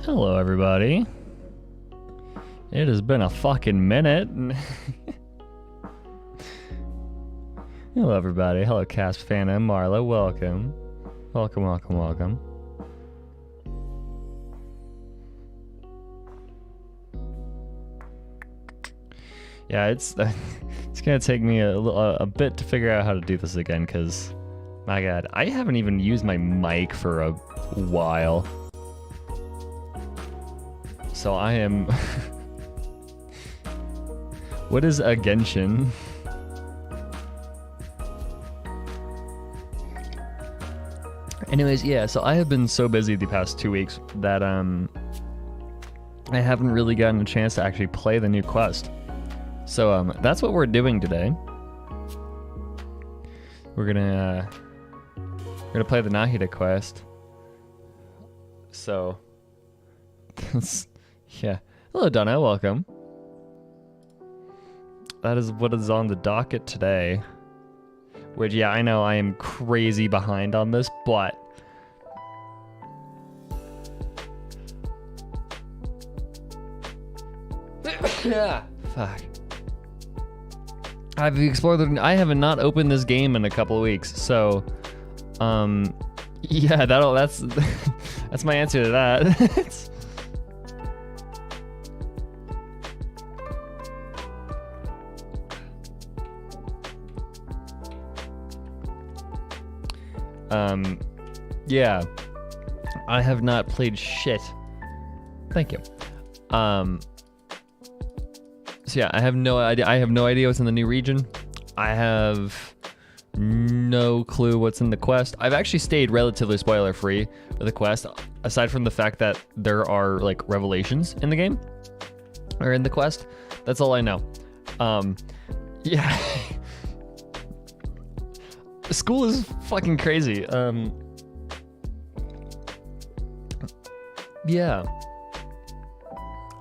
Hello, everybody. It has been a fucking minute. Hello, everybody. Hello, Casp fan and Marla. Welcome. Welcome, welcome, welcome. Yeah, it's gonna take me a bit to figure out how to do this again, because, my God, I haven't even used my mic for a while. So I am... What is a Genshin? Anyways, yeah, so I have been so busy the past 2 weeks that I haven't really gotten a chance to actually play the new quest. So that's what we're doing today. We're gonna play the Nahida Quest. So yeah. Hello, Donna, welcome. That is what is on the docket today. Which, yeah, I know I am crazy behind on this, but... Yeah. Fuck. I've explored I have not opened this game in a couple of weeks, so... Yeah, that's that's my answer to that. Yeah, I have not played shit. Thank you. So yeah, I have no idea. I have no idea what's in the new region. I have no clue what's in the quest. I've actually stayed relatively spoiler-free with the quest, aside from the fact that there are like revelations in the game or in the quest. That's all I know. Yeah. School is fucking crazy. Yeah.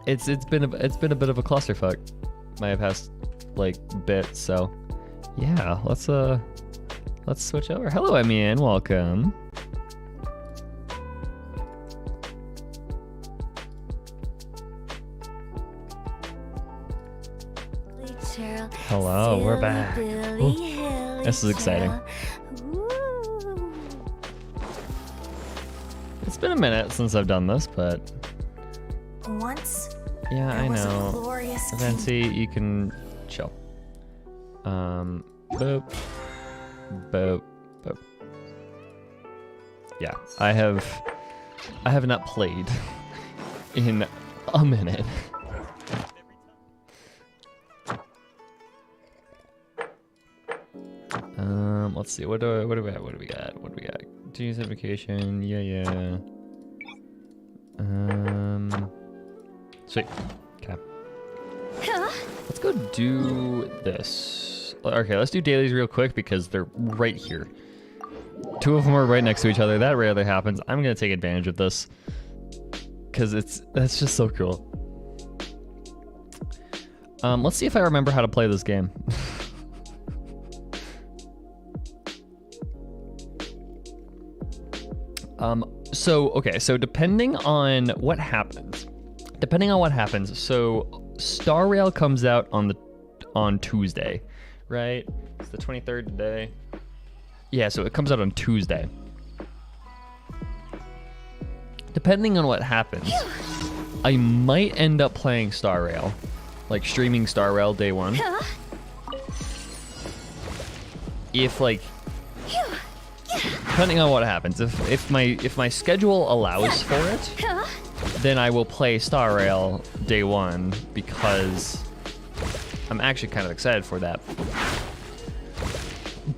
It's been a bit of a clusterfuck my past like bit, so yeah, let's switch over. Hello, Emmy, and welcome. Hello, we're back. Ooh, this is exciting. It's been a minute since I've done this, but once. Yeah, I know. Fancy, you can chill. Boop, boop, boop. Yeah, I have not played in a minute. Let's see. What do we got? Genius invocation. Yeah. Sweet. Okay. Let's go do this. Okay, let's do dailies real quick because they're right here. Two of them are right next to each other. That rarely happens. I'm gonna take advantage of this because that's just so cool. Let's see if I remember how to play this game. So depending on what happens, so Star Rail comes out on Tuesday, right? It's the 23rd today. Yeah, so it comes out on Tuesday. Depending on what happens, I might end up playing Star Rail, like streaming Star Rail day one. If like, depending on what happens, if my schedule allows for it, then I will play Star Rail day one because I'm actually kind of excited for that.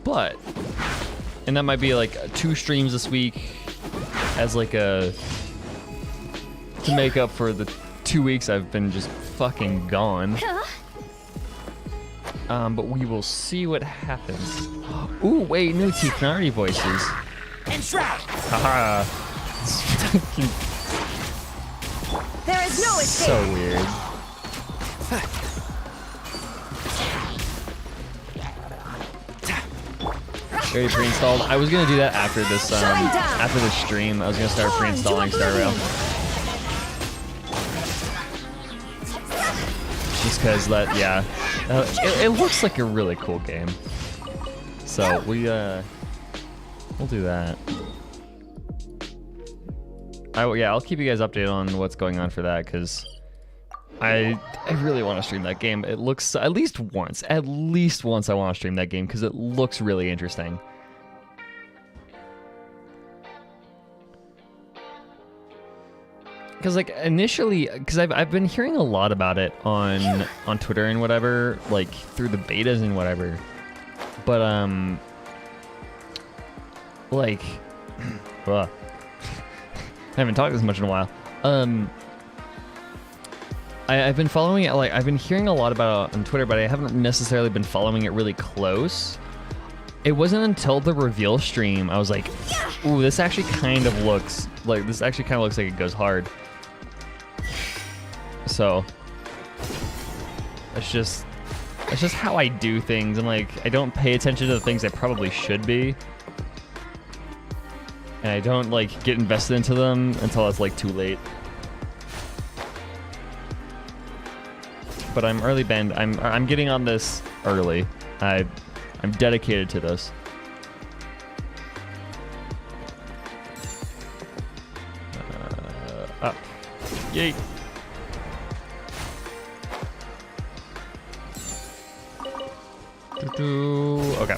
But, and that might be like 2 streams this week as like to make up for the 2 weeks I've been just fucking gone. But we will see what happens. Ooh, wait, new Tiknari voices. Haha. There is no escape. So weird. Very pre-installed. I was gonna do that after this stream. I was gonna start pre-installing Star Rail. just because that, yeah, it looks like a really cool game. So we'll do that. I'll keep you guys updated on what's going on for that, because I really want to stream that game. It looks, at least once I want to stream that game because it looks really interesting. Because like initially, because I've been hearing a lot about it on Twitter and whatever, like through the betas and whatever, but like, I haven't talked this much in a while. I've been following it, like I've been hearing a lot about it on Twitter, but I haven't necessarily been following it really close. It wasn't until the reveal stream I was like, ooh, this actually kind of looks like it goes hard. So it's just how I do things, and like I don't pay attention to the things I probably should be. And I don't like get invested into them until it's like too late. But I'm early banned. I'm getting on this early. I'm dedicated to this. Up. Yay. Okay.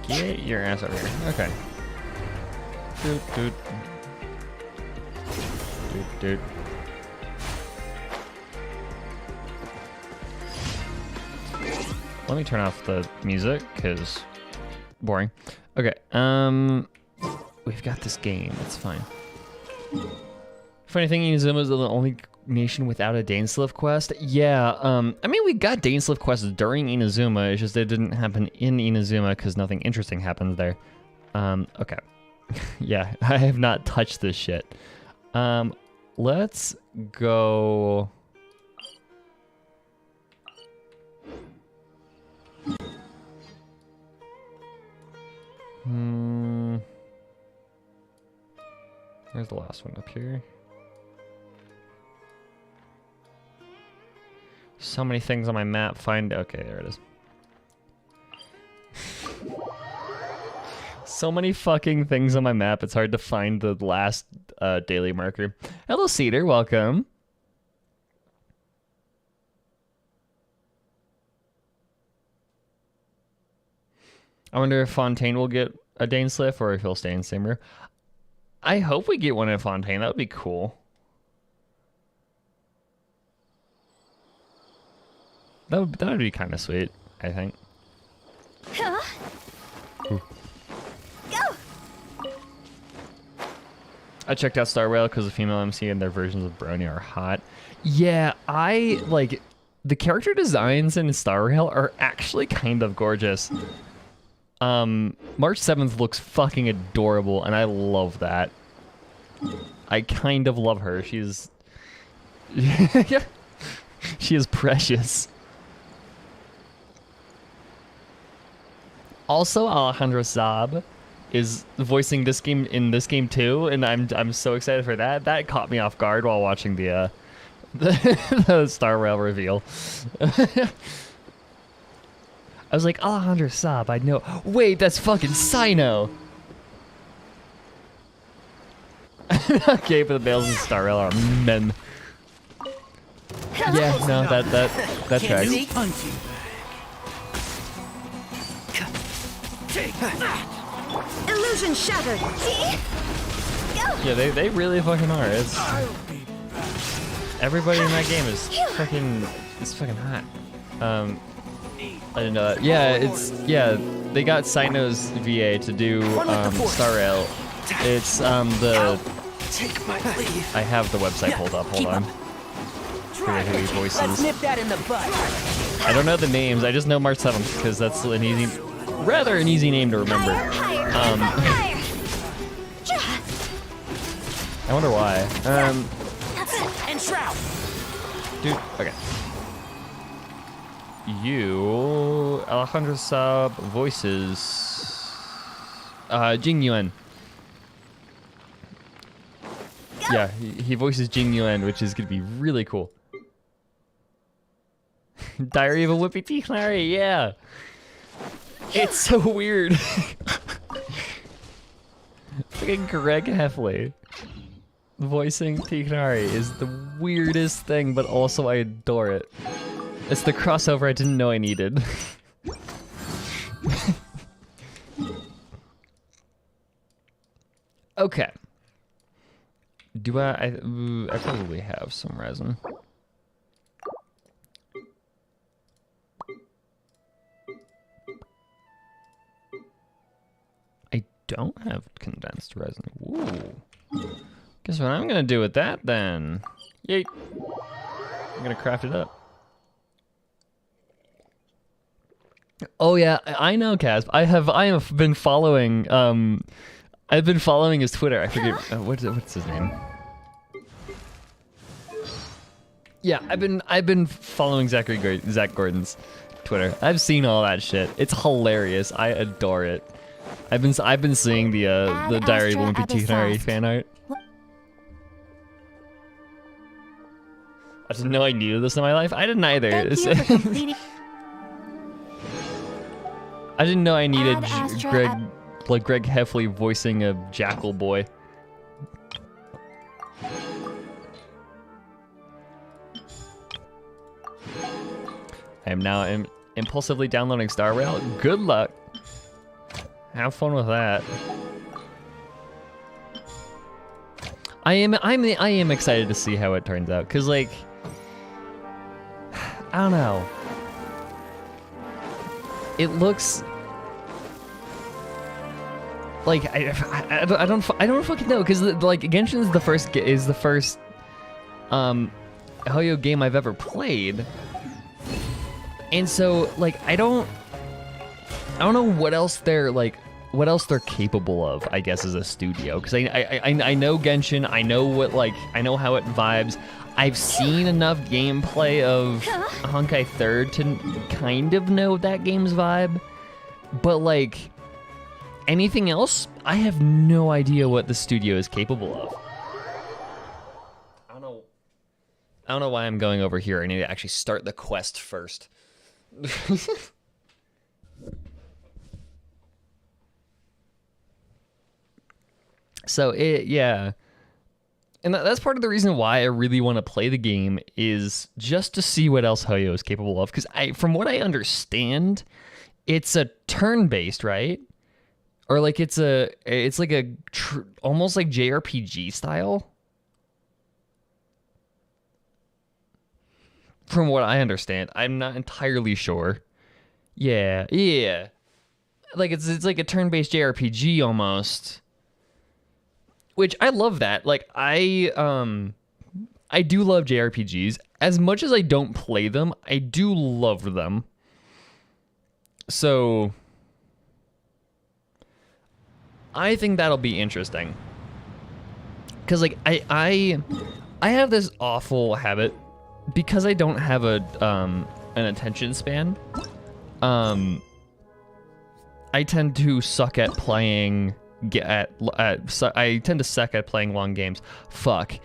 Get your ass over here. Okay. Doot. Let me turn off the music, because boring. Okay, we've got this game, it's fine. Funny thing, Inazuma is the only nation without a Dainsliff quest. Yeah, I mean, we got Dainsliff quests during Inazuma, it's just it didn't happen in Inazuma because nothing interesting happens there. Okay. Yeah, I have not touched this shit. Let's go. Where's the last one? Up here? So many things on my map. Okay, there it is. So many fucking things on my map, it's hard to find the last daily marker. Hello, Cedar, welcome. I wonder if Fontaine will get a Dainsliff or if he'll stay in Simmer. I hope we get one in Fontaine, that would be cool. That would be kind of sweet, I think. Ooh. I checked out Star Rail because the female MC and their versions of Brony are hot. Yeah, I like the character designs in Star Rail are actually kind of gorgeous. March 7th looks fucking adorable, and I love that. I kind of love her. She's she is precious. Also, Alejandro Saab is voicing this game in this game too, and I'm so excited for that. That caught me off guard while watching the Star Rail reveal. I was like, Alejandro Saab, I know. Wait, that's fucking Sino. Okay, but the males in Star Rail are men. Yeah, no, that tracks. Illusion shattered. Yeah, they really fucking are. It's everybody in that game is fucking hot. I didn't know that. Yeah, they got Sino's VA to do Star Rail. It's Take my leave. I have the website pulled up. Hold on. Who he voices. Nip that in the butt. I don't know the names. I just know March 7th because that's an easy name to remember. I wonder why. And shroud. Dude, okay. You, Alejandro Saab voices Jing Yuan. Yeah, he voices Jing Yuan, which is gonna be really cool. Diary of a Wimpy Tea Canary, yeah. It's so weird. Fucking Greg Heffley voicing Tea Canary is the weirdest thing, but also I adore it. It's the crossover I didn't know I needed. Okay. Do I probably have some resin. I don't have condensed resin. Ooh. Guess what I'm gonna do with that then? Yeet. I'm gonna craft it up. Oh yeah, I know, Casp. I have been following I've been following his Twitter. I forget what's his name. Yeah, I've been following Zach Gordon's Twitter. I've seen all that shit. It's hilarious. I adore it. I've been seeing the Diary of a Wimpy Tea Canary fan art. I didn't know I needed this in my life. I didn't either. I didn't know I needed Greg Heffley voicing a jackal boy. I am now impulsively downloading Star Rail. Good luck. Have fun with that. I am excited to see how it turns out, cause like I don't know. It looks like I don't fucking know, cause like Genshin is the first Hoyo game I've ever played, and so like I don't know what else they're capable of, I guess, as a studio, because I know Genshin, I know how it vibes. I've seen enough gameplay of Honkai 3rd to kind of know that game's vibe, but like anything else, I have no idea what the studio is capable of. I don't know why I'm going over here. I need to actually start the quest first. So yeah. And that's part of the reason why I really want to play the game, is just to see what else Hoyo is capable of. Because from what I understand, it's a turn-based, right? Or like it's like a almost like JRPG style. From what I understand, I'm not entirely sure. Yeah. Like it's like a turn-based JRPG almost. Which I love that. Like I do love JRPGs. As much as I don't play them, I do love them. So I think that'll be interesting. Cause like I have this awful habit, because I don't have an attention span. I tend to suck at playing. I tend to suck at playing long games. Fuck.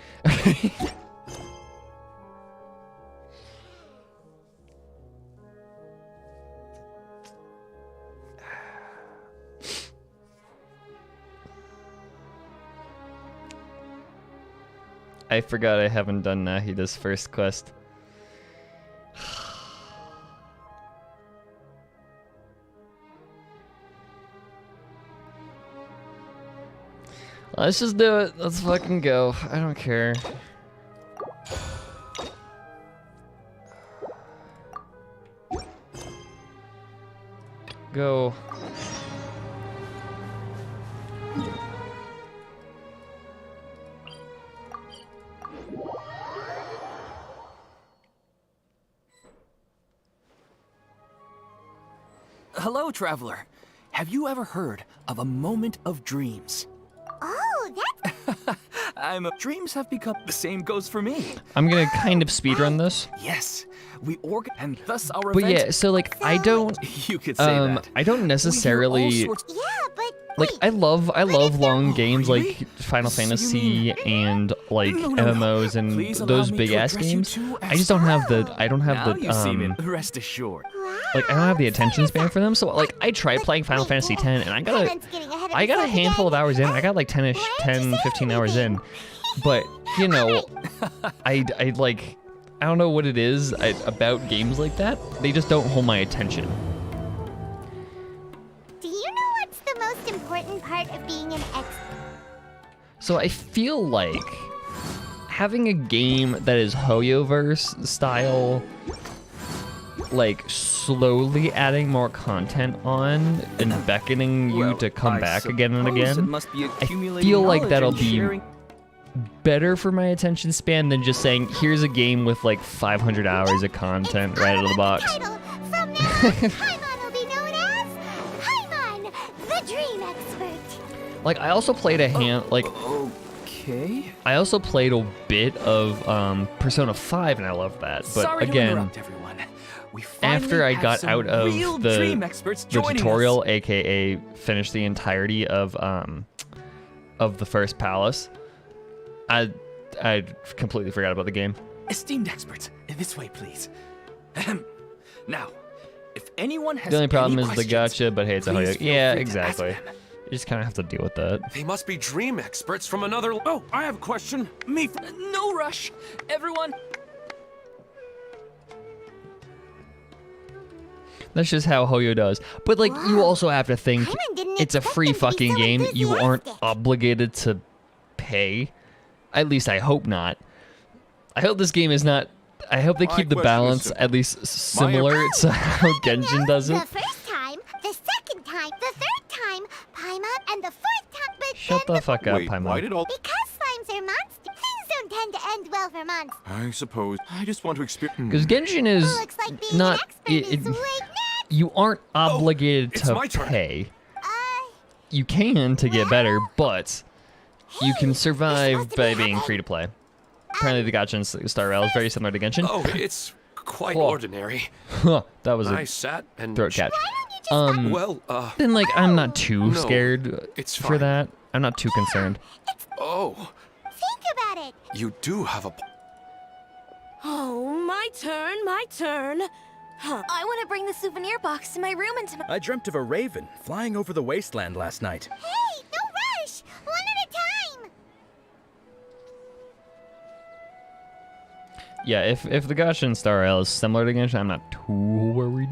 I forgot I haven't done Nahida's first quest. Let's just do it. Let's fucking go. I don't care. Go. Hello, traveler. Have you ever heard of a moment of dreams? Oh, that's... Dreams have become... The same goes for me. I'm gonna kind of speedrun this. Yes, we and thus our But event... yeah, so like I don't... You could say that. I don't necessarily... Yeah, but Like I love long games like Final Fantasy and like MMOs and Please allow those me big to ass address you games. two I just don't have the Now you seem it. Rest assured. like I don't have the attention span for them. So like I tried playing Final Fantasy X and I got a handful of hours in. I got like 10 15 hours in. But, you know, I like I don't know what it is about games like that. They just don't hold my attention. Do you know what's the most important part of being an expert? So I feel like having a game that is Hoyoverse style, like slowly adding more content on and beckoning you to come back again and again, I feel like that'll be better for my attention span than just saying, here's a game with like 500 hours of content right out of the box. Title. From now on, Paimon will be known as Paimon, the Dream Expert. Like I also played Okay. I also played a bit of Persona 5 and I loved that. But Sorry to again, interrupt, everyone. We finally after I have got some out of real dream experts the joining tutorial, us. aka finished the entirety of the first palace, I completely forgot about the game. Esteemed experts, this way, please. Ahem. Now, if anyone has The only problem any is the questions, gacha, but hey, it's a please Hoyo. feel Yeah, free to ask exactly. them. You just kind of have to deal with that. They must be dream experts from another. Oh, I have a question. No rush, everyone. That's just how Hoyo does. But like, you Wow. also have to think Paimon didn't it's a expect free them to be fucking so game. You aren't enthusiastic. obligated to pay. At least I hope not. I hope this game is not. I hope they My keep the question is balance simple. at least similar to how Genshin does The it. first time, the second time, the third time, Paimon, and the fourth time, but Shut then the fuck up, Wait, why Paimon. did all? because slimes are monsters, things don't tend to end well for monsters. I suppose. I just want to experience. Because Genshin is Looks like being not. an expert is way next. You aren't obligated it's to my turn. pay. You can to get better, but you can survive by being free to play. Apparently, the gacha in Star Rail is very similar to Genshin. Oh, it's quite Whoa. ordinary. Huh, that was I a sat and. throat catch. Well, Then like I'm not too No, scared it's for fine. that. I'm not too concerned. Oh, Think about it. you do have a. Oh, my turn, my turn. Huh. I want to bring the souvenir box to my room and to my... I dreamt of a raven flying over the wasteland last night. Hey, no rush. One at a time. Yeah, if the gacha in Star Rail is similar to Genshin, I'm not too worried.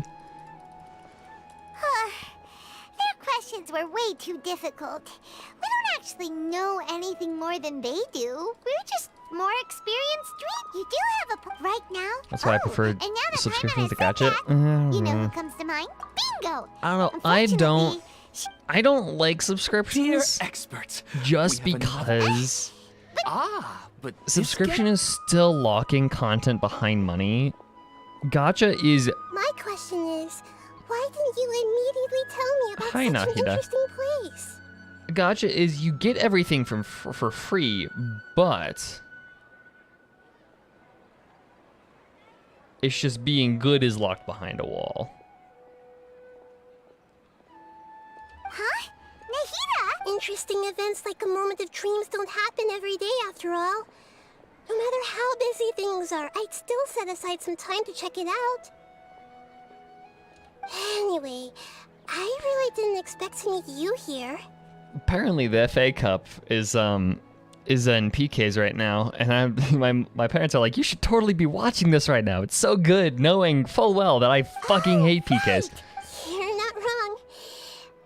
Their questions were way too difficult. We don't actually know anything more than they do. We're just more experienced dream. You do have a right now. That's why I prefer and now that subscriptions to Paimon has said gacha. that, you know who comes to mind? Bingo. I don't know. I don't like Dear subscriptions experts. just we have another- because But this subscription is still locking content behind money. Gacha is My question is, why didn't you immediately tell me about Hi, such Nahida. an interesting place? gacha is you get everything for free, but it's just being good is locked behind a wall. Huh? Nahida? Interesting events like a moment of dreams don't happen every day after all. No matter how busy things are, I'd still set aside some time to check it out. Anyway, I really didn't expect to meet you here. Apparently, the FA Cup is in PKs right now, and my parents are like, you should totally be watching this right now. It's so good, knowing full well that I fucking hate PKs. Right. You're not wrong.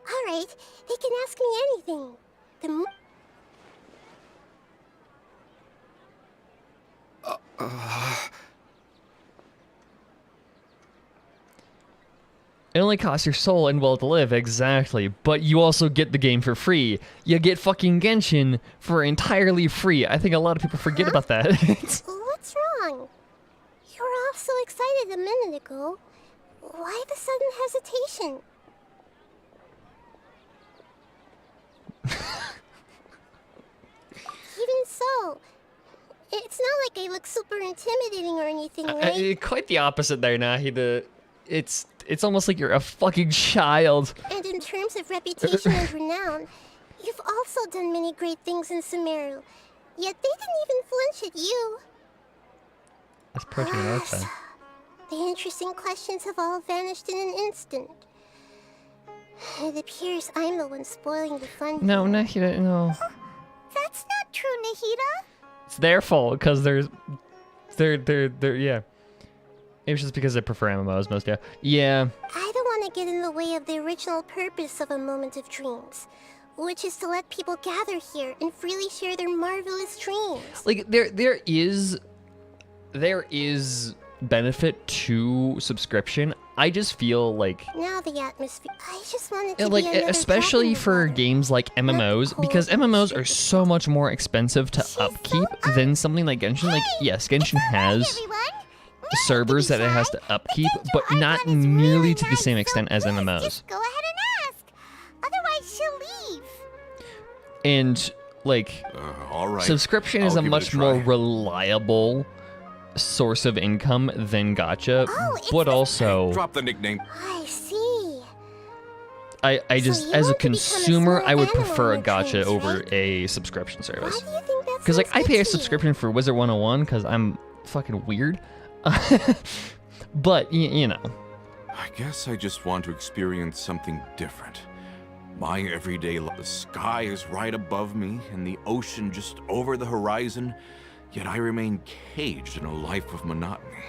All right, they can ask me anything. It only costs your soul and will to live, exactly. But you also get the game for free. You get fucking Genshin for entirely free. I think a lot of people forget about that. What's wrong? You were all so excited a minute ago. Why the sudden hesitation? Even so, it's not like I look super intimidating or anything, right? Quite the opposite there, Nahida. it's almost like you're a fucking child. And in terms of reputation and renown, you've also done many great things in Sumeru. Yet they didn't even flinch at you. That's approaching an arc then. The interesting questions have all vanished in an instant. It appears I'm the one spoiling the fun. No, here. Nahida, no. That's not true, Nahida. It's their fault because they're yeah. It was just because they prefer MMOs most, yeah. Yeah. I don't want to get in the way of the original purpose of a moment of dreams, which is to let people gather here and freely share their marvelous dreams. Like there is benefit to subscription. I just feel like Now the atmosphere. I just wanted to like be another especially drop in the for water. games like MMOs, because MMOs are so much more expensive to upkeep than something like Genshin. Like yes, Genshin has servers that it has to upkeep, but not nearly to the same extent as MMOs. Just go ahead and ask. Otherwise, she'll leave. And like All right. subscription I'll is a give it much try. more reliable source of income than gacha, Oh, it's but the- also Drop the nickname. I see. I So just you as a want to become a consumer small I would animal prefer a in your gacha dreams, over right? a subscription Why service. do you think that? Because like I sounds pay a good to you? subscription for Wizard 101 because I'm fucking weird. But you know, I guess I just want to experience something different. My everyday life. The sky is right above me and the ocean just over the horizon, yet I remain caged in a life of monotony.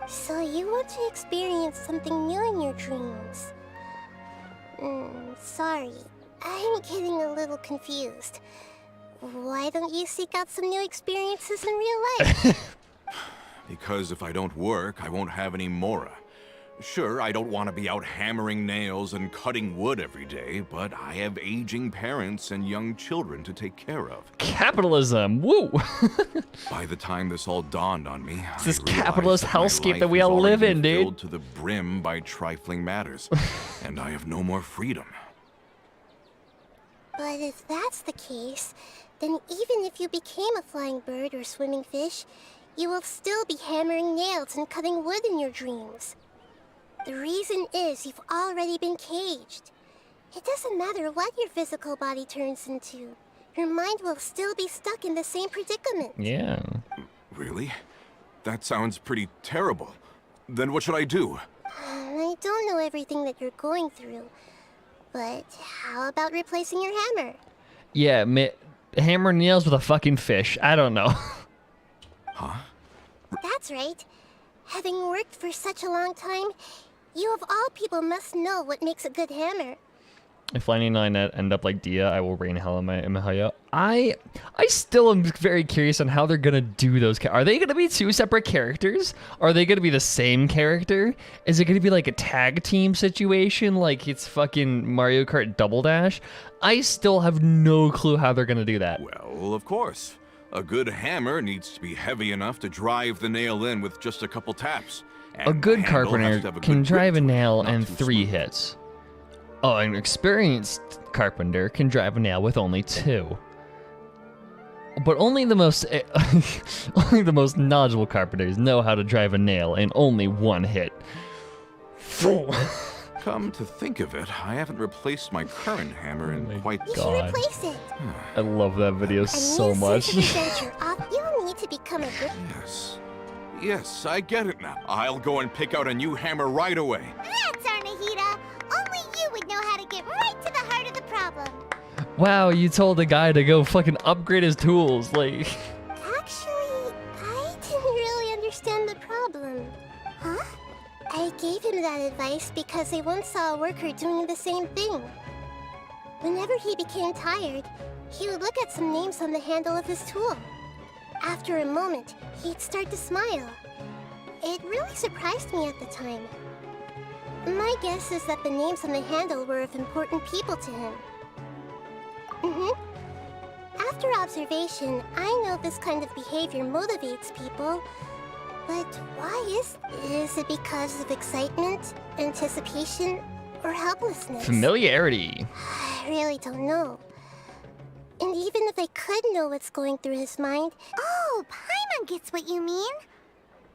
So you want to experience something new in your dreams? Sorry, I'm getting a little confused. Why don't you seek out some new experiences in real life? Because if I don't work, I won't have any Mora. Sure, I don't want to be out hammering nails and cutting wood every day, but I have aging parents and young children to take care of. capitalism. Woo! By the time this all dawned on me, It's this I realized capitalist that my hellscape life that we has all already live been in, dude. filled to the brim by trifling matters, and I have no more freedom. But if that's the case, then even if you became a flying bird or swimming fish, you will still be hammering nails and cutting wood in your dreams. The reason is you've already been caged. It doesn't matter what your physical body turns into. Your mind will still be stuck in the same predicament. Yeah. Really? That sounds pretty terrible. Then what should I do? I don't know everything that you're going through, but how about replacing your hammer? Yeah, hammer nails with a fucking fish. I don't know. Huh? That's right. Having worked for such a long time, you of all people must know what makes a good hammer. If Lightning and I end up like Dia, I will rain hell in my Imahaya. I still am very curious on how they're gonna do those. Are they gonna be two separate characters? Are they gonna be the same character? Is it gonna be like a tag team situation, like it's fucking Mario Kart Double Dash? I still have no clue how they're gonna do that. Well, of course. A good hammer needs to be heavy enough to drive the nail in with just a couple taps. A And good the handle has carpenter to have a can good grip drive a to it, nail not in too 3 smooth. hits. Oh, an experienced carpenter can drive a nail with only 2. But only the most only the most knowledgeable carpenters know how to drive a nail in only 1 hit. Come to think of it, I haven't replaced my current hammer in quite You God. should replace it. I love that video A so new much. sense of adventure off. You'll need to become a good. Yes. Yes, I get it now. I'll go and pick out a new hammer right away. That's our Nahida. Only you would know how to get right to the heart of the problem. Wow, you told the guy to go fucking upgrade his tools. Like, Actually, I didn't really understand the problem. Huh? I gave him that advice because I once saw a worker doing the same thing. Whenever he became tired, he would look at some names on the handle of his tool. After a moment, he'd start to smile. It really surprised me at the time. My guess is that the names on the handle were of important people to him. After observation, I know this kind of behavior motivates people. But why is it because of excitement, anticipation, or helplessness? familiarity. I really don't know. And even if I could know what's going through his mind... Oh, Paimon gets what you mean.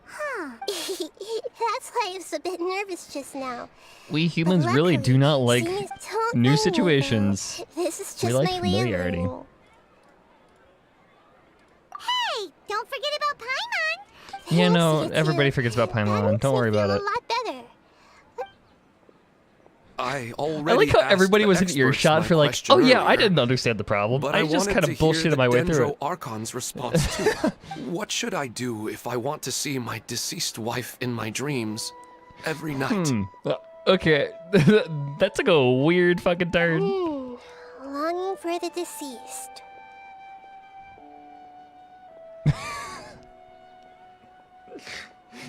Huh. That's why I was a bit nervous just now. We But humans really do not luckily, like seeing as don't new know situations. though, this is We just like my way of familiarity. learning. Hey, don't forget about Paimon. Yeah, no, Thanks, you everybody two. forgets about That Paimon. makes Don't me worry about feel it. a lot better. I I already like how asked everybody the was in experts earshot my for like, question oh yeah, I earlier, didn't understand the problem. But I I just wanted kind to of hear bullshitted the my way through it. Dendro Archon's response too. What should I do if I want to see my deceased wife in my dreams every night? Okay, that took a weird fucking turn. Longing for the deceased.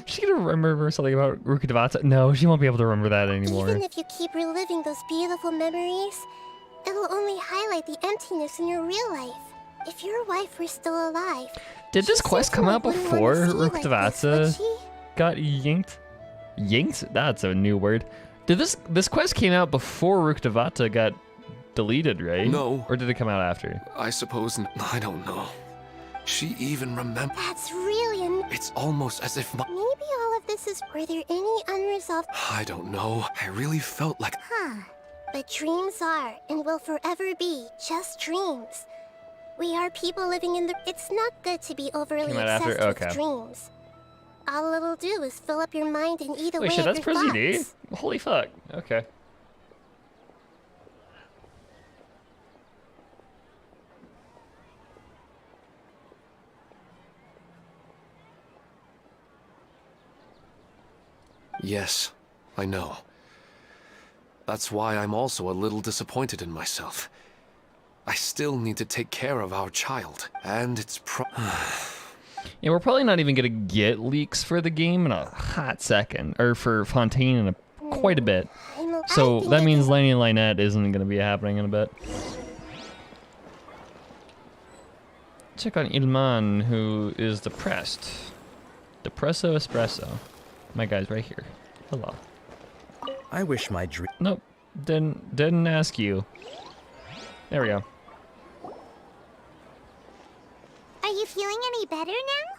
She gonna remember something about Rukkhadevata? No, she won't be able to remember that anymore. Even if you keep reliving those beautiful memories, it'll only highlight the emptiness in your real life. If your wife were still alive, Did this she quest come out certainly wouldn't before want to see like this, would Rukkhadevata she? got yanked? Yanked? That's a new word. Did this quest came out before Rukkhadevata got deleted, right? No. Or did it come out after? I suppose I don't know. She even remembers. That's really It's almost as if my. Maybe all of this is. Were there any unresolved? I don't know. I really felt like. Huh. But dreams are and will forever be just dreams. We are people living in the. It's not good to be overly Came out after? obsessed with Okay. dreams. All it'll do is fill up your mind and eat away Wait, shit, at that's your Prezi D? thoughts. Holy fuck. Okay. Yes, I know. That's why I'm also a little disappointed in myself. I still need to take care of our child, and it's Yeah, we're probably not even gonna get leaks for the game in a hot second, or for Fontaine in quite a bit. So that means Lenny and Lynette isn't gonna be happening in a bit. Check on Ilman, who is depressed. Depresso espresso. My guy's right here. Hello. I wish my dream. Nope. Didn't ask you. There we go. Are you feeling any better now?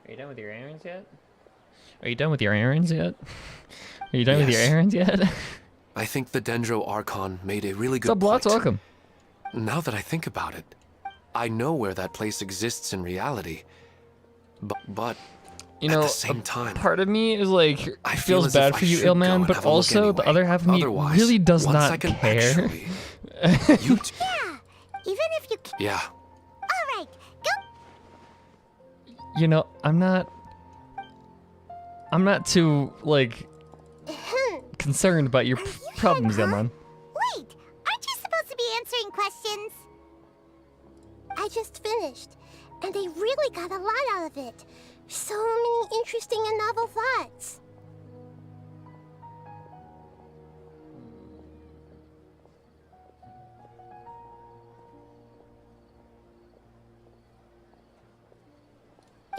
Are you done with your errands yet? Are you done with your errands yet? Are you done with your Yes. errands yet? I think the Dendro Archon made a really good What's up, Blotz? point. Welcome. Now that I think about it, I know where that place exists in reality. But You at know, the same time, part of me is like, I feel feels as if bad I for you, should go Ilman, and but have a look also the anyway. other half of me Otherwise, really does once I not can care. actually- you t- Yeah. Even if you. yeah. All right. Go. You know, I'm not too, like, concerned about your problems, huh? Ilman. Wait. Aren't you supposed to be answering questions? I just finished, and I really got a lot out of it. So many interesting and novel thoughts.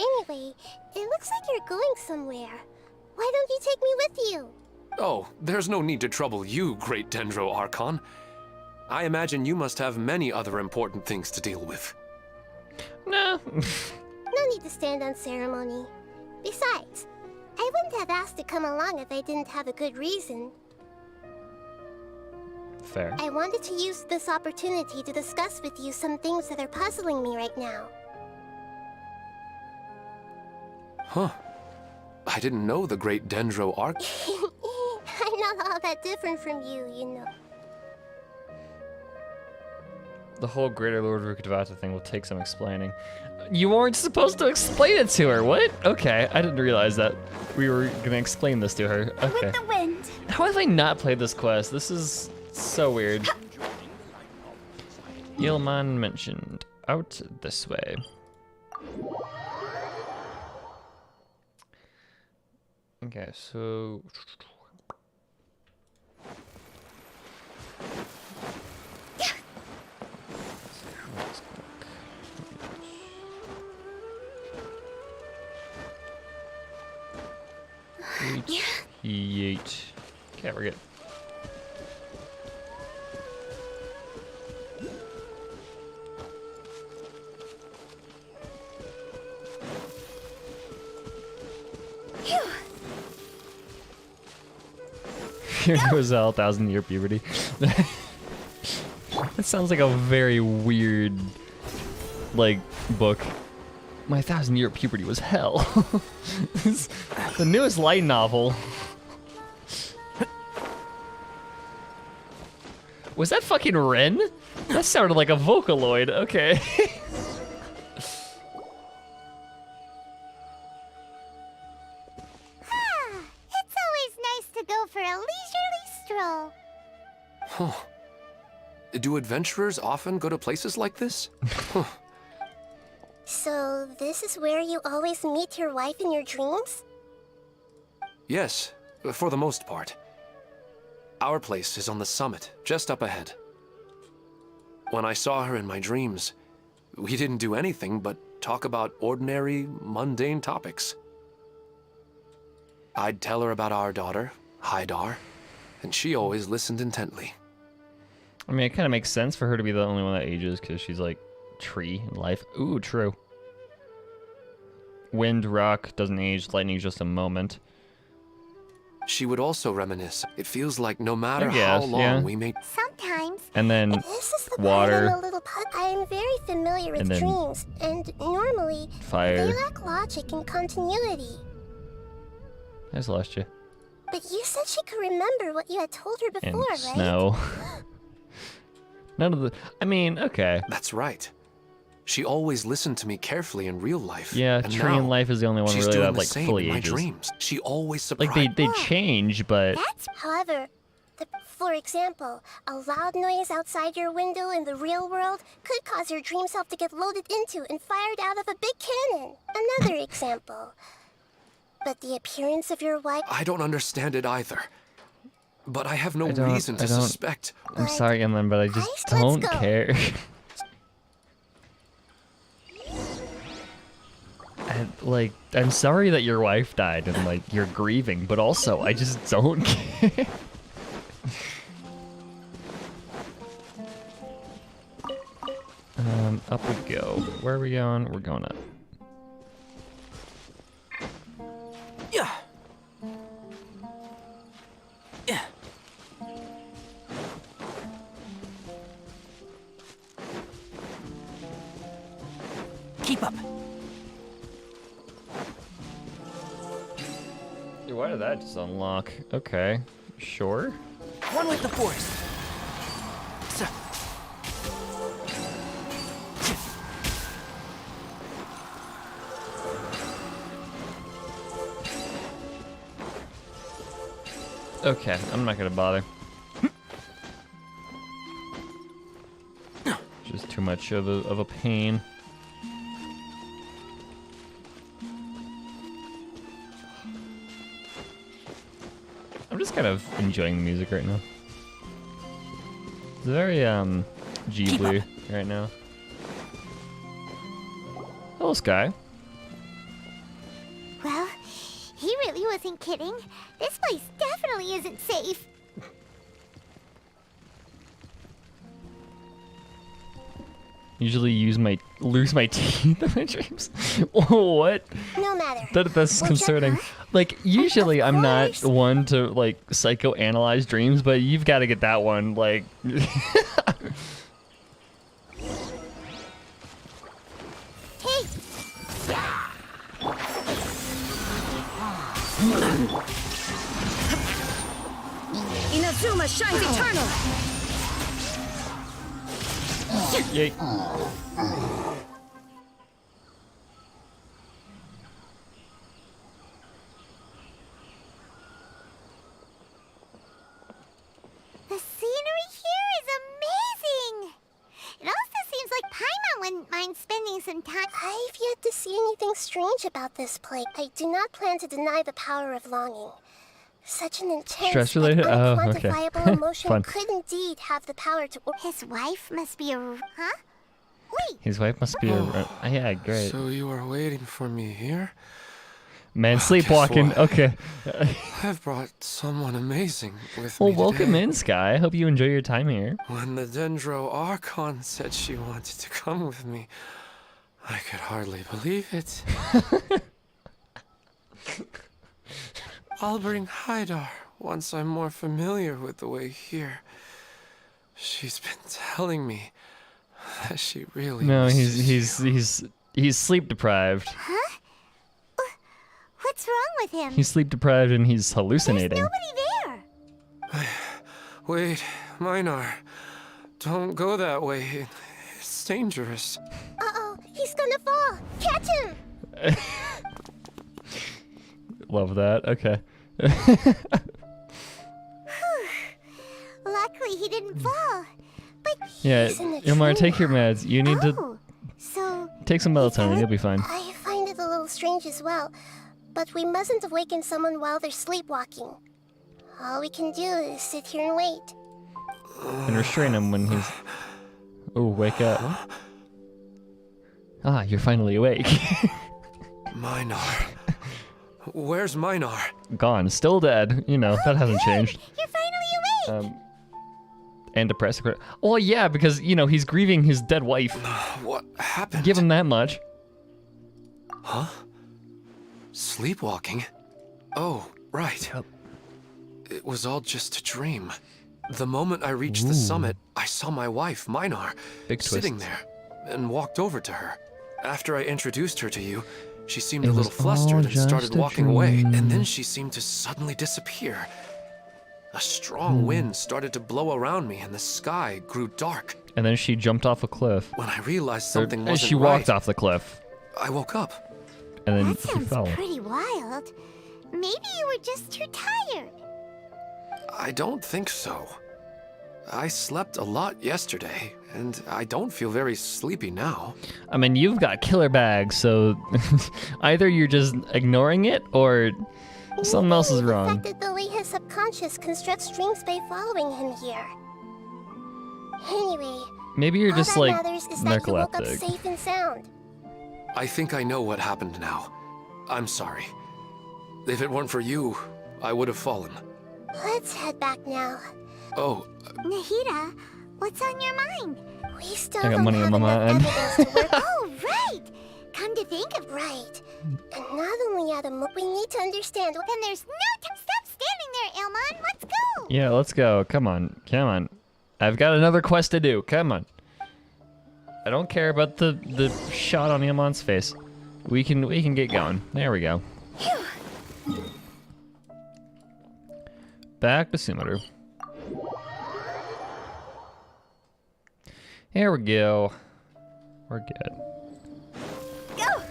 Anyway, it looks like you're going somewhere. Why don't you take me with you? Oh, there's no need to trouble you, great Dendro Archon. I imagine you must have many other important things to deal with. No. No need to stand on ceremony. Besides, I wouldn't have asked to come along if I didn't have a good reason. Fair. I wanted to use this opportunity to discuss with you some things that are puzzling me right now. Huh. I didn't know the great Dendro Arch. I'm not all that different from you, you know. The whole Greater Lord Rukkhadevata thing will take some explaining. You weren't supposed to explain it to her, what? Okay, I didn't realize that we were gonna explain this to her. Okay. With the wind. How have I not played this quest? This is so weird. Ilman mentioned out this way. Okay, so yeet. Okay, we're good. Here goes hell, 1,000-year puberty. That sounds like a very weird, like, book. My 1,000-year puberty was hell. This is the newest light novel. Was that fucking Ren? That sounded like a Vocaloid. Okay. It's always nice to go for a leisurely stroll. Huh. Do adventurers often go to places like this? Huh. So, this is where you always meet your wife in your dreams? Yes, for the most part. Our place is on the summit, just up ahead. When I saw her in my dreams, we didn't do anything but talk about ordinary, mundane topics. I'd tell her about our daughter, Haidar, and she always listened intently. I mean, it kind of makes sense for her to be the only one that ages because she's like tree in life. Ooh, true. Wind, rock, doesn't age. Lightning's just a moment. She would also reminisce. It feels like no matter I guess, how long yeah. we may... Sometimes. And then This is the water. part I'm a little I am very familiar with And then dreams, and normally fire. they lack logic and continuity. I just lost you. But you said she could remember what you had told her And before, right? snow. None of the... I mean, okay. That's right. She always listened to me carefully in real life. Yeah, and tree in now life is the only one she's really doing that the like same fully in my ages. dreams. She always Like surprised. they change, but However, for example, a loud noise outside your window in the real world could cause your dream self to get loaded into and fired out of a big cannon. Another example. But the appearance of your wife... I don't understand it either. But I have no I don't- reason to I don't- suspect. I'm sorry, Emlyn, but I just Guys, let's don't go. care. And, like, I'm sorry that your wife died and like you're grieving, but also I just don't care. Up we go. Where are we going? We're going up. Yeah. Yeah. Keep up. Dude, why did that just unlock? Okay, sure. One with the force. So. Okay, I'm not gonna bother. Just too much of a pain. I'm just kind of enjoying the music right now. It's very Ghibli right now. Hello, Sky. Well, he really wasn't kidding. This place definitely isn't safe. Usually lose my teeth in my dreams. What? No matter. That's We'll get concerning. her. Like usually of I'm not course. one to like psychoanalyze dreams, but you've got to get that one. Like Hey! Inazuma shines eternal! yay. The scenery here is amazing! It also seems like Paimon wouldn't mind spending some time. I've yet to see anything strange about this place. I do not plan to deny the power of longing. Such an intense, Stress-related? but Oh, okay. unquantifiable emotion Fun. could indeed have the power to... His wife must be a... Huh? Wait! His wife must be a yeah, great. So you are waiting for me here? Man, guess sleepwalking. what? Okay. I've brought someone amazing with Well, me welcome today. in, Sky. I hope you enjoy your time here. When the Dendro Archon said she wanted to come with me, I could hardly believe it. I'll bring Haidar once I'm more familiar with the way here, she's been telling me that she really No, misses you. he's sleep deprived. Huh? What's wrong with him? He's sleep deprived and he's There's hallucinating. nobody there. Wait, Minar. Don't go that way. It's dangerous. Uh-oh, he's gonna fall. Catch him! Love that. Okay. Luckily, he didn't fall. But Yeah, he's in a Ilmar, take your dream. meds. You need to Oh, so take some melatonin. You'll be fine. I find it a little strange as well, but we mustn't awaken someone while they're sleepwalking. All we can do is sit here and wait. And restrain him when he's... Oh, wake up. Ah, you're finally awake. Minar. Where's Minar? Gone. Still dead. You know, that hasn't changed. You're finally awake! And depressed. Well, yeah, because, you know, he's grieving his dead wife. What happened? Give him that much. Huh? Sleepwalking? Oh, right. Yep. It was all just a dream. The moment I reached the summit, I saw my wife, Minar, Big sitting twist. there, and walked over to her. After I introduced her to you, she seemed It a was little flustered all and started just a walking away, dream. and then she seemed to suddenly disappear. A strong wind started to blow around me, and the sky grew dark. And then she jumped off a cliff. When I realized Or, something wasn't she walked right, off the cliff. I woke up. And then That he sounds fell. pretty wild. Maybe you were just too tired. I don't think so. I slept a lot yesterday, and I don't feel very sleepy now. I mean, you've got killer bags, so either you're just ignoring it or something else is Maybe the wrong. fact that the way his subconscious constructs dreams by following him here. Anyway, Maybe you're all just that like matters is that you woke up narcoleptic. safe and sound. I think I know what happened now. I'm sorry. If it weren't for you, I would have fallen. Let's head back now. Oh, Nahida, what's on your mind? We still I got don't money have on my enough mind. evidence to work. Oh, right! Come to think of right. And not only Adam, we need to understand. Then there's no time. Stop standing there, Ilman. Let's go. Yeah, let's go. Come on. Come on. I've got another quest to do. Come on. I don't care about the shot on Ilmon's face. We can get going. There we go. Back to Sumaru. Here we go. We're good. Go.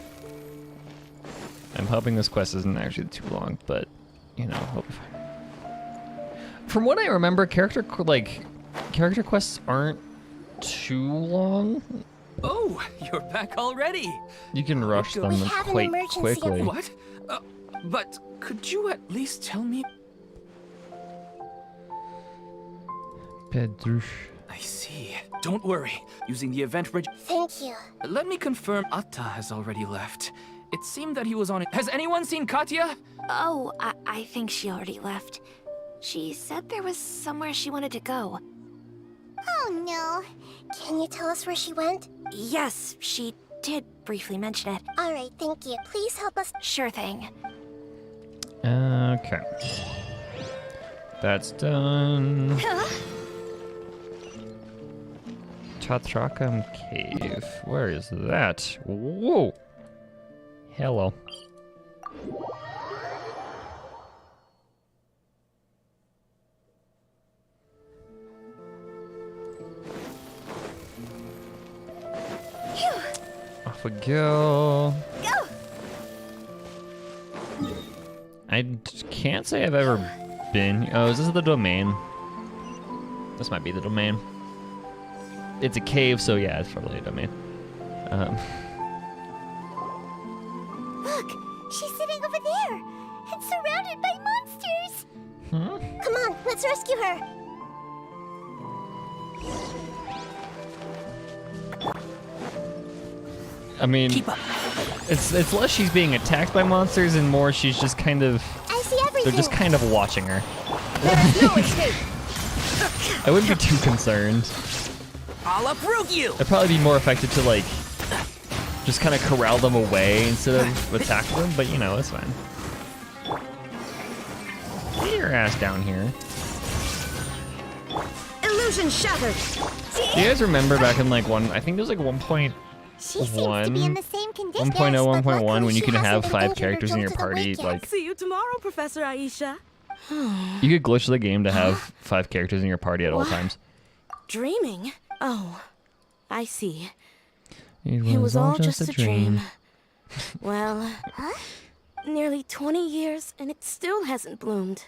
I'm hoping this quest isn't actually too long, but you know, hope. From what I remember, character quests aren't too long. Oh, you're back already. You can rush them We have an quite emergency quickly. What? But could you at least tell me? Pedrush. I see. Don't worry. Using the event bridge. Thank you. Let me confirm Atta has already left. It seemed that he was on it. Has anyone seen Katya? Oh, I think she already left. She said there was somewhere she wanted to go. Oh no. Can you tell us where she went? Yes, she did briefly mention it. All right, thank you. Please help us. Sure thing. Okay. That's done. Chatrakam Cave. Where is that? Whoa. Hello. Off we go. Go. Can't say I've ever been. Oh, is this the domain? This might be the domain. It's a cave, so yeah, it's probably a domain. Look, she's sitting over there and surrounded by monsters. Come on, let's rescue her. I mean, Keep up. it's less she's being attacked by monsters and more she's just kind of, I see everything. they're just kind of watching her. There is no escape. I wouldn't be too concerned. I'll uproot you. I'd probably be more effective to like, just kind of corral them away instead of attack them, but you know, it's fine. your ass down here. Illusion shattered. Do you guys remember back in like I think it was like 1.1, She seems to be in the same condition. 1.0, Yes, but 1.1 luckily when you she could hasn't have been 5 injured or characters in thrown your to the party. lake yet. Like See you tomorrow, Professor Aisha. you could glitch the game to have 5 characters in your party at all times. Dreaming? Oh, I see. It was all just a dream. Well, nearly 20 years and it still hasn't bloomed.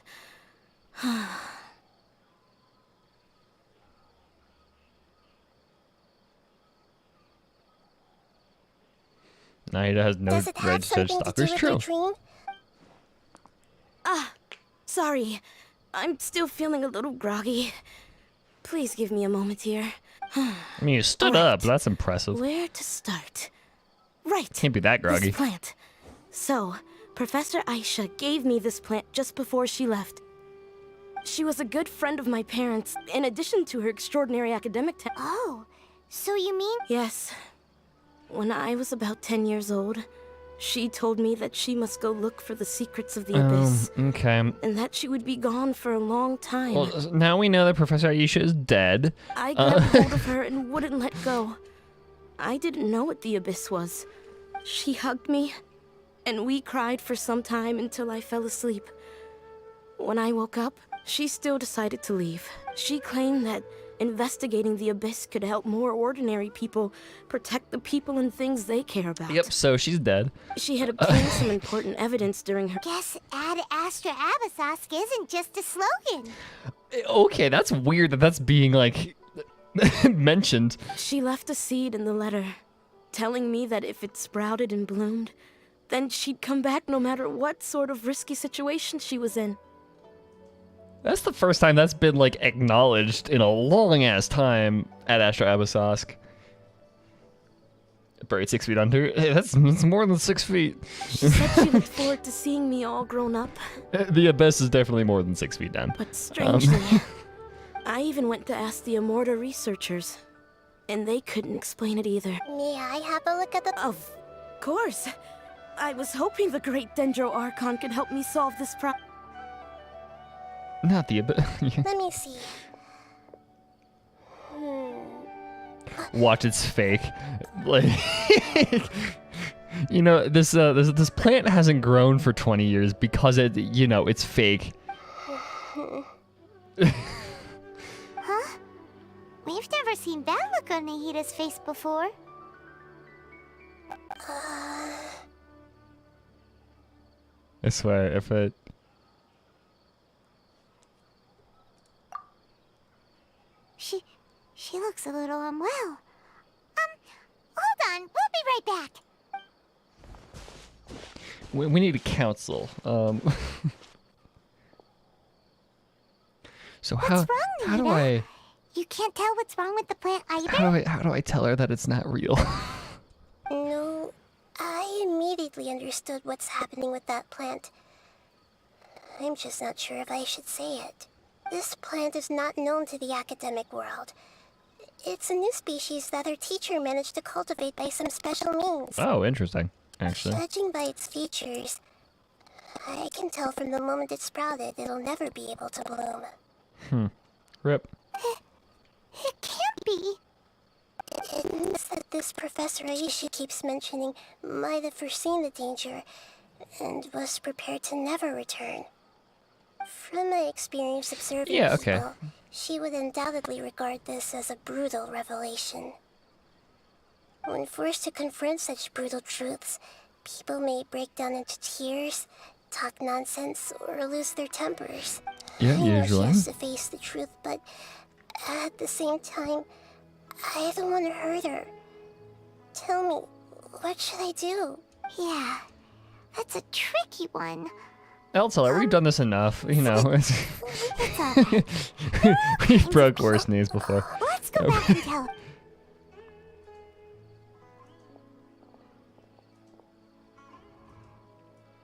Nahida has no Does it have registered something to do stalkers. with True. your dream? Sorry, I'm still feeling a little groggy. Please give me a moment here. I mean, you stood Alright. up. That's impressive. Where to start? Right. Can't be that groggy. This plant. So, Professor Aisha gave me this plant just before she left. She was a good friend of my parents, in addition to her extraordinary academic talent. Oh, so you mean? Yes. When I was about 10 years old, she told me that she must go look for the secrets of the abyss, Okay. and that she would be gone for a long time. Well, now we know that Professor Aisha is dead. I grabbed hold of her and wouldn't let go. I didn't know what the abyss was. She hugged me, and we cried for some time until I fell asleep. When I woke up, she still decided to leave. She claimed that investigating the abyss could help more ordinary people protect the people and things they care about. Yep, so she's dead. She had obtained some important evidence during her... Guess Ad Astra Abyssosque isn't just a slogan. Okay, that's weird that that's being, like, mentioned. She left a seed in the letter, telling me that if it sprouted and bloomed, then she'd come back no matter what sort of risky situation she was in. That's the first time that's been, like, acknowledged in a long-ass time at Astra Abyssosque. Buried 6 feet under. Hey, that's more than 6 feet. She said she looked forward to seeing me all grown up, The abyss is definitely more than 6 feet down. but strangely, I even went to ask the Immorta researchers, and they couldn't explain it either. May I have a look at the... Of course. I was hoping the Great Dendro Archon could help me solve this problem. Not the abyss. Let me see. Watch, it's fake. Like, you know, this plant hasn't grown for 20 years because it's fake. Huh? We've never seen that look on Nahida's face before. I swear, if it. She looks a little unwell. Hold on, we'll be right back. We need a counsel. So What's how wrong, how do Nahida? I You can't tell what's wrong with the plant either? how do I tell her that it's not real? No, I immediately understood what's happening with that plant. I'm just not sure if I should say it. This plant is not known to the academic world. It's a new species that our teacher managed to cultivate by some special means. Oh, interesting. Actually, Judging by its features, I can tell from the moment it sprouted it'll never be able to bloom. rip. It can't be. It's that this Professor Aisha keeps mentioning might have foreseen the danger and was prepared to never return. From my experience observing Yeah, okay. people, she would undoubtedly regard this as a brutal revelation. When forced to confront such brutal truths, people may break down into tears, talk nonsense, or lose their tempers. Yeah, I know she usually. has to face the truth, but at the same time, I don't want to hurt her. Tell me, what should I do? Yeah, that's a tricky one. I'll tell her. We've done this enough. You know, It's a... we've broke worse news before. Let's go back and tell.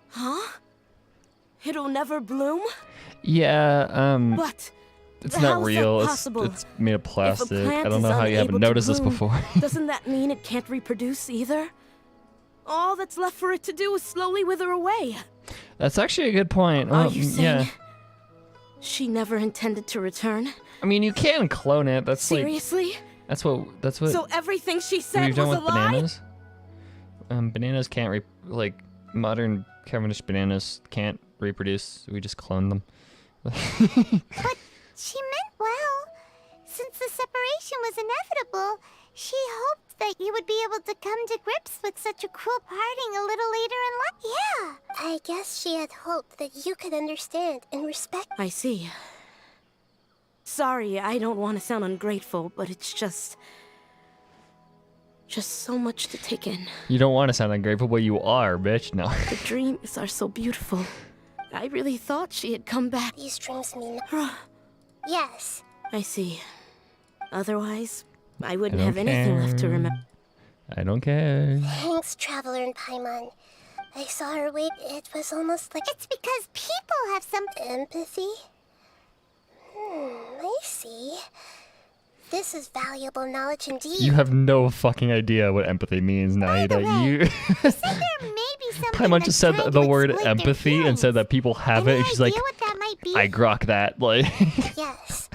Huh? It'll never bloom? Yeah, But it's how's not that real. possible? It's made of if a plastic. plant I don't is know how you haven't unable to noticed this bloom, before. doesn't that mean it can't reproduce either? All that's left for it to do is slowly wither away. That's actually a good point. Are Well, you saying yeah. She never intended to return. I mean, you can clone it. That's Seriously? That's what. So everything she said we've done was with a lie? bananas. Bananas can't modern Cavendish bananas can't reproduce. We just clone them. But she meant well. Since the separation was inevitable, she hoped that you would be able to come to grips with such a cruel parting a little later in life. Yeah, I guess she had hoped that you could understand and respect. I see. Sorry, I don't want to sound ungrateful, but it's just so much to take in. You don't want to sound ungrateful, but you are, bitch. No. The dreams are so beautiful. I really thought she had come back. These dreams mean... Yes. I see. Otherwise, I wouldn't I have don't anything left to care. remember. I don't care. Thanks, Traveler and Paimon. I saw her wave. It was almost like... It's because people have some... Empathy? I see. This is valuable knowledge indeed. You have no fucking idea what empathy means, Nahida. You. There may be something Paimon just said that's the trying to word exploit their empathy and feelings. said that people have it. Any And she's idea like, what that might be? I grok that. Like. Yes.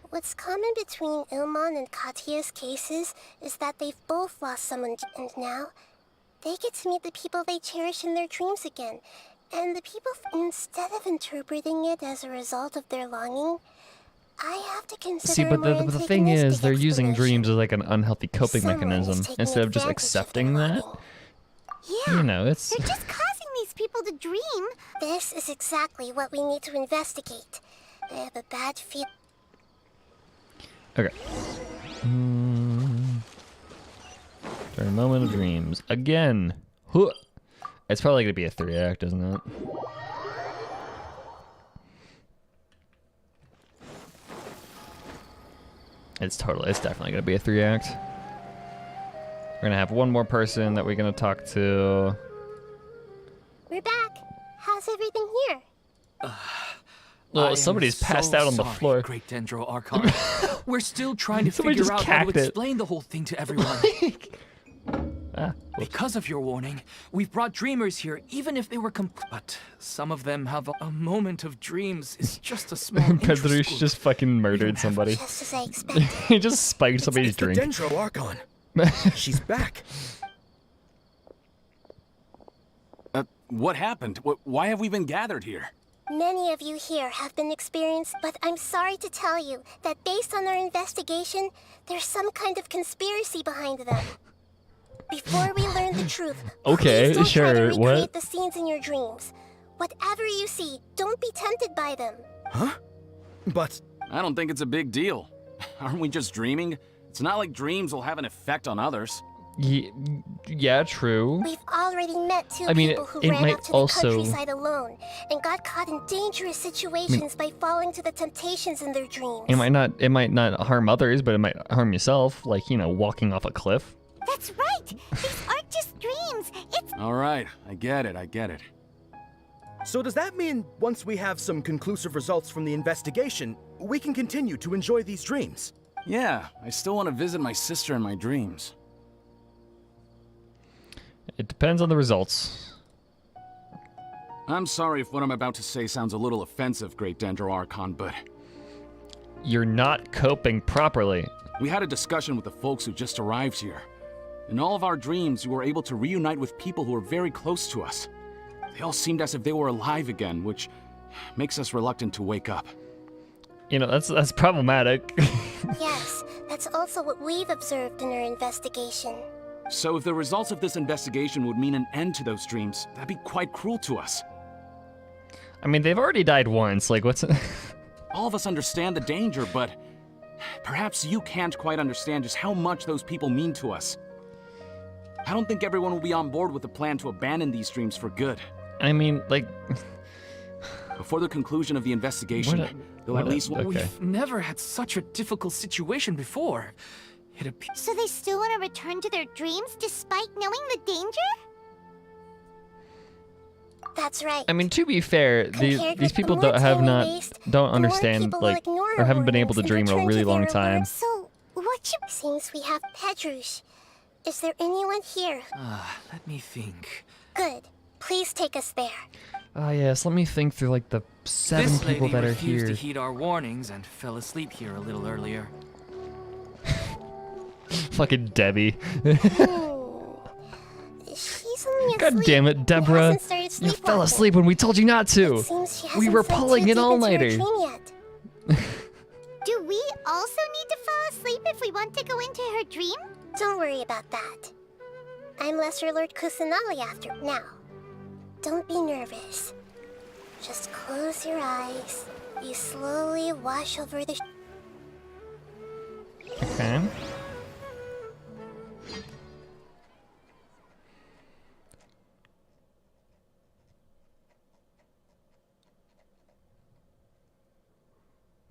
What's common between Ilmon and Katya's cases is that they've both lost someone, and now they get to meet the people they cherish in their dreams again. And the people, instead of interpreting it as a result of their longing, I have to consider See, but a more the thing is, antagonistic they're using explanation. dreams as like an unhealthy coping Someone is mechanism taking instead of just advantage accepting their that. longing. Yeah, You know, it's. they're just causing these people to dream. This is exactly what we need to investigate. I have a bad feel. Okay. During a moment of dreams. Again. Huh. It's probably going to be a 3-act, isn't it? It's definitely going to be a 3-act. We're going to have one more person that we're going to talk to. We're back. How's everything here? Well, I am somebody's passed so out on the sorry, floor. Great Dendro Archon. We're still trying to Somebody figure just out how to cacked it. explain the whole thing to everyone. Because of your warning, we've brought dreamers here, even if they were But some of them have a moment of dreams is just a small Pedrush interest just fucking murdered somebody. Just as I expected. He just spiked somebody's It's the drink. Dendro Archon. She's back. What happened? Why have we been gathered here? Many of you here have been experienced, but I'm sorry to tell you that based on our investigation, there's some kind of conspiracy behind them. Before we learn the truth, Okay, please don't try to sure, recreate what? the scenes in your dreams. Whatever you see, don't be tempted by them. Huh? But I don't think it's a big deal. Aren't we just dreaming? It's not like dreams will have an effect on others. Yeah, true. We've already met two I mean, people who it ran might up to also- the countryside alone and got caught in dangerous situations by falling to the temptations in their dreams. It might not harm others, but it might harm yourself, like, you know, walking off a cliff. That's right! These aren't just dreams! It's... All right, I get it. so does that mean once we have some conclusive results from the investigation, we can continue to enjoy these dreams? Yeah, I still want to visit my sister in my dreams. It depends on the results. I'm sorry if what I'm about to say sounds a little offensive, Great Dendro Archon, but You're not coping properly. we had a discussion with the folks who just arrived here. In all of our dreams, we were able to reunite with people who were very close to us. They all seemed as if they were alive again, which makes us reluctant to wake up. You know, that's problematic. Yes, that's also what we've observed in our investigation. So if the results of this investigation would mean an end to those dreams, that'd be quite cruel to us. I mean, they've already died once. Like, what's... All of us understand the danger, but perhaps you can't quite understand just how much those people mean to us. I don't think everyone will be on board with the plan to abandon these dreams for good. I mean, like... Before the conclusion of the investigation, they'll at least... Okay. We've never had such a difficult situation before. It appears So they still want to return to their dreams despite knowing the danger? That's right. I mean, to be fair, Compared these with the people more don't time we don't waste, the more understand, people will like, ignore or our haven't been able to warnings and dream in a return really to long their time. alarms. So, what you... Seems we have Pedrush. Is there anyone here? let me think. Good. Please take us there. Ah, yes. Let me think through like the 7 This people lady that are refused here. to heed our warnings and fell asleep here a little earlier. Fucking Debbie. She's only God asleep. damn it, and Deborah. hasn't started You fell sleepwalking. asleep when we told you not to. It seems she We hasn't were sunk pulling too an deep into her all-nighter. dream yet. Do we also need to fall asleep if we want to go into her dream? Don't worry about that. I'm Lesser Lord Kusanali after now. Don't be nervous. Just close your eyes. You slowly wash over the... Okay.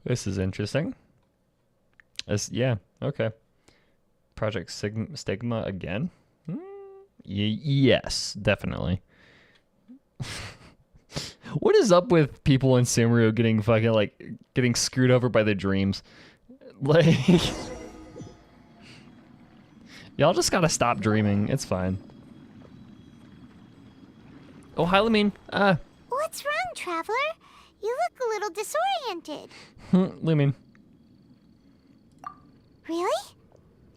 This is interesting. Yeah, okay. Project Stigma again? Yes, definitely. What is up with people in Sumeru getting fucking, like, getting screwed over by their dreams? Like... Y'all just gotta stop dreaming. It's fine. Oh, hi, Lamine. What's wrong, Traveler? You look a little disoriented. Lamine. Really?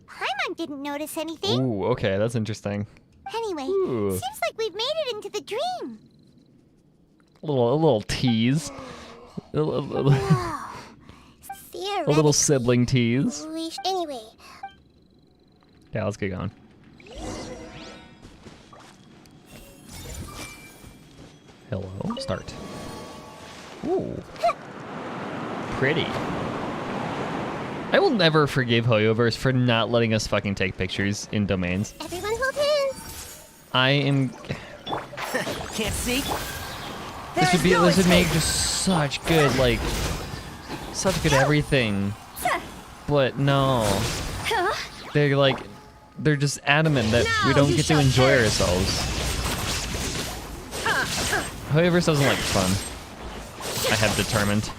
Paimon didn't notice anything. Ooh, okay, that's interesting. Anyway, Ooh. seems like we've made it into the dream. A little tease. A little sibling tease. Anyway. Yeah, let's get going. Hello, start. Ooh. Pretty. I will never forgive Hoyoverse for not letting us fucking take pictures in domains. Everyone hold hands. I am... Can't see? This would make just such good, like... Such good everything. But no. They're like... They're just adamant that we don't get to enjoy ourselves. Hoyoverse doesn't like fun. I have determined.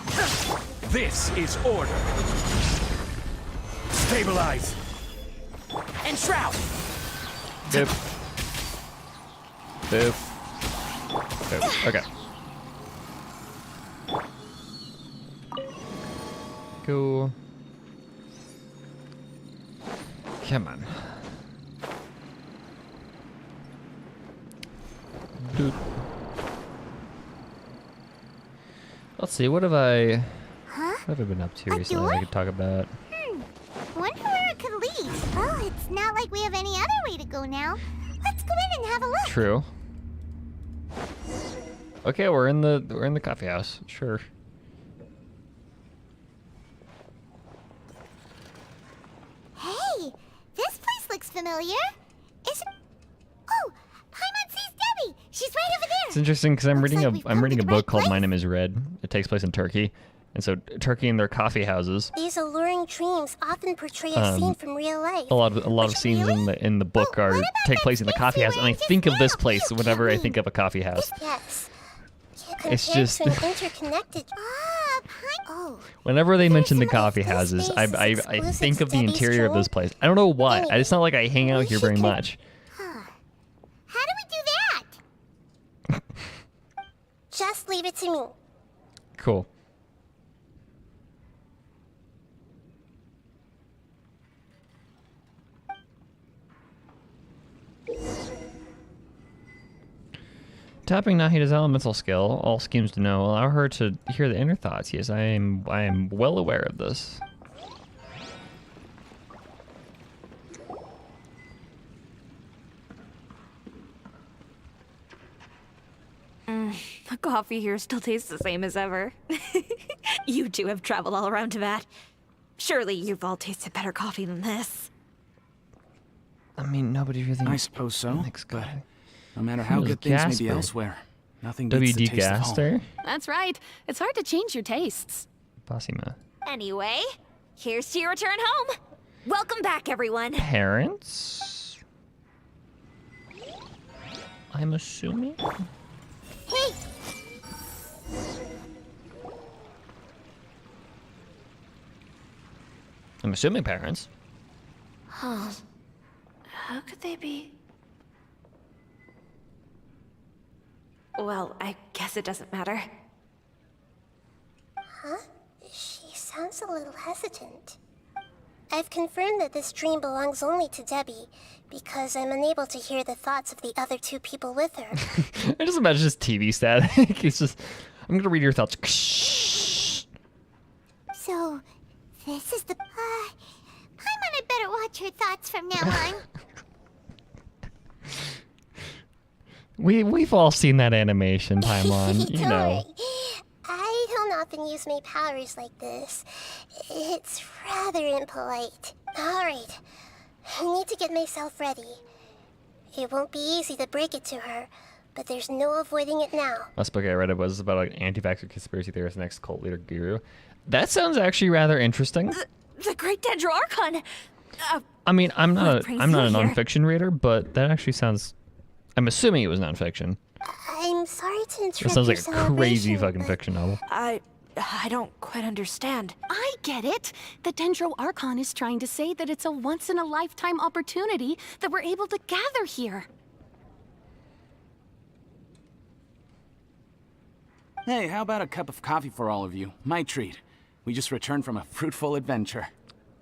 This is order. Stabilize. And shroud! Boop. Boop. Boop. Okay. Go. Come on. Dude. Let's see, what have I been up to recently that I could talk about? Wonder where it could lead. Well, it's not like we have any other way to go now. Let's go in and have a look. True. Okay, we're in the coffee house. Sure. Hey, this place looks familiar. Is it? Oh, Paimon sees Debbie. She's right over there. It's interesting because I'm Looks reading like a we've I'm come reading to a the book right called My place. Name Is Red. It takes place in Turkey, and so Turkey and their coffee houses. These alluring dreams often portray a scene from real life. A lot of scenes in the book Oh, are what about take that place in the fancy coffee house, and I wearing just think of this now? place You whenever I can't think of a coffee house. Yes. It's Compared just- to an interconnected. Oh. Whenever they mention the There's an coffee this houses, space I is exclusive think of to the Debbie's interior of dream. this place. I don't know why. It's not like I hang out we here should very con- much. How do we do that? Just leave it to me. Cool. Tapping Nahida's elemental skill, all schemes to know, allow her to hear the inner thoughts. Yes, I am well aware of this. The coffee here still tastes the same as ever. You two have traveled all around Tibet. Surely you've all tasted better coffee than this. I mean, nobody really I suppose so. likes But coffee. no matter how Who's good things may be Gasper? elsewhere, nothing beats the WD taste of home. Gaster? That's right. It's hard to change your tastes. Bossima. Anyway, here's to your return home. Welcome back, everyone. Parents? I'm assuming? Hey, I'm assuming parents. How could they be? Well, I guess it doesn't matter. Huh? She sounds a little hesitant. I've confirmed that this dream belongs only to Debbie, because I'm unable to hear the thoughts of the other 2 people with her. I just imagine just TV static. It's just, I'm gonna read your thoughts. So, this is the... Paimon had better watch her thoughts from now on. We've all seen that animation, Paimon. You know. I don't often use my powers like this. It's rather impolite. Alright, I need to get myself ready. It won't be easy to break it to her, but there's no avoiding it now. Last book I read was about like anti-vaxxer conspiracy theorist and ex-cult leader guru. That sounds actually rather interesting. The Great Dendro Archon! I mean, I'm not a brings you here? nonfiction reader, but that actually sounds... I'm assuming it was nonfiction. I'm sorry to interrupt. That sounds like your a crazy celebration, fucking but fiction novel. I don't quite understand. I get it. The Dendro Archon is trying to say that it's a once-in-a-lifetime opportunity that we're able to gather here. Hey, how about a cup of coffee for all of you? My treat. We just returned from a fruitful adventure.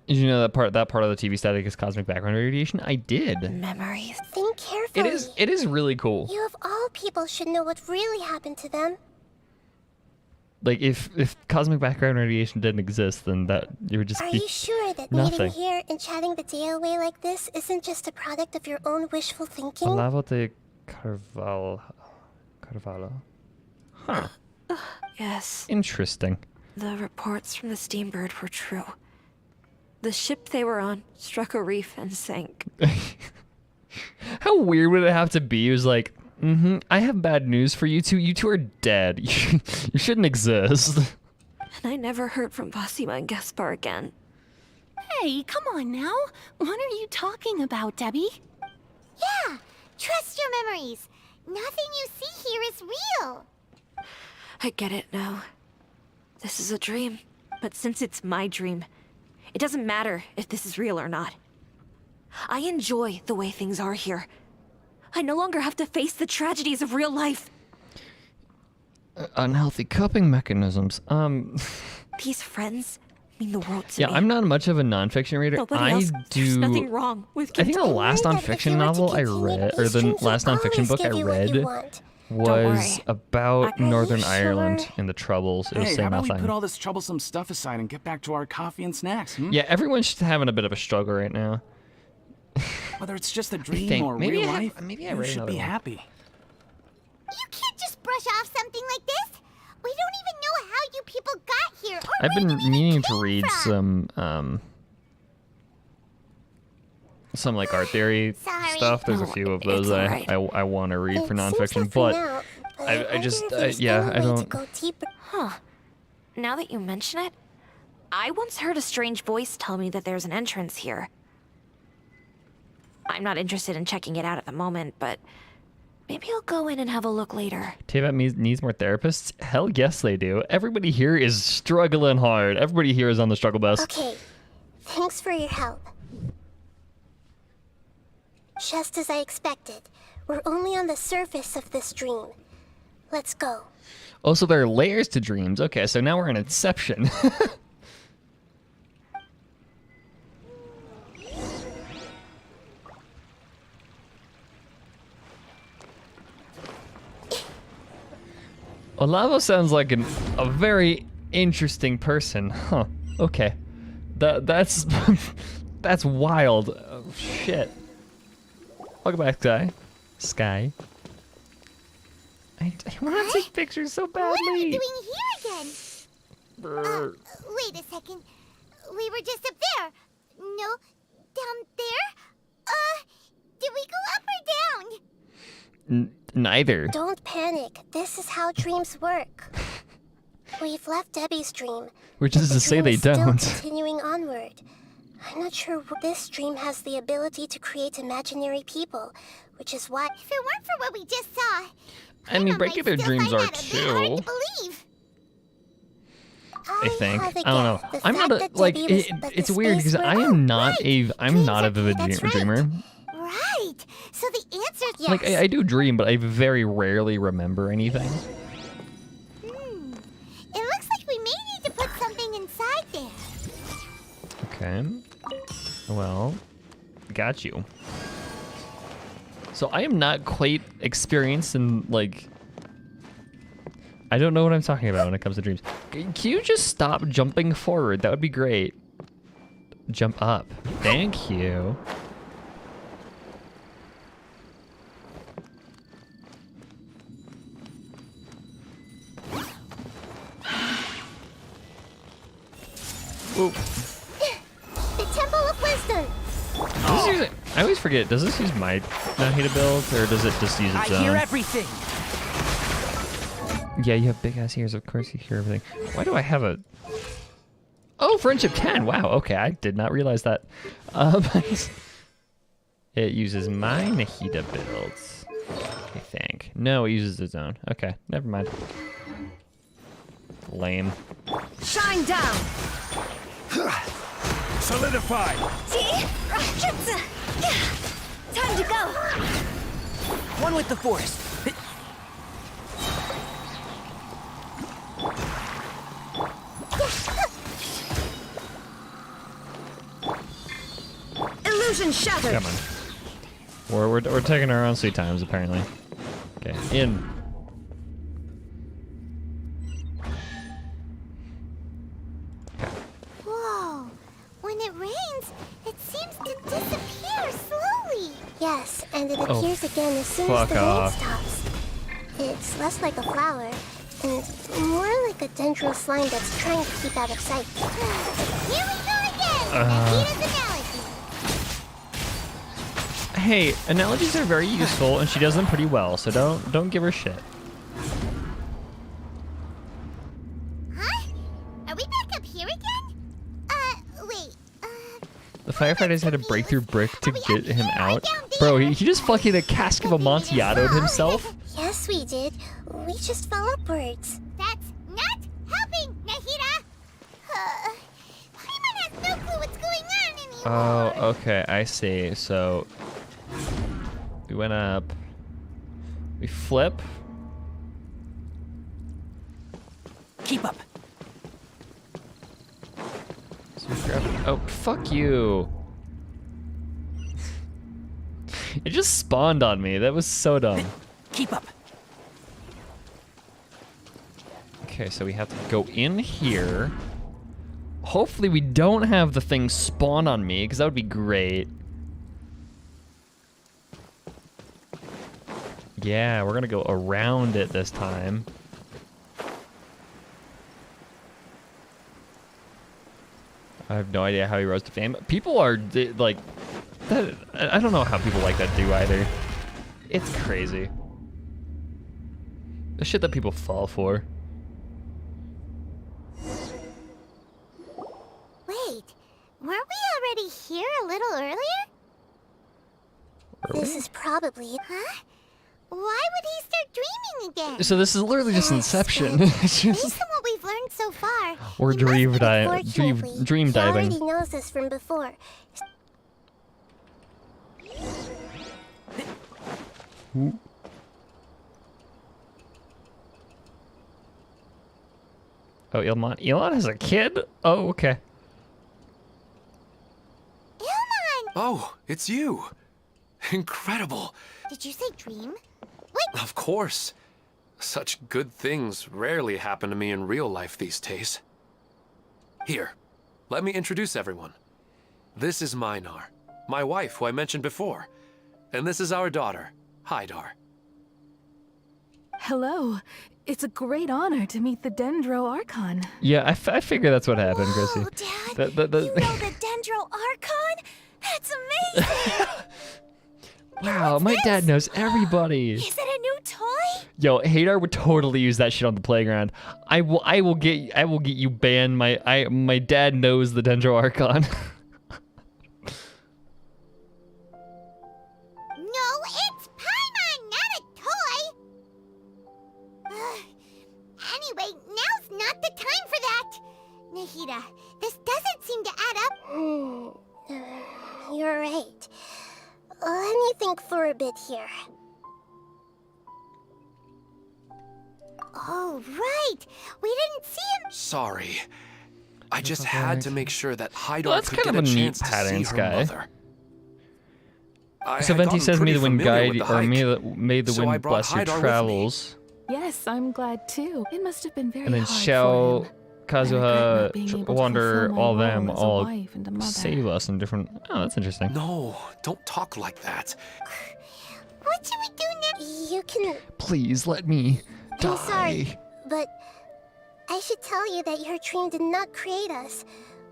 Did you know that part of the TV static is cosmic background radiation? I did. Memories. Think carefully. It is really cool. You of all people should know what really happened to them. Like if cosmic background radiation didn't exist, then that it would just Are be you sure that nothing. meeting here and chatting the day away like this isn't just a product of your own wishful thinking? Olavo de Carvalho. Huh. Yes. Interesting. The reports from the Steambird were true. The ship they were on struck a reef and sank. How weird would it have to be? It was like, I have bad news for you two. You two are dead. You shouldn't exist. And I never heard from Basima and Gaspar again. Hey, come on now. What are you talking about, Debbie? Yeah, trust your memories. Nothing you see here is real. I get it now. This is a dream. But since it's my dream, it doesn't matter if this is real or not. I enjoy the way things are here. I no longer have to face the tragedies of real life. Unhealthy coping mechanisms. These friends mean the world to me. Yeah, I'm not much of a nonfiction reader. Nobody else. There's nothing wrong with I think the last nonfiction novel I read, or the last nonfiction book I read, was about Northern Ireland and the Troubles. It was Hey, how saying about we nothing. put all this troublesome stuff aside and get back to our coffee and snacks, hmm? Yeah, everyone's just having a bit of a struggle right now. Whether it's just a dream think. or Maybe real I have- life, maybe I you read should another be one. happy. You can't just brush off something like this. We don't even know how you people got here or I've where been you even meaning to came read from. some like art theory Sorry. stuff. There's a No, few of it's those alright. I want to read for It seems nonfiction, tough for but now, I wonder just if there's yeah, any I way to don't. go deeper. Huh. Now that you mention it, I once heard a strange voice tell me that there's an entrance here. I'm not interested in checking it out at the moment, but maybe I'll go in and have a look later. Teyvat needs more therapists? Hell yes, they do. Everybody here is struggling hard. Everybody here is on the struggle bus. Okay, thanks for your help. Just as I expected, we're only on the surface of this dream. Let's go. Also, there are layers to dreams. Okay, so now we're in Inception. Olavo sounds like a very interesting person. Huh. Okay. That's that's wild. Oh, shit. Welcome back, Sky. I want to take pictures so badly. What are we doing here again? Wait a second. We were just up there. No, down there? Did we go up or down? Neither. Don't panic. This is how dreams work. We've left Debbie's dream. Which but is the to say dream they is still don't. Continuing onward. I'm not sure this dream has the ability to create imaginary people, which is why. If it weren't for what we just saw, I mean, regular dreams are hard too. to believe. I think. have a I don't know. guess. The I'm not fact a that like. Debbie was- but it's the weird space because where- I am not right. I'm not a vivid That's right. dreamer. Right. So the answer's yes. Like, I do dream, but I very rarely remember anything. It looks like we may need to put something inside there. Okay. Well, got you. So I am not quite experienced in, like... I don't know what I'm talking about when it comes to dreams. Can you just stop jumping forward? That would be great. Jump up. Thank you. Whoa. The Temple of Wisdom. I always forget, does this use my Nahida build, or does it just use its own? I hear everything. Yeah, you have big ass ears, of course you hear everything. Why do I have a... Oh, Friendship 10, wow, okay, I did not realize that. It uses my Nahida builds, I think. No, it uses its own. Okay, never mind. Lame. Shine down! Solidify! See? Time to go! One with the Force. Illusion shattered! Come on. We're taking our own sweet times, apparently. Okay, in. Whoa. When it rains, it seems to disappear slowly. Yes, and it appears again as soon as the rain stops. It's less like a flower, and more like a dendro slime that's trying to keep out of sight. Here we go again! Nahida's analogy. Hey, analogies are very useful, and she does them pretty well, so don't give her shit. Huh? Are we back up here again? Wait, The firefighters had to break through brick to get him out. Bro, he just fucking a cask of Amontillato'd himself. Yes, we did. We just fell upwards. That's not helping, Nahida! Paimon has no clue what's going on anymore. Oh, okay, I see. So we went up. We flip. Keep up. So we grab it. Oh, fuck you. It just spawned on me. That was so dumb. Keep up. Okay, so we have to go in here. Hopefully we don't have the thing spawn on me, because that would be great. Yeah, we're gonna go around it this time. I have no idea how he rose to fame. People are like, that, I don't know how people like that do either. It's crazy. The shit that people fall for. Wait, weren't we already here a little earlier? This is probably... Huh? Why would he start dreaming again? So this is literally just Inception. Based on what we've learned so far, Or dream diving. he already knows this from before. Oh, Elon has a kid? Oh, okay. Ilman! Oh, it's you. Incredible. Did you say dream? Of course. Such good things rarely happen to me in real life these days. Here, let me introduce everyone. This is Minar, my wife who I mentioned before. And this is our daughter, Hydar. Hello. It's a great honor to meet the Dendro Archon. Yeah, I figure that's what happened, Chrissy. Dad, you know the Dendro Archon? That's amazing! Wow, my dad knows everybody. Is it a new toy? Yo, Hadar would totally use that shit on the playground. I will get you banned. My dad knows the Dendro Archon. No, it's Paimon, not a toy! Anyway, now's not the time for that! Nahida, this doesn't seem to add up. You're right. Let me think for a bit here. Oh, right! We didn't see him! Sorry. I just had to make sure that Hydar Well, that's could kind get of a a neat chance to see patterns her guy. mother. I So had Venti gotten says, "May pretty the wind familiar guide, with the or hike, may the so I wind brought bless your Hydar with me. travels." Yes, I'm glad too. It must have been very And then hard Xiao, for him. I regret not being able Kazuha, to Wander, fulfill my all role them, as a all wife and a mother. save us in different. Oh, that's interesting. No, don't talk like that. What should we do next? You can... Please let me die. I'm sorry, but I should tell you that your dream did not create us.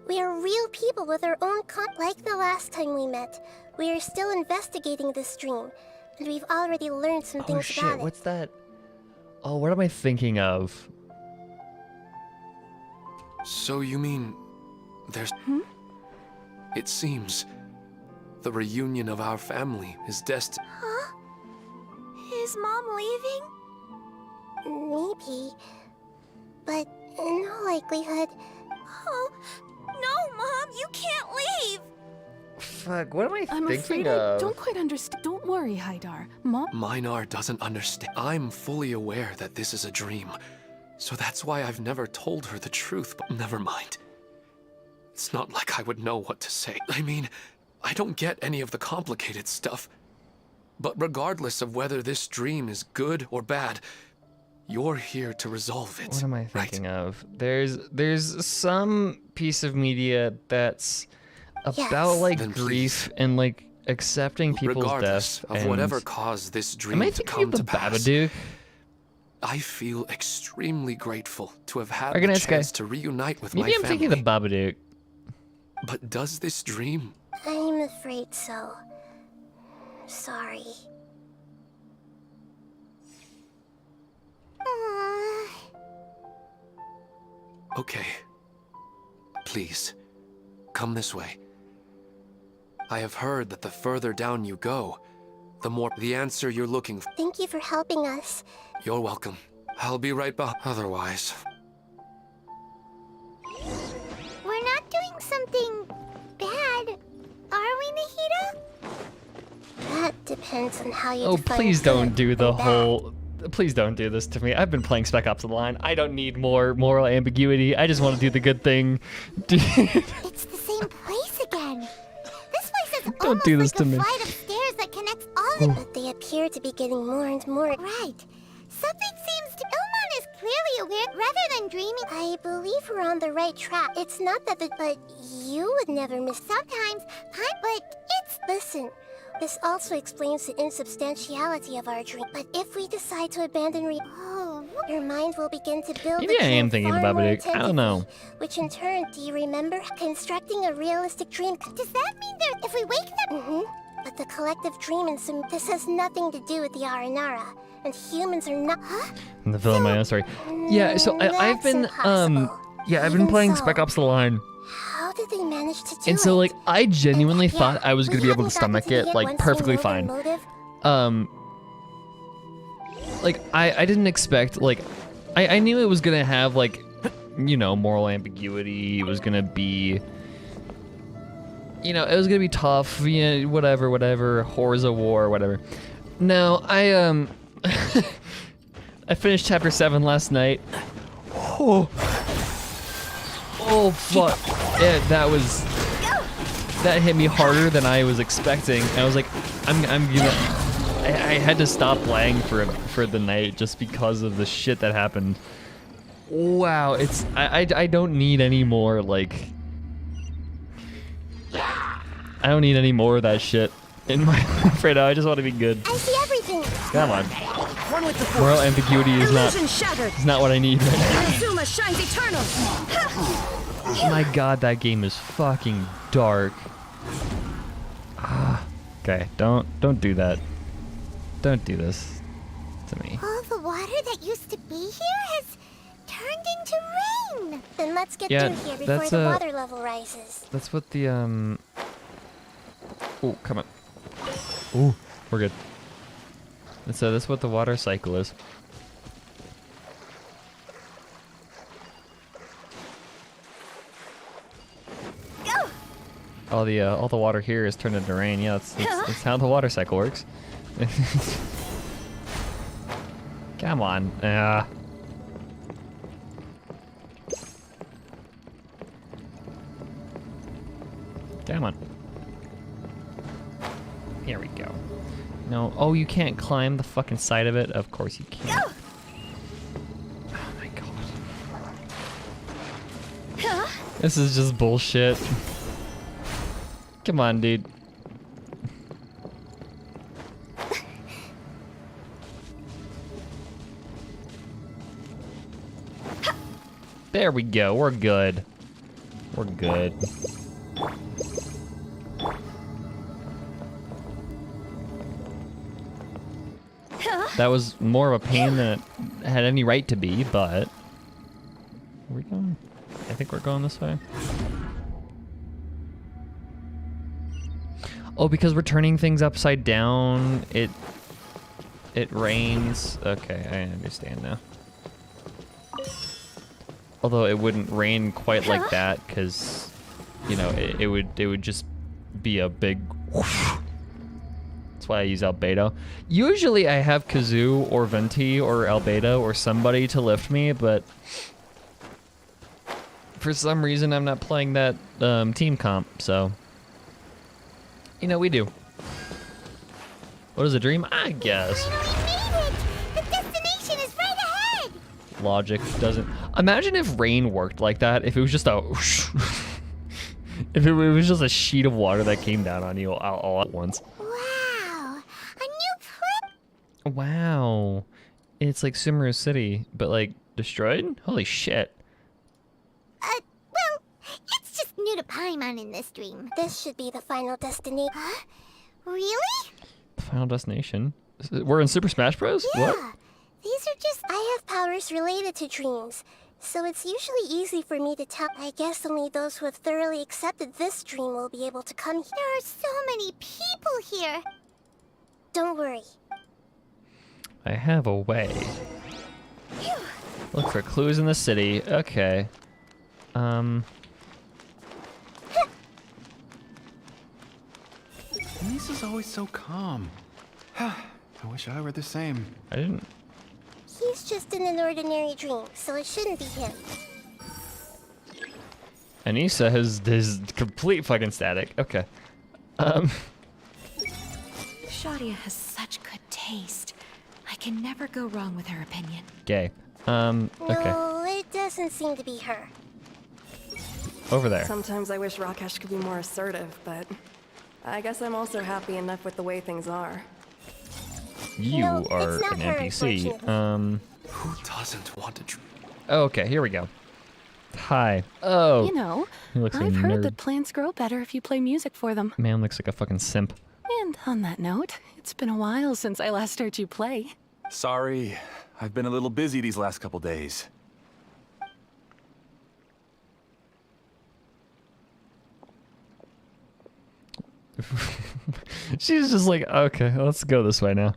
We are real people with our own like the last time we met. We are still investigating this dream, and we've already learned some Oh things shit! about it. What's that? Oh, what am I thinking of? So you mean there's... It seems the reunion of our family is destined... Huh? Is Mom leaving? Maybe. But no likelihood. Oh, no, Mom, you can't leave! Fuck, what am I I'm thinking afraid of? I don't quite understand. Don't worry, Hydar. Mom. Minar doesn't understand. I'm fully aware that this is a dream, so that's why I've never told her the truth, but never mind. It's not like I would know what to say. I mean, I don't get any of the complicated stuff. But regardless of whether this dream is good or bad, you're here to resolve it. What am I thinking of? There's some piece of media that's about like Then grief and like accepting people's Regardless death. of and... whatever caused this dream Am I to thinking come of the to pass, Babadook? I feel extremely grateful to have had Argonauts the guy. chance to reunite with Maybe my I'm family. thinking of the Babadook. But does this dream... I'm afraid so. Sorry. Okay. Please, come this way. I have heard that the further down you go, the more the answer you're looking for. Thank you for helping us. You're welcome. I'll be right back. Otherwise... We're not doing something bad, are we, Nahida? That depends on how you Oh, define please don't good do the and bad. whole. Please don't do this to me. I've been playing Spec Ops: The Line. I don't need more moral ambiguity. I just want to do the good thing. It's the same place again. This place is Don't almost do this like to a me. flight of stairs that connects all of But they appear to be getting more and more right. Something seems to... Ilmon is clearly aware rather than dreaming. I believe we're on the right track. It's not that but you would never miss. Sometimes but it's... Listen. This also explains the insubstantiality of our dream. But if we decide to abandon your mind will begin to build Maybe the I am dream thinking of far more Babadook. I don't know. intensively, which in turn, do you remember constructing a realistic dream? Does that mean that if we wake them? But the collective dream in this has nothing to do with the Aranara, and humans are not. Huh? In the film, my own story. Yeah, so I've That's been impossible. yeah, I've been Even playing so, Spec Ops: The Line. How did they manage to do And so, it? like, I genuinely And, yeah, thought I was gonna we be able to haven't gotten stomach to the it, end like, once we perfectly know their fine. motive. Like, I didn't expect, like, I knew it was gonna have, like, you know, moral ambiguity. It was gonna be, you know, it was gonna be tough, you know, whatever, horrors of war, whatever. No, I finished chapter 7 last night. Oh fuck. Yeah, that hit me harder than I was expecting. I was like, I'm gonna I had to stop playing for the night just because of the shit that happened. Wow, it's I don't need any more like I don't need any more of that shit in my life right now. I just want to be good. I see everything. Come on. One with the Moral force. ambiguity is Illusion shattered. not what I need right now. Inazuma shines eternal. My god, that game is fucking dark. Okay, don't do that. Don't do this to me. All the water that used to be here has turned into rain. Then let's get Yeah, through here before that's, the water level rises. That's what the Oh, come on. Ooh, we're good. And so that's what the water cycle is. All the water here is turned into rain. Yeah, that's how the water cycle works. Come on. Come on. Here we go. No. Oh, you can't climb the fucking side of it? Of course you can't. Oh my god. This is just bullshit. Come on, dude. There we go. We're good. We're good. That was more of a pain than it had any right to be, but... Are we going? I think we're going this way. Oh, because we're turning things upside down, it rains. Okay, I understand now. Although it wouldn't rain quite like that, because, you know, it would just be a big whoosh. That's why I use Albedo. Usually I have Kazoo or Venti or Albedo or somebody to lift me, but for some reason I'm not playing that team comp, so... You know, we do. What is a dream? I guess. The destination is right ahead! Logic doesn't... Imagine if rain worked like that, if it was just a... if it was just a sheet of water that came down on you all at once. Wow! A new Wow. It's like Sumeru City, but like destroyed? Holy shit. Well, it's just new to Paimon in this dream. This should be the final destination. Huh? Really? Final destination? We're in Super Smash Bros? Yeah. What? These are just... I have powers related to dreams, so it's usually easy for me to tell. I guess only those who have thoroughly accepted this dream will be able to come here. There are so many people here. Don't worry. I have a way. Look for clues in the city. Okay. Lisa's always so calm. I wish I were the same. I didn't... He's just in an ordinary dream, so it shouldn't be him. Anissa has complete fucking static. Okay. Shadia has such good taste. I can never go wrong with her opinion. Gay. Okay. No, it doesn't seem to be her. Over there. Sometimes I wish Rakesh could be more assertive, but I guess I'm also happy enough with the way things are. You are an NPC. Who doesn't want to dream? Oh, okay, here we go. Hi. Oh. You know, He looks like I've a heard nerd. that plants grow better if you play music for them. Man looks like a fucking simp. And on that note, it's been a while since I last heard you play. Sorry, I've been a little busy these last couple days. She's just like, okay, let's go this way now.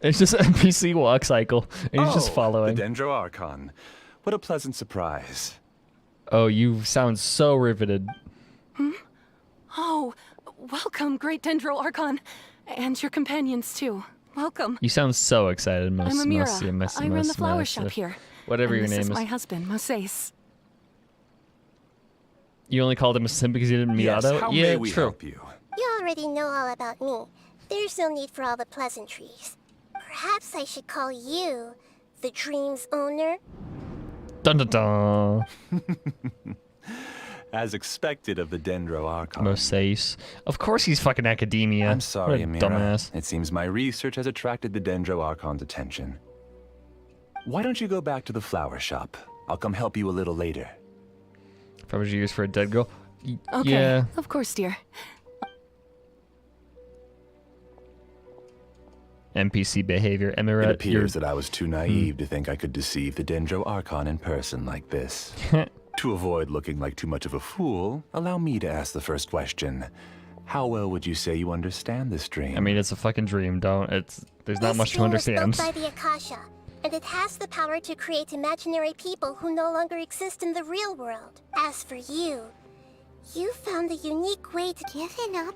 It's just NPC walk cycle, and he's just following. The Dendro Archon. What a pleasant surprise. Oh, you sound so riveted. Oh, welcome, Great Dendro Archon. And your companions, too. Welcome. You sound so excited, I'm Amira. I run the flower Mos- shop here. Whatever and your this name is is. my husband, Moses. You only called him a simp because you didn't meet Yes, Otto? how Yeah, may we true. help you? You already know all about me. There's no need for all the pleasantries. Perhaps I should call you the dream's owner? Dun dun dun. As expected of the Dendro Archon. Moses. Of course he's fucking academia. I'm sorry, What a Amira. dumbass. It seems my research has attracted the Dendro Archon's attention. Why don't you go back to the flower shop? I'll come help you a little later. If I was used for a dead girl. Okay, Yeah. of course, dear. NPC behavior. Emirat, It appears that I was too naive to think I could deceive the Dendro Archon in person like this. To avoid looking like too much of a fool, allow me to ask the first question. How well would you say you understand this dream? I mean, it's a fucking dream. There's not much to understand. This dream was built by the Akasha, and it has the power to create imaginary people who no longer exist in the real world. As for you, You found a unique way to give it up.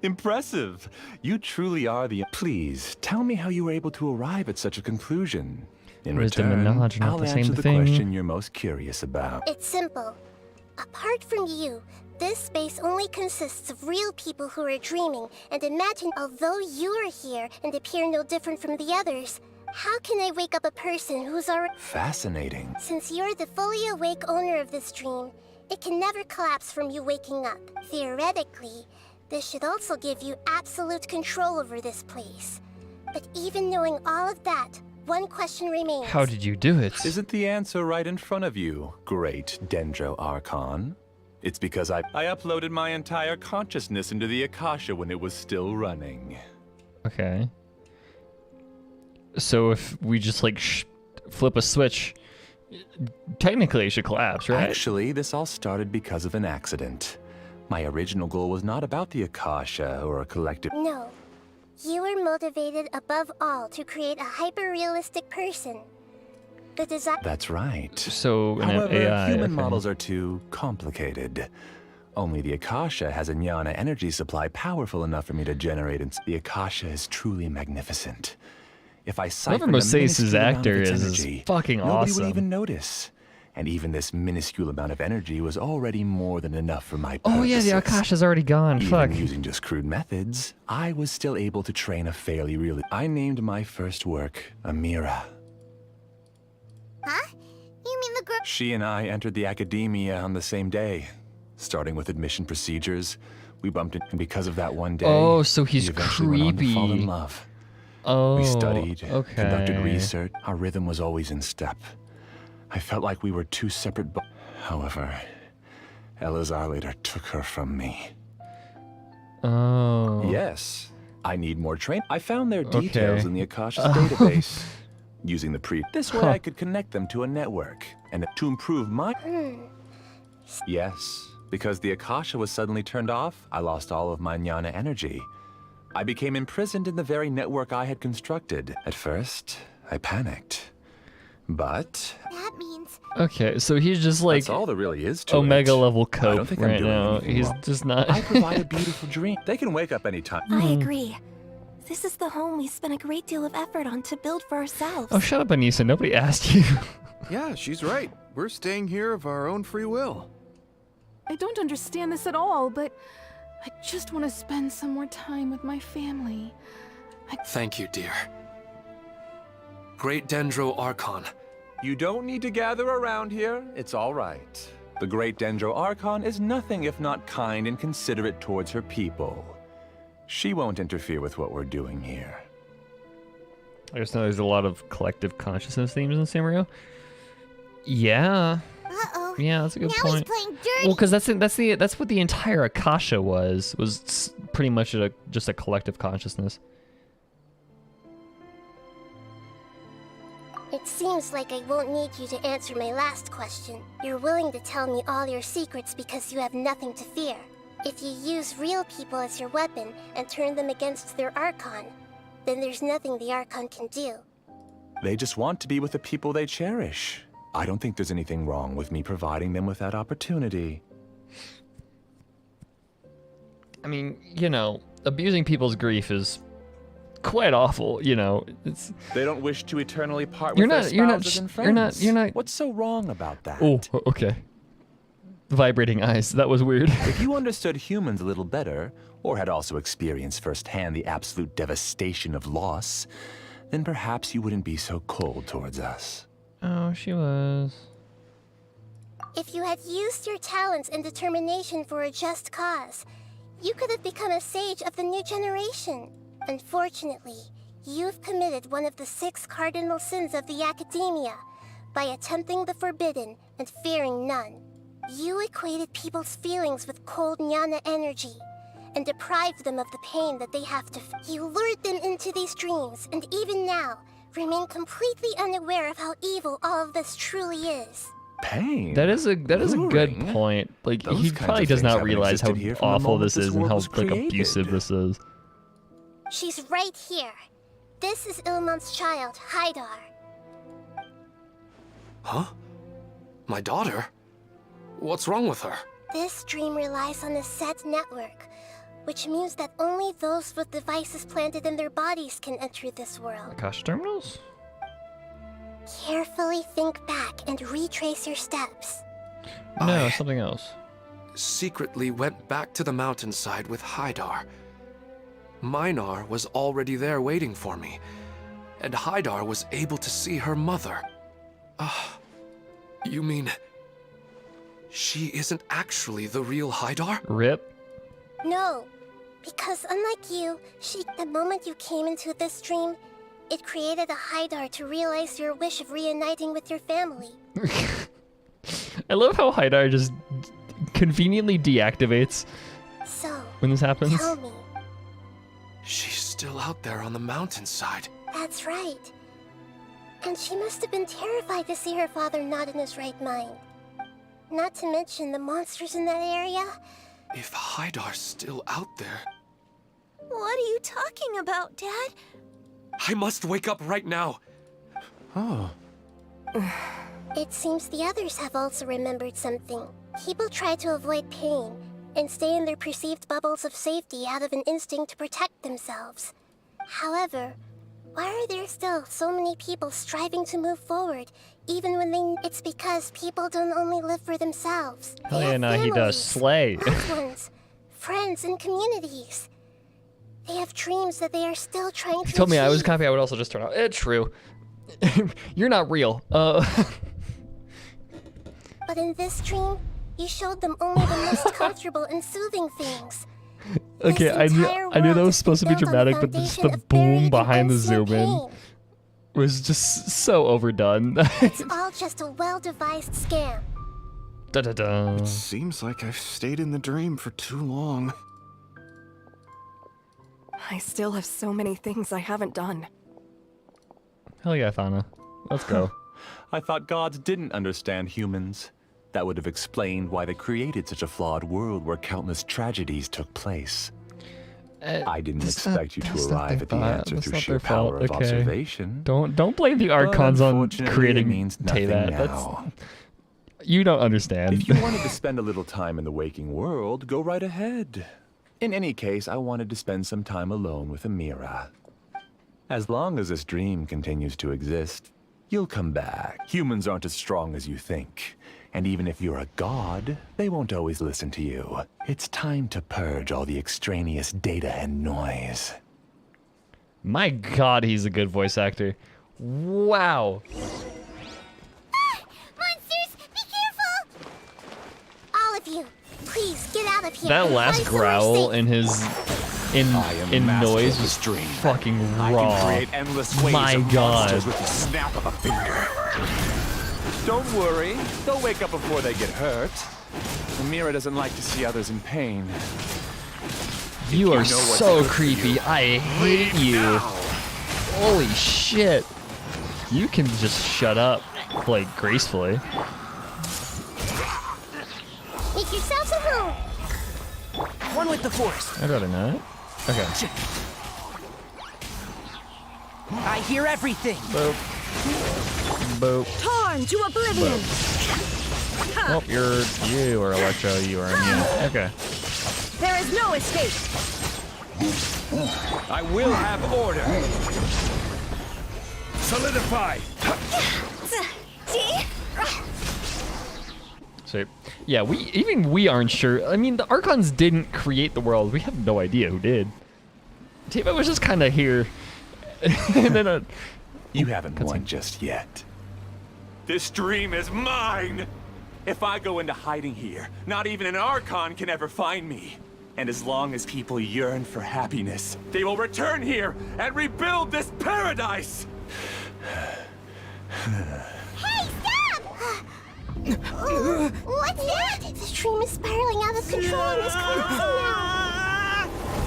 Impressive. You truly are the... Please, tell me how you were able to arrive at such a conclusion. In Wisdom and return, knowledge are not I'll the answer same the thing. question you're most curious about. It's simple. Apart from you, this space only consists of real people who are dreaming, and imagine although you are here and appear no different from the others, how can I wake up a person who's already... Fascinating. Since you're the fully awake owner of this dream, it can never collapse from you waking up. Theoretically, this should also give you absolute control over this place. But even knowing all of that, one question remains. How did you do it? Isn't the answer right in front of you, great Dendro Archon? It's because I uploaded my entire consciousness into the Akasha when it was still running. Okay. So if we just like flip a switch, technically it should collapse, right? Actually, this all started because of an accident. My original goal was not about the Akasha or a collective... No. You were motivated above all to create a hyper-realistic person. The design... That's right. So an However, AI, human okay. models are too complicated. Only the Akasha has a jnana energy supply powerful enough for me to generate, and the Akasha is truly magnificent. If I siphoned a Mosase's minuscule amount of actor its is energy, fucking nobody awesome. would even notice. And even this minuscule amount of energy was already more than enough for my Oh purposes. yeah, the Akasha's already gone. Even Fuck. using just crude methods, I was still able to train a fairly real... I named my first work Amira. Huh? You mean the girl... She and I entered the academia on the same day. Starting with admission procedures, we bumped into, and because of that one day, Oh, so he's we eventually went on to fall creepy. in love. Oh, We studied, okay. conducted research. Our rhythm was always in step. I felt like we were two separate However, Elazar later took her from me. Oh. Yes, I need more training. I found their details Okay. in the Akasha's database. Using the This way I could connect them to a network, and to improve my... Yes, because the Akasha was suddenly turned off, I lost all of my jnana energy. I became imprisoned in the very network I had constructed. At first, I panicked. But... That means... Okay, so he's just like that's all there really is to Omega it. level I don't cope think I'm right doing now. anything He's wrong. just not. I provide a beautiful dream. They can wake up anytime. I agree. This is the home we spent a great deal of effort on to build for ourselves. Oh, shut up, Anissa. Nobody asked you. Yeah, she's right. We're staying here of our own free will. I don't understand this at all, but I just want to spend some more time with my family. Thank you, dear. Great Dendro Archon. You don't need to gather around here. It's all right. The great Dendro Archon is nothing if not kind and considerate towards her people. She won't interfere with what we're doing here. I just know there's a lot of collective consciousness themes in Samrio. Yeah. Uh-oh. Yeah, that's a good now point. he's playing dirty. Well, because that's what the entire Akasha was pretty much just a collective consciousness. It seems like I won't need you to answer my last question. You're willing to tell me all your secrets because you have nothing to fear. If you use real people as your weapon and turn them against their Archon, then there's nothing the Archon can do. They just want to be with the people they cherish. I don't think there's anything wrong with me providing them with that opportunity. I mean, you know, abusing people's grief is quite awful. You know, it's. They don't wish to eternally part You're with not- their you're not spouses sh- and you're not- friends. you're not- What's so wrong about that? Oh, okay. Vibrating eyes. That was weird. If you understood humans a little better, or had also experienced firsthand the absolute devastation of loss, then perhaps you wouldn't be so cold towards us. Oh, she was. If you had used your talents and determination for a just cause, you could have become a sage of the new generation. Unfortunately, you've committed one of the 6 cardinal sins of the Academia by attempting the forbidden and fearing none. You equated people's feelings with cold jnana energy and deprived them of the pain that they have to You lured them into these dreams, and even now, remain completely unaware of how evil all of this truly is. Pain? That is a good Luring? point. Like Those he kinds probably of does things not haven't realize how existed here from the awful moment this this is and world how was like created. abusive this is. She's right here. This is Ilmon's child, Haidar. Huh? My daughter? What's wrong with her? This dream relies on a set network, which means that only those with devices planted in their bodies can enter this world. Akash terminals? Carefully think back and retrace your steps. No, something else. Secretly went back to the mountainside with Haidar. Minar was already there waiting for me, and Haidar was able to see her mother. You mean she isn't actually the real Haidar? Rip. No, because unlike you, the moment you came into this dream, it created a Haidar to realize your wish of reuniting with your family. I love how Haidar just conveniently deactivates So, when this happens. tell me. She's still out there on the mountainside. That's right. And she must have been terrified to see her father not in his right mind. Not to mention the monsters in that area. If Haidar's still out there... What are you talking about, Dad? I must wake up right now. Oh. It seems the others have also remembered something. People try to avoid pain and stay in their perceived bubbles of safety out of an instinct to protect themselves. However, why are there still so many people striving to move forward, even when it's because people don't only live for themselves. Hell yeah, Nahida, slay. Loved ones, friends, and communities. They have dreams that they are still trying to If you told me I was achieve. copy, I would also just turn out. It's true. You're not real. But in this dream, you showed them only the most comfortable and soothing things. Okay, I knew that was supposed to be dramatic, but just the boom behind the zoom in was just so overdone. It's all just a well-devised scam. Da da da. It seems like I've stayed in the dream for too long. I still have so many things I haven't done. Hell yeah, Thana. Let's go. I thought gods didn't understand humans. That would have explained why they created such a flawed world where countless tragedies took place. I didn't expect you to arrive at the answer through sheer power of observation. Don't blame the Archons on Unfortunately, creating it means nothing Teyvat. now. You don't understand. If you wanted to spend a little time in the waking world, go right ahead. In any case, I wanted to spend some time alone with Amira. As long as this dream continues to exist, you'll come back. Humans aren't as strong as you think. And even if you're a god, they won't always listen to you. It's time to purge all the extraneous data and noise. My god, he's a good voice actor. Wow. Monsters, be careful! All of you, please get out of here. That and last find somewhere growl safe. in his in noise was fucking raw. I can create endless waves My of god. monsters with the snap of a finger. Don't worry, they'll wake up before they get hurt. Amira doesn't like to see others in pain. You are know what's so good for creepy. you. I hate you. Holy shit. You can just shut up, like, gracefully. Make yourselves at home. One with the force. I'd rather not. Okay. I hear everything. Boop. Boop. Torn to oblivion! Oh, you are Electro, you are immune. Okay. There is no escape! I will have order. Solidify. So, yeah, we aren't sure. I mean, the Archons didn't create the world. We have no idea who did. Teyvat was just kind of here. And then You haven't won just yet. This dream is mine! If I go into hiding here, not even an Archon can ever find me. And as long as people yearn for happiness, they will return here and rebuild this paradise! Hey, stop! What's that? This dream is spiraling out of control and is collapsing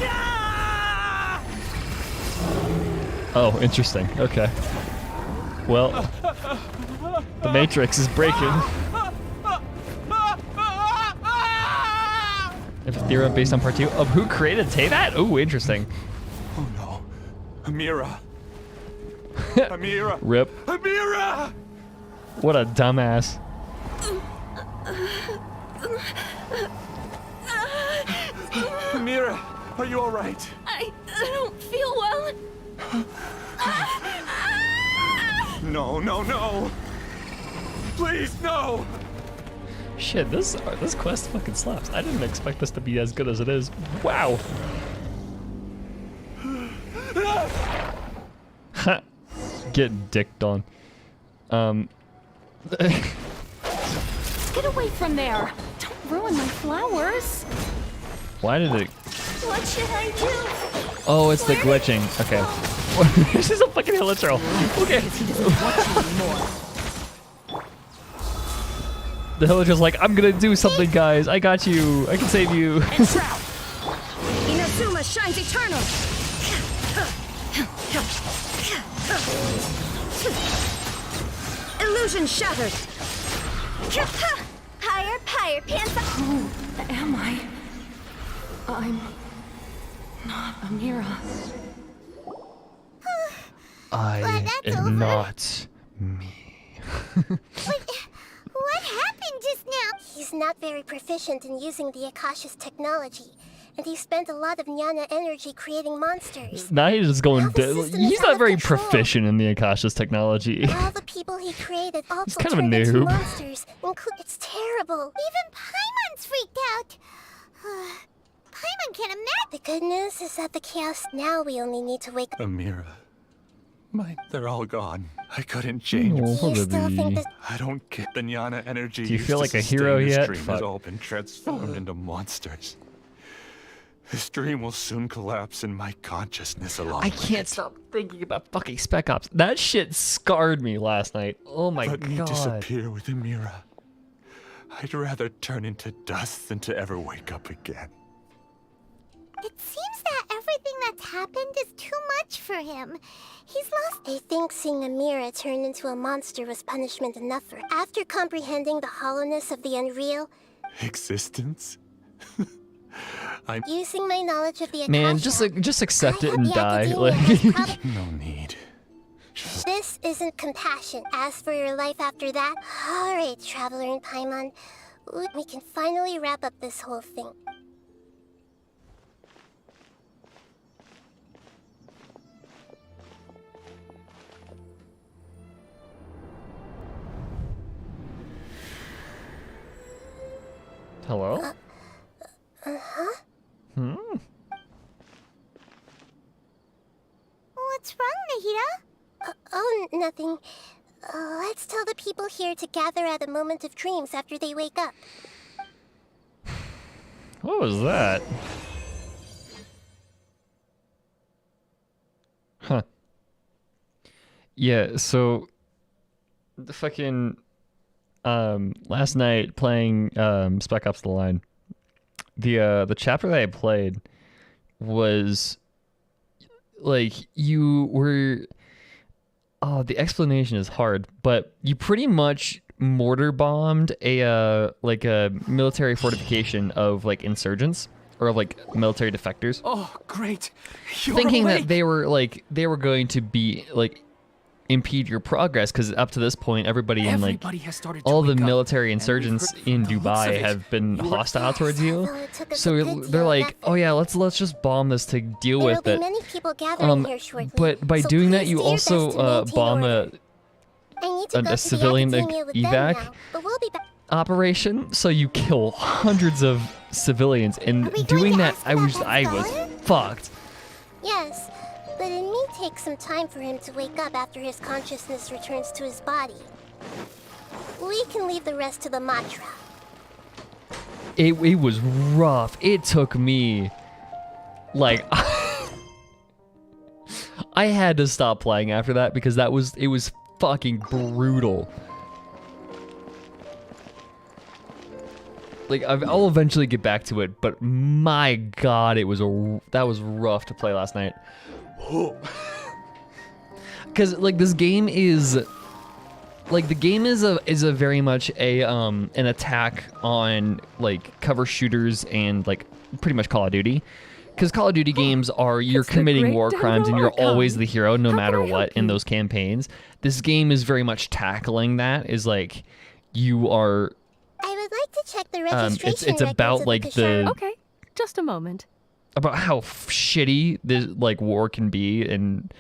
now. Oh, interesting. Okay. Well, the Matrix is breaking. If a theorem based on part 2 of who created Teyvat? Oh, interesting. Oh no. Amira. Amira. Rip. Amira! What a dumbass. Mira, are you all right? I don't feel well. No, no, no! Please, no! Shit, this quest fucking slaps. I didn't expect this to be as good as it is. Wow. Ha. Get dicked on. Get away from there! Don't ruin my flowers! Why did it? What should I do? Oh, it's the glitching. Okay. This is a fucking hilichurl. Okay. The hilichurl's like, I'm gonna do something, guys. I got you. I can save you. Inazuma shines eternal. Illusion shattered. Higher, Panther. Who am I? I'm not Amira. I am not me. What happened just now? He's not very proficient in using the Akasha's technology, and he spent a lot of Jnana energy creating monsters. Nahida's going. He's not very control. proficient in the Akasha's technology. All the people he created also kind of a turned into noob. monsters. It's terrible. Even Paimon's freaked out. Paimon can't imagine. The good news is that the chaos. Now we only need to wake up. Amira. They're all gone. I couldn't change. Oh, You still think that I don't get the Jnana energy. Do you used feel to like a sustain hero this yet? dream Fuck. has all been transformed into monsters. This dream will soon collapse in my consciousness alone. I can't stop thinking about fucking Spec Ops. That shit scarred me last night. Oh my Let me god. disappear with Amira. I'd rather turn into dust than to ever wake up again. it seems that everything that's happened is too much for him. He's lost. I think seeing Amira turn into a monster was punishment enough for. After comprehending the hollowness of the unreal, Existence? I'm using my knowledge of the Akasha, Man, just accept it and the die. academia Like, has prob- no need. This isn't compassion. As for your life after that, alright, Traveler and Paimon, we can finally wrap up this whole thing. hello? Uh-huh. What's wrong, Nahida? Oh, nothing. Let's tell the people here to gather at a moment of dreams after they wake up. What was that? Huh. Yeah, so the fucking last night playing Spec Ops The Line, the chapter that I played was like you were the explanation is hard, but you pretty much mortar bombed a like a military fortification of like insurgents or of like military defectors. Oh, great. You're Thinking awake. that they were going to be like impede your progress, because up to this point everybody in like Everybody has started to all the wake up, military and we've insurgents heard in the looks of Dubai it. have been hostile towards you. Though it took us So a good they're deal of like, oh yeah, let's just bomb this to deal There will with be it. many people gathering here shortly. But by so doing that, please you do your best also to maintain bomb order. I need to go a to civilian the academia with them evac now, but we'll be back. operation, so you kill hundreds of civilians. And Are we going doing to that, ask I about that was scholar? fucked. Yes, but it may take some time for him to wake up after his consciousness returns to his body. We can leave the rest to the mantra. It was rough. It took me like I had to stop playing after that, because it was fucking brutal. Like I'll eventually get back to it, but my god, that was rough to play last night. Cuz like this game is like a very much an attack on like cover shooters and like pretty much Call of Duty. Because Call of Duty games are you're committing war crimes and you're always the hero no matter what in those campaigns. This game is very much tackling that, is like you are I would like to check the registration it's about records like of the Okay, just a moment. about how shitty this like war can be, and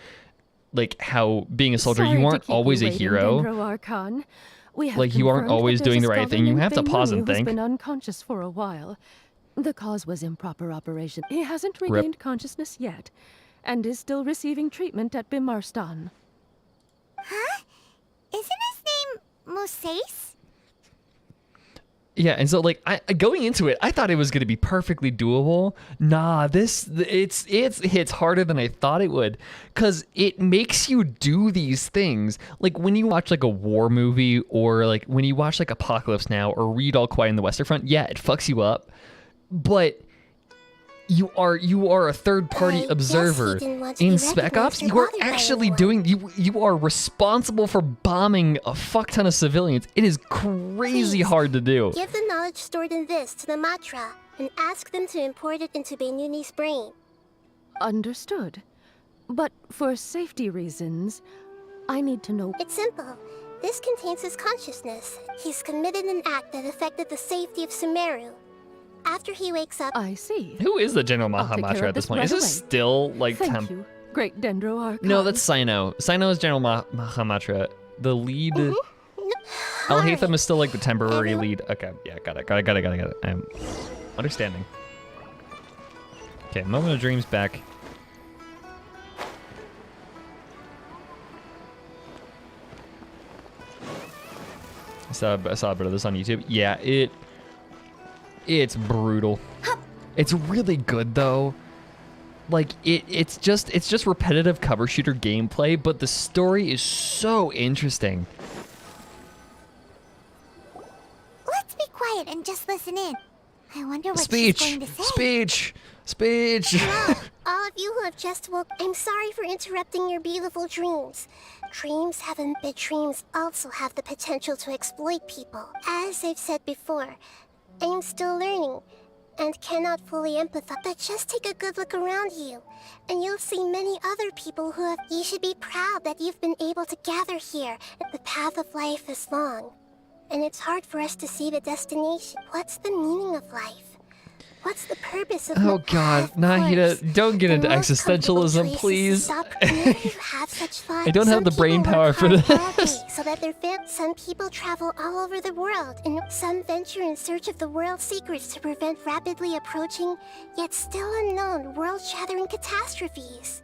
like how being a soldier, Sorry you to aren't keep you always a waiting, hero. Dendro Archon. We have Like, you aren't confirmed always that there's doing a the right thing. scholar You have to named pause and Beinu who's think. been unconscious for a while. The cause was improper operation. He hasn't Rip. regained consciousness yet, and is still receiving treatment at Bimarstan. Huh? Isn't his name Mosace? Yeah, and so like going into it, I thought it was gonna be perfectly doable. Nah, it hits harder than I thought it would, cause it makes you do these things. Like when you watch like a war movie, or like when you watch like Apocalypse Now, or read All Quiet on the Western Front. Yeah, it fucks you up, but you are a third-party observer in Spec Ops. You are actually doing you are responsible for bombing a fuck ton of civilians. It is crazy hard to do. Give the knowledge stored in this to the Matra and ask them to import it into Beinuni's brain. Understood. But for safety reasons, I need to know. It's simple. This contains his consciousness. He's committed an act that affected the safety of Sumeru. After he wakes up... I see. Who is the General I'll take care Mahamatra of at this this point? right Is this away. still like Thank you, Great Dendro Archon. No, that's Sino. Sino is General Mahamatra. The lead. Alhaitham is still like the temporary lead. Okay, yeah, got it. I'm understanding. Okay, Moment of Dreams back. I saw a bit of this on YouTube. Yeah, it's brutal. It's really good though. Like it's just repetitive cover shooter gameplay, but the story is so interesting. Let's be quiet and just listen in. I wonder what she's going to say. Speech. Hello, all of you who have just woke. I'm sorry for interrupting your beautiful dreams. Dreams also have the potential to exploit people. As I've said before, I'm still learning and cannot fully empathize. But just take a good look around you, and you'll see many other people who have... You should be proud that you've been able to gather here. The path of life is long, and it's hard for us to see the destination. What's the meaning of life? What's the purpose of... Oh God, Nahida, don't get into existentialism, please. I don't have the brain power for this. So that some people travel all over the world, and some venture in search of the world's secrets to prevent rapidly approaching, yet still unknown, world-shattering catastrophes.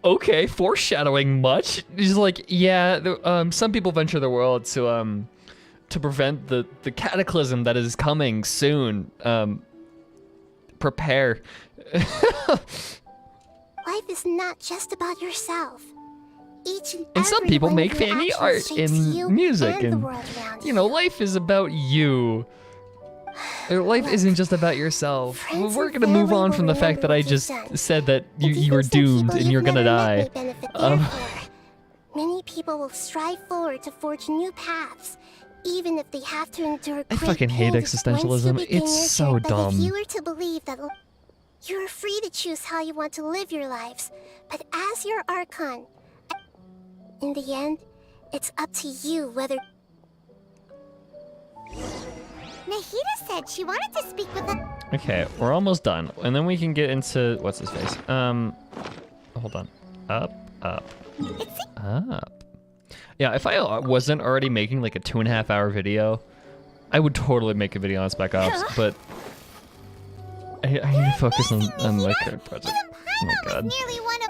Okay, foreshadowing much. He's like, yeah, some people venture the world to prevent the cataclysm that is coming soon. Prepare. Life is not just about yourself. And some people make fanny art in music, and you know, life is about you. Life isn't just about yourself. We're gonna move on from the fact that I just said that you were doomed and you're gonna die. Many people will strive forward to forge new paths, even if they have to endure I great fucking hate pain existentialism. once you begin It's your so journey. But dumb. if you were to believe that you're free to choose how you want to live your lives, but as your Archon, in the end, it's up to you whether... Nahida said she wanted to speak with a... Okay, we're almost done, and then we can get into what's his face. Hold on. Up. Yeah, if I wasn't already making like a 2.5-hour video, I would totally make a video on Spec Ops, but I need to focus on my current project. Oh my God.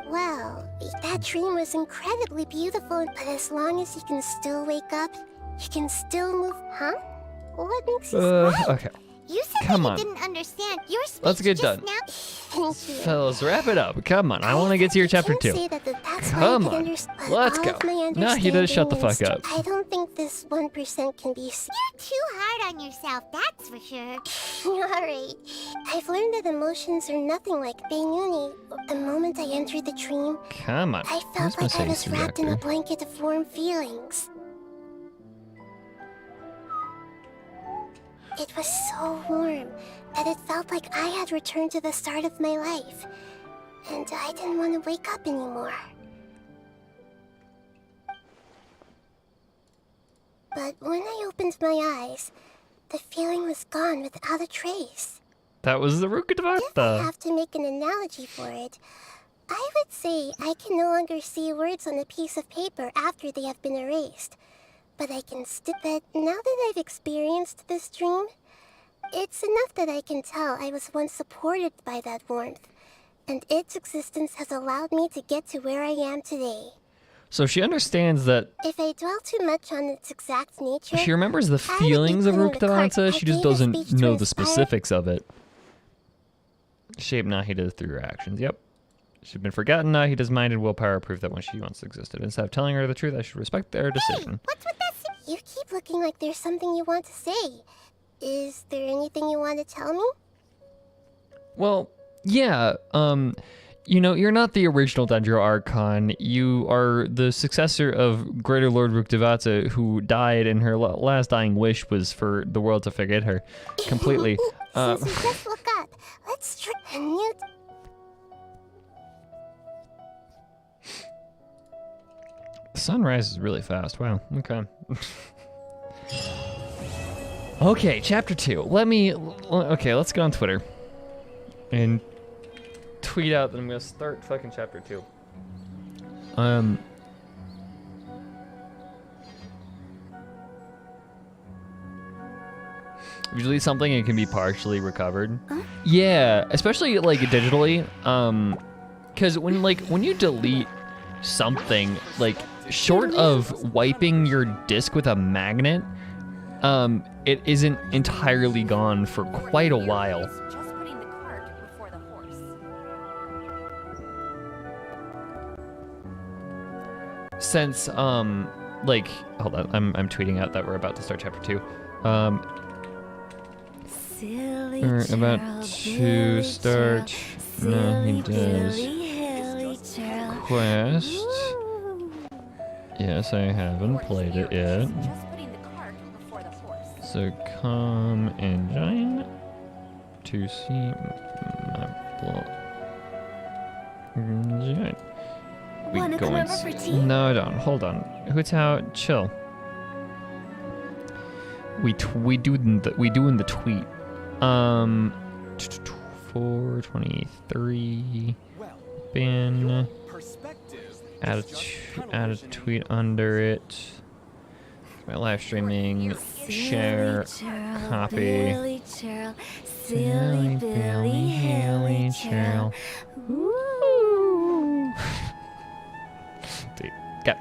Well, that dream was incredibly beautiful, but as long as you can still wake up, you can still move... Huh? What makes you smile? Okay. You said Come that on. you didn't understand. Your speech Let's get just done. now... Thank you. Fellas, wrap it up. Come on, I want to get to your chapter 2. Come on, let's go. Nahida, shut the fuck up. I don't think this 1% can be... You're too hard on yourself, that's for sure. Alright. I've learned that emotions are nothing like Beinuni. The moment I entered the dream, Come on. I felt like I was wrapped in a blanket of warm feelings. It was so warm that it felt like I had returned to the start of my life, and I didn't want to wake up anymore. But when I opened my eyes, the feeling was gone without a trace. That was the If I Rukkhadevata. have to make an analogy for it, I would say I can no longer see words on a piece of paper after they have been erased. But I can but now that I've experienced this dream, it's enough that I can tell I was once supported by that warmth, and its existence has allowed me to get to where I am today. So she understands that If I dwell too much on its exact nature, she remembers the I would be feelings of putting the cart Rukkhadevata, I she just gave a doesn't speech to know the inspire- specifics of it. Shape Nahida through her actions. Yep. She'd been forgotten. Nahida's mind and willpower prove that when she once existed. Instead of telling her the truth, I should respect their decision. What's with that? You keep looking like there's something you want to say. Is there anything you want to tell me? Well, yeah, you know, you're not the original Dendro Archon. You are the successor of Greater Lord Rukkhadevata, who died, and her last dying wish was for the world to forget her completely. Since we just woke up, let's try a new... The sun rises really fast. Wow, okay. Okay, chapter 2. Let's go on Twitter and tweet out that I'm gonna start fucking chapter 2. Usually something it can be partially recovered. Yeah, especially like digitally. Because when you delete something, like short of wiping your disk with a magnet, it isn't entirely gone for quite a while. Since like, hold on, I'm tweeting out that we're about to start chapter 2. We're about to start Nahida's Quest. Yes, I haven't played it yet. So come and join to see my blog. Join. Wanna come over for tea? No, I don't. Hold on. Hutao, chill. We doing the tweet. 423. Bin. Add a tweet under it. My live streaming. Share. Copy. Silly Billy Haley Cheryl. Dude, okay.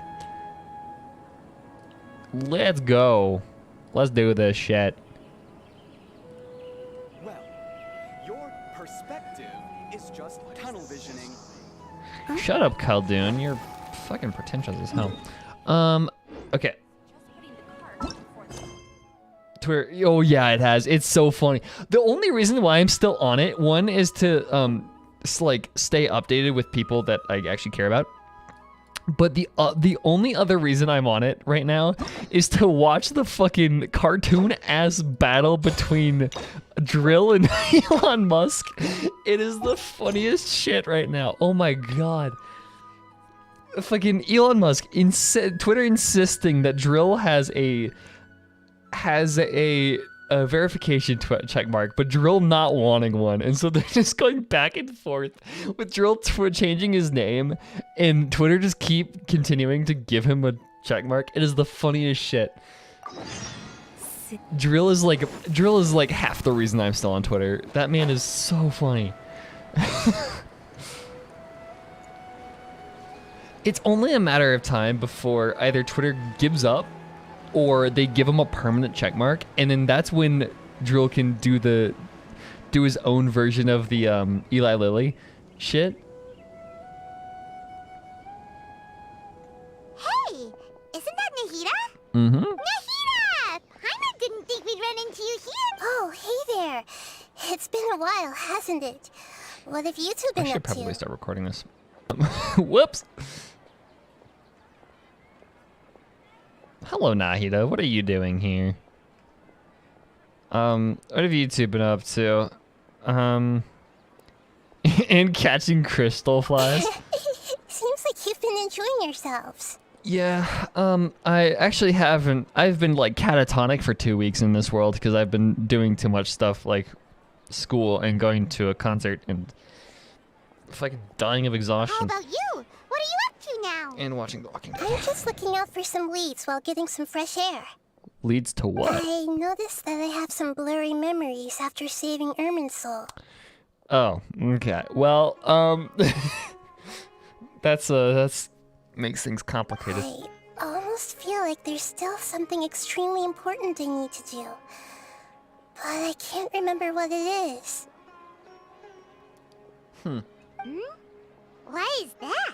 Let's go. Let's do this shit. Well, your perspective is just tunnel visioning. Shut up, Khaldun. You're fucking pretentious as hell. Okay. Twitter. Oh yeah, it has. It's so funny. The only reason why I'm still on it, one, is to like stay updated with people that I actually care about. But the only other reason I'm on it right now is to watch the fucking cartoon-ass battle between Drill and Elon Musk. It is the funniest shit right now. Oh my god. Fucking Elon Musk, Twitter insisting that Drill has a verification check mark, but Drill not wanting one, and so they're just going back and forth with Drill changing his name, and Twitter just keep continuing to give him a check mark. It is the funniest shit. Drill is like half the reason I'm still on Twitter. That man is so funny. It's only a matter of time before either Twitter gives up or they give him a permanent check mark, and then that's when Drill can do his own version of the Eli Lilly shit. Hey, isn't that Nahida? Mm-hmm. Nahida! I didn't think we'd run into you here. Oh, hey there. It's been a while, hasn't it? What have you two I been should up probably to? start recording this. Whoops. Hello, Nahida. What are you doing here? What have you two been up to? And catching crystal flies. Seems like you've been enjoying yourselves. Yeah, I actually haven't. I've been like catatonic for 2 weeks in this world because I've been doing too much stuff like school and going to a concert and fucking dying of exhaustion. How about you? What are you up to now? And watching The Walking Dead. I'm just looking out for some leads while getting some fresh air. Leads to what? I noticed that I have some blurry memories after saving Irminsul. Oh, okay. Well, that's makes things complicated. I almost feel like there's still something extremely important I need to do. But I can't remember what it is. Why is that?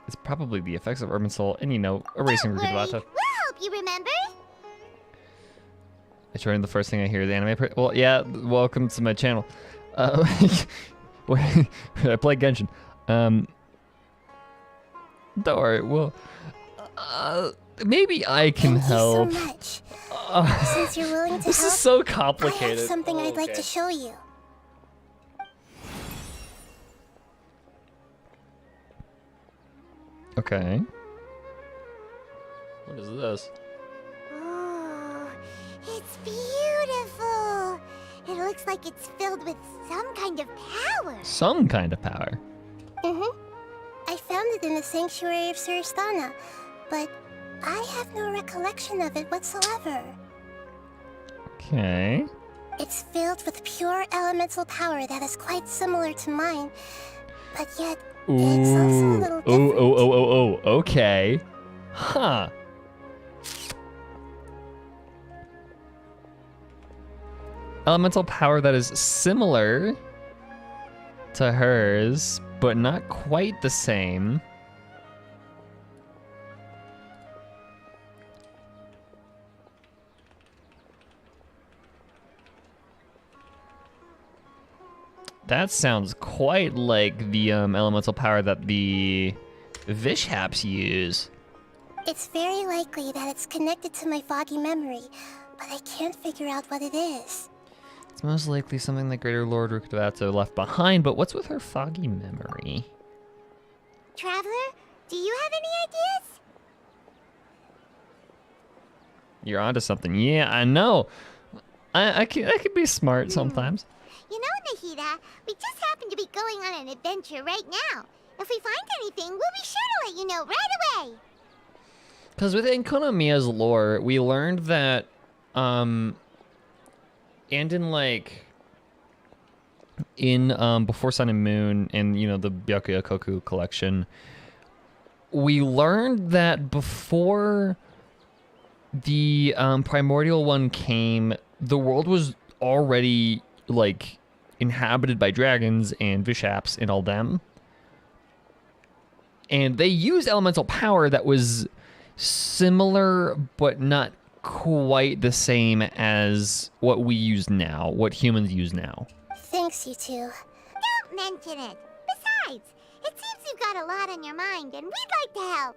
It's probably the effects of Irminsul and, you know, erasing Rugabata. We'll help you remember. I joined the first thing I hear is anime. Well, yeah, welcome to my channel. I play Genshin. Don't worry, well, maybe I can help. Thank you so much. Since you're willing to This help, is so I complicated. have something I'd like to show you. Okay. What is this? Oh, it's beautiful. It looks like it's filled with some kind of power. Some kind of power. I found it in the sanctuary of Suristana, but I have no recollection of it whatsoever. Okay. It's filled with pure elemental power that is quite similar to mine, but yet it's also a little different. Okay. Huh. Elemental power that is similar to hers, but not quite the same. That sounds quite like the elemental power that the Vishaps use. It's very likely that it's connected to my foggy memory, but I can't figure out what it is. It's most likely something that Greater Lord Rukkhadevata left behind, but what's with her foggy memory? Traveler, do you have any ideas? You're onto something. Yeah, I know. I could be smart sometimes. You know, Nahida, we just happen to be going on an adventure right now. If we find anything, we'll be sure to let you know right away. Because within Konomiya's lore, we learned that, and in like, in Before Sun and Moon, and you know the Byakuya Koku collection, we learned that before the primordial one came, the world was already like inhabited by dragons and Vishaps and all them, and they used elemental power that was similar but not quite the same as what we use now, what humans use now. Thanks, you two. Don't mention it. Besides, it seems you've got a lot on your mind, and we'd like to help.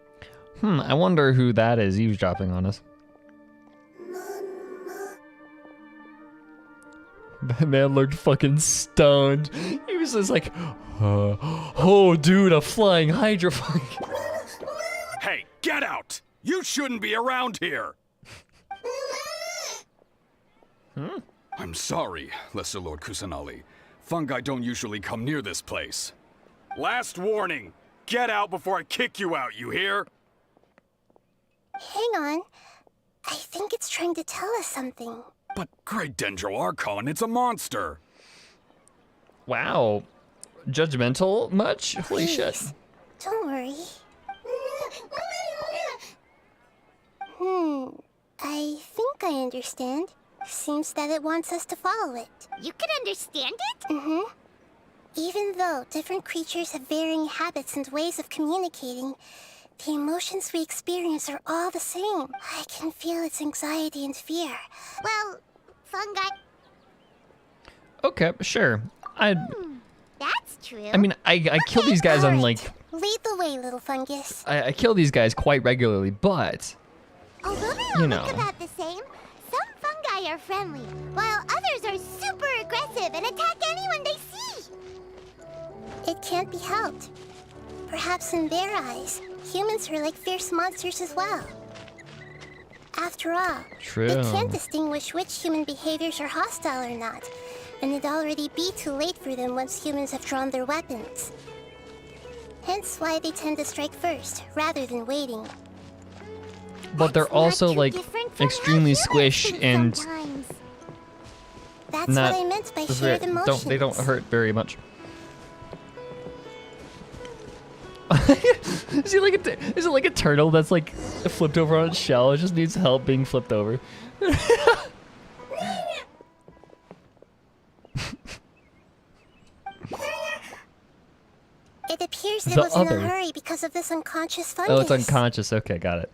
I wonder who that is eavesdropping on us. That man looked fucking stoned. He was just like, oh, dude, a flying Hydra. Hey, get out! You shouldn't be around here! I'm sorry, Lesser Lord Kusanali. Fungi don't usually come near this place. Last warning! Get out before I kick you out, you hear? Hang on. I think it's trying to tell us something. But Great Dendro Archon, it's a monster! Wow. Judgmental much? Holy shit. Don't worry. I think I understand. Seems that it wants us to follow it. You can understand it? Even though different creatures have varying habits and ways of communicating, the emotions we experience are all the same. I can feel its anxiety and fear. Well, fungi... Okay, sure. That's true. I mean, I kill these guys on like... Lead the way, little fungus. I kill these guys quite regularly, but... Although they all look about the same, some fungi are friendly, while others are super aggressive and attack anyone they see. It can't be helped. Perhaps in their eyes, humans are like fierce monsters as well. After all, True. they can't distinguish which human behaviors are hostile or not, and it'd already be too late for them once humans have drawn their weapons. Hence why they tend to strike first, rather than waiting. But they're also like extremely squish and That's not. what I meant by shared emotions. They don't hurt very much. Is it like a turtle that's like flipped over on its shell? It just needs help being flipped over. It appears it The was in other. a hurry because of this unconscious fungus. Oh, it's unconscious. Okay, got it.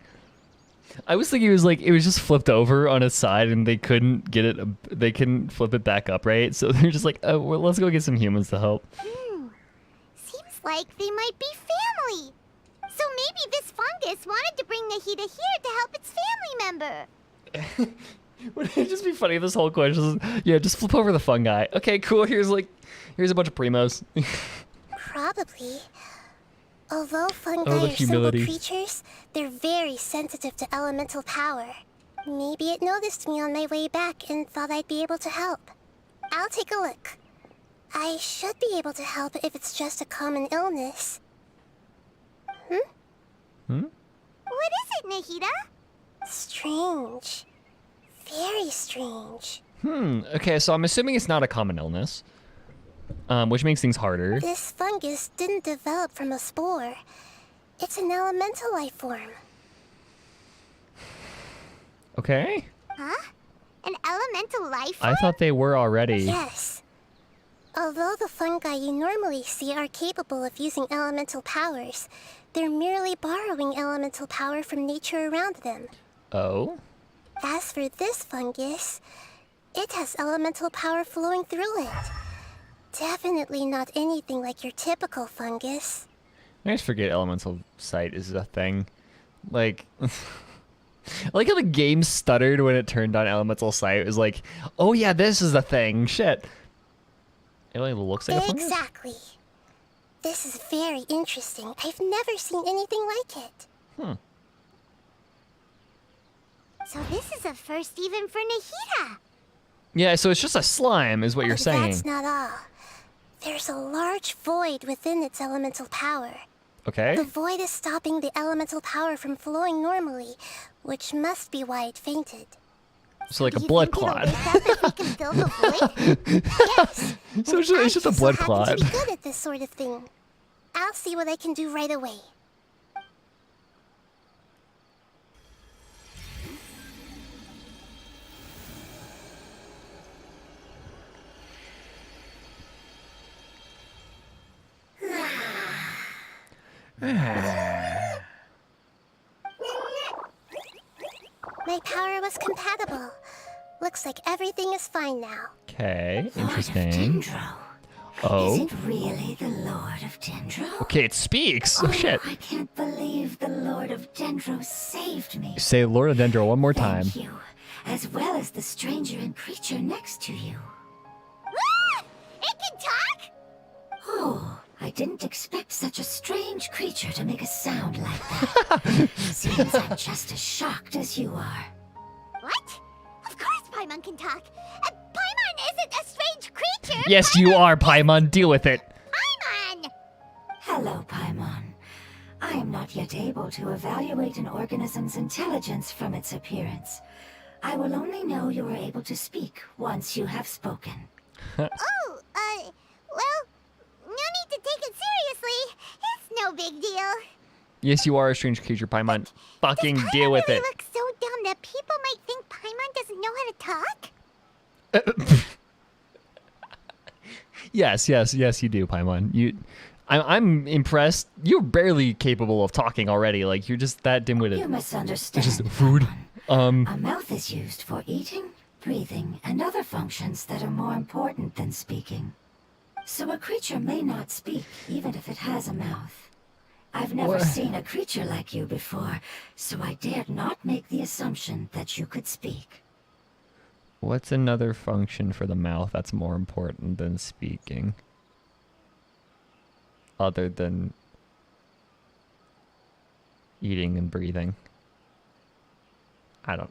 I was thinking it was just flipped over on its side and they couldn't get it. They couldn't flip it back up, right? So they're just like, oh, well, let's go get some humans to help. Seems like they might be family. So maybe this fungus wanted to bring Nahida here to help its family member. Would it just be funny if this whole question is, yeah, just flip over the fungi. Okay, cool. Here's a bunch of primos. Probably. Although fungi Oh, the are simple humility. creatures, they're very sensitive to elemental power. Maybe it noticed me on my way back and thought I'd be able to help. I'll take a look. I should be able to help if it's just a common illness. Hmm? What is it, Nahida? Strange. Very strange. Okay, so I'm assuming it's not a common illness, which makes things harder. This fungus didn't develop from a spore. It's an elemental life form. Okay. Huh? An elemental life form? I thought they were already. Yes. Although the fungi you normally see are capable of using elemental powers, they're merely borrowing elemental power from nature around them. Oh? As for this fungus, it has elemental power flowing through it. Definitely not anything like your typical fungus. I always forget elemental sight is a thing. Like, I like how the game stuttered when it turned on elemental sight. It was like, oh yeah, this is a thing. Shit. It only looks like a fungus? Exactly. This is very interesting. I've never seen anything like it. So this is a first even for Nahida. Yeah, so it's just a slime is what you're saying. That's not all. There's a large void within its elemental power. Okay. The void is stopping the elemental power from flowing normally, which must be why it fainted. So like a blood clot. Fill the void? Yes. So it's just a blood clot. I'm good at this sort of thing. I'll see what I can do right away. My power was compatible. Looks like everything is fine now. Okay, interesting. Oh. Is it really the Lord of Dendro? Okay, it speaks. Oh shit. I can't believe the Lord of Dendro saved me. Say Lord of Dendro one more time. Thank you, as well as the stranger and creature next to you. Ah! It can talk? Oh, I didn't expect such a strange creature to make a sound like that. Seems I'm just as shocked as you are. What? Of course Paimon can talk. Paimon isn't a strange creature. Yes, you are, Paimon. Deal with it. Paimon! Hello, Paimon. I am not yet able to evaluate an organism's intelligence from its appearance. I will only know you are able to speak once you have spoken. Well, no need to take it seriously. It's no big deal. Yes, you are a strange creature, Paimon. Fucking deal with it. Looks so dumb that people might think Paimon doesn't know how to talk. Yes, you do, Paimon. I'm impressed. You're barely capable of talking already. Like you're just that dim-witted. You misunderstand. It's just food. A mouth is used for eating, breathing, and other functions that are more important than speaking. So a creature may not speak, even if it has a mouth. I've never seen a creature like you before, so I dared not make the assumption that you could speak. What's another function for the mouth that's more important than speaking? Other than Eating and breathing. I don't.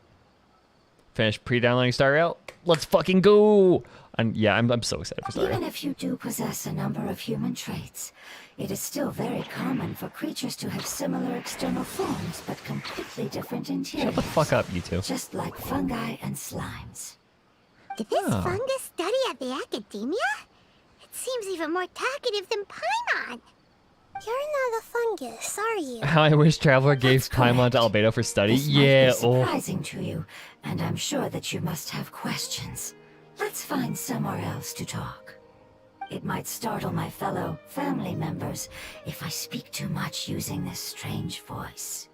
Finish pre-downloading Star Rail. Let's fucking go! And yeah, I'm so excited for Star Rail. Even if you do possess a number of human traits, it is still very common for creatures to have similar external forms, but completely different interiors. Shut the fuck up, you two. Just like fungi and slimes. Did this fungus study at the academia? It seems even more talkative than Paimon. You're not a fungus, are you? How I wish Traveler gave Paimon to Albedo for study. This Yeah, might be surprising to you, and I'm sure that you must have questions. Let's find somewhere else to talk. It might startle my fellow family members if I speak too much using this strange voice.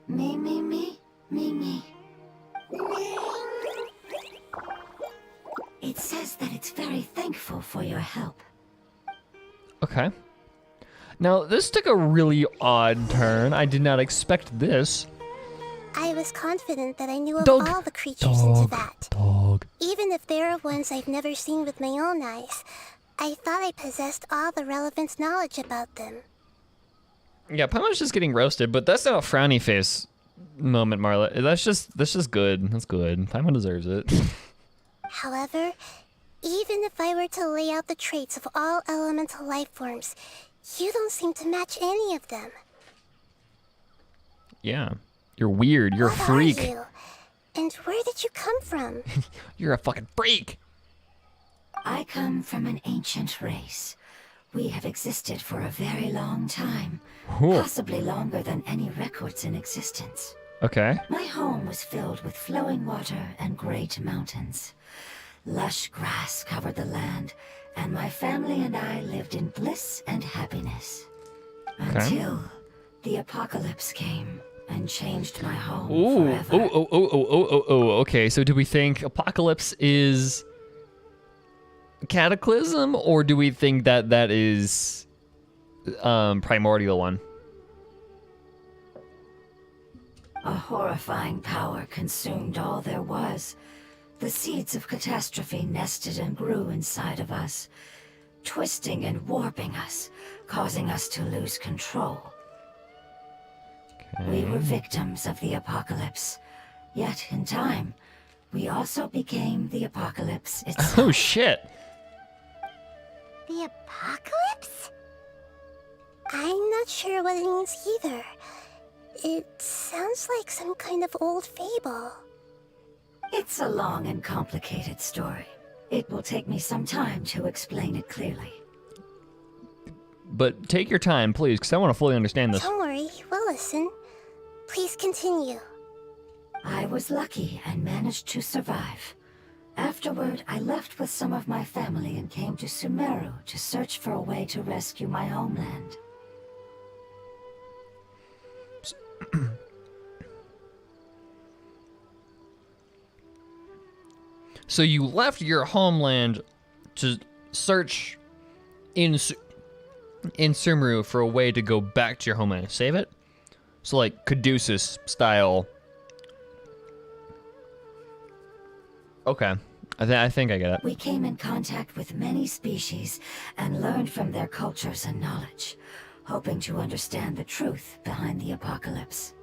Me, me, me, me, me. It says that it's very thankful for your help. Okay. Now, this took a really odd turn. I did not expect this. I was confident that I knew of all the creatures in Teyvat. Even if there are ones I've never seen with my own eyes, I thought I possessed all the relevant knowledge about them. Yeah, Paimon's just getting roasted, but that's not a frowny face moment, Marla. That's just good. That's good. Paimon deserves it. However, even if I were to lay out the traits of all elemental life forms, you don't seem to match any of them. Yeah. You're weird. You're a freak. What are you? And where did you come from? You're a fucking freak. I come from an ancient race. We have existed for a very long time. Possibly longer than any records in existence. Okay. My home was filled with flowing water and great mountains. Lush grass covered the land, and my family and I lived in bliss and happiness. Until the apocalypse came and changed my home forever. Okay, so do we think Apocalypse is Cataclysm, or do we think that that is Primordial one? A horrifying power consumed all there was. The seeds of catastrophe nested and grew inside of us, twisting and warping us, causing us to lose control. We were victims of the apocalypse, yet in time, we also became the apocalypse itself. Oh shit! The apocalypse? I'm not sure what it means either. It sounds like some kind of old fable. It's a long and complicated story. It will take me some time to explain it clearly. But take your time, please, because I want to fully understand this. Don't worry, we'll listen. Please continue. I was lucky and managed to survive. Afterward, I left with some of my family and came to Sumeru to search for a way to rescue my homeland. So you left your homeland to search in Sumeru for a way to go back to your homeland and save it? So like Caduceus style. Okay. I think I get it. We came in contact with many species and learned from their cultures and knowledge, hoping to understand the truth behind the apocalypse.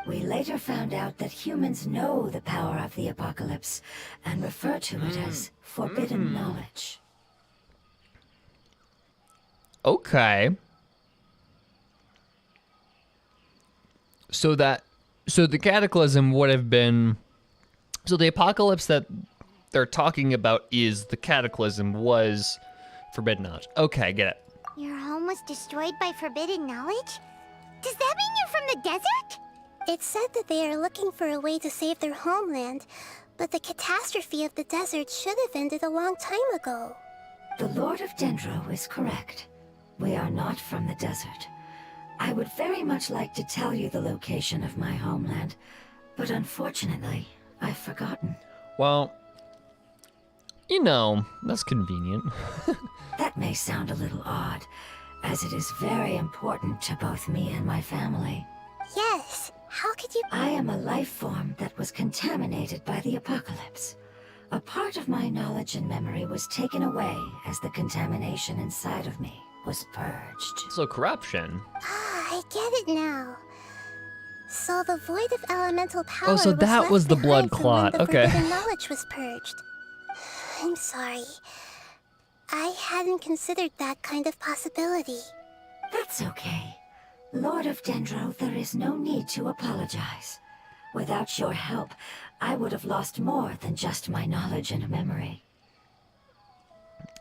We later found out that humans know the power of the apocalypse and refer to it as forbidden knowledge. Okay. So the cataclysm would have been, so the apocalypse that they're talking about is the cataclysm was forbidden knowledge. Okay, I get it. Your home was destroyed by forbidden knowledge? Does that mean you're from the desert? It said that they are looking for a way to save their homeland, but the catastrophe of the desert should have ended a long time ago. The Lord of Dendro is correct. We are not from the desert. I would very much like to tell you the location of my homeland, but unfortunately, I've forgotten. Well, you know, that's convenient. That may sound a little odd, as it is very important to both me and my family. Yes, how could you— I am a life form that was contaminated by the apocalypse. A part of my knowledge and memory was taken away as the contamination inside of me was purged. So corruption. Ah, I get it now. So the void of elemental power Oh, so that was the blood clot. Okay. The knowledge was purged. I'm sorry. I hadn't considered that kind of possibility. That's okay. Lord of Dendro, there is no need to apologize. Without your help, I would have lost more than just my knowledge and memory.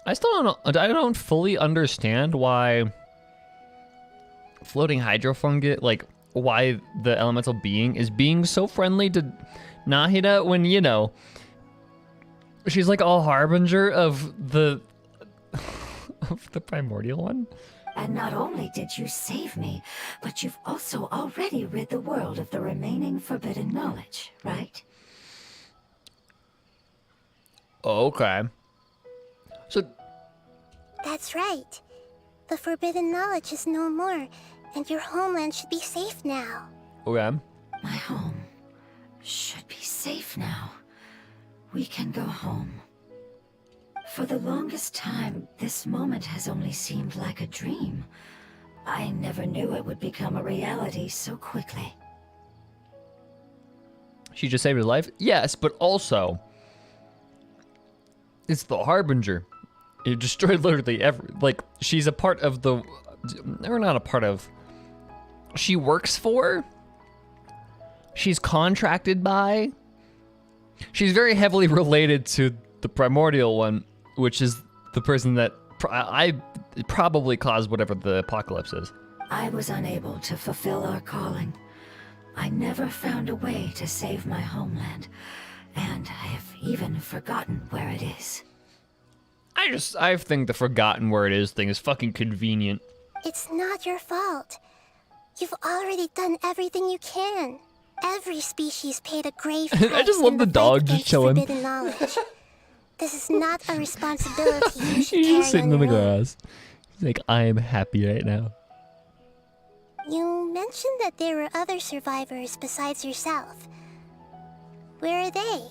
I don't fully understand why floating hydrofungi, like why the elemental being is being so friendly to Nahida when, you know, she's like all harbinger of the of the primordial one. And not only did you save me, but you've also already rid the world of the remaining forbidden knowledge, right? Okay. So that's right. The forbidden knowledge is no more, and your homeland should be safe now. Okay. My home should be safe now. We can go home. For the longest time, this moment has only seemed like a dream. I never knew it would become a reality so quickly. She just saved his life? Yes, but also it's the harbinger. It destroyed literally like she's a part of the, or not a part of, she works for, she's contracted by, she's very heavily related to the primordial one, which is the person that I probably caused whatever the apocalypse is. I was unable to fulfill our calling. I never found a way to save my homeland, and I have even forgotten where it is. I think the forgotten where it is thing is fucking convenient. It's not your fault. You've already done everything you can. Every species paid a grave price. I just love the dog just chilling. Forbidden knowledge. This is not a responsibility you should He's carry just sitting on in the your own. grass. He's like, I am happy right now. You mentioned that there were other survivors besides yourself. Where are they?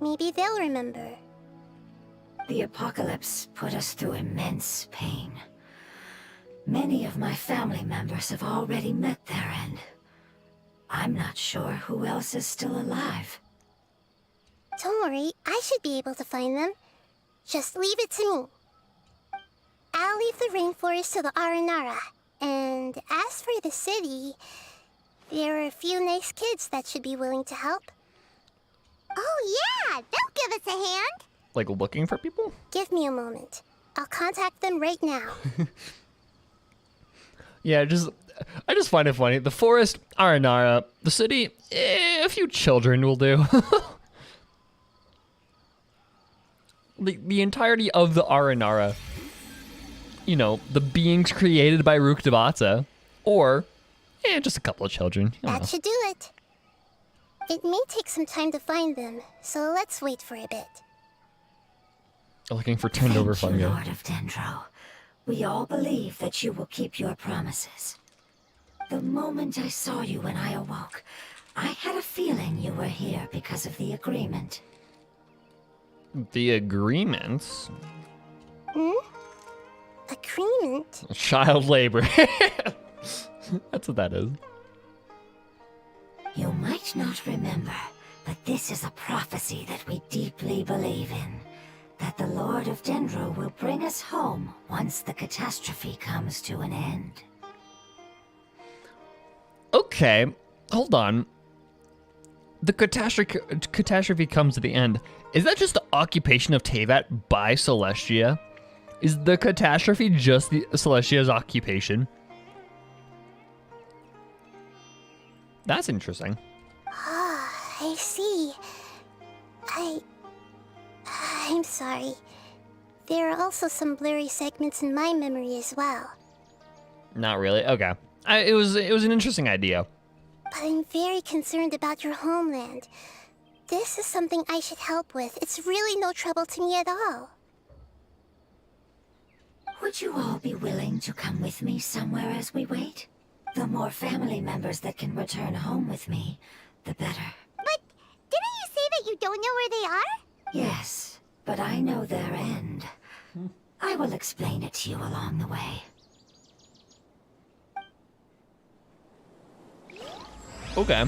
Maybe they'll remember. The apocalypse put us through immense pain. Many of my family members have already met their end. I'm not sure who else is still alive. Don't worry, I should be able to find them. Just leave it to me. I'll leave the rainforest to the Aranara. And as for the city, there are a few nice kids that should be willing to help. Oh yeah, they'll give us a hand. Like looking for people? Give me a moment. I'll contact them right now. Yeah, I just find it funny. The forest, Aranara. The city, a few children will do. the entirety of the Aranara. You know, the beings created by Ruktabata. Or, just a couple of children. I don't know. That should do it. It may take some time to find them, so let's wait for a bit. Looking for turned over Thank you, fungi. Lord of Dendro. We all believe that you will keep your promises. The moment I saw you when I awoke, I had a feeling you were here because of the agreement. The agreements? Agreement? Child labor. That's what that is. You might not remember, but this is a prophecy that we deeply believe in. That the Lord of Dendro will bring us home once the catastrophe comes to an end. Okay, hold on. The catastrophe comes at the end. Is that just the occupation of Teyvat by Celestia? Is the catastrophe just the Celestia's occupation? That's interesting. Ah, I see. I'm sorry. There are also some blurry segments in my memory as well. Not really. Okay. It was an interesting idea. But I'm very concerned about your homeland. This is something I should help with. It's really no trouble to me at all. Would you all be willing to come with me somewhere as we wait? The more family members that can return home with me, the better. But didn't you say that you don't know where they are? Yes, but I know their end. I will explain it to you along the way. Okay.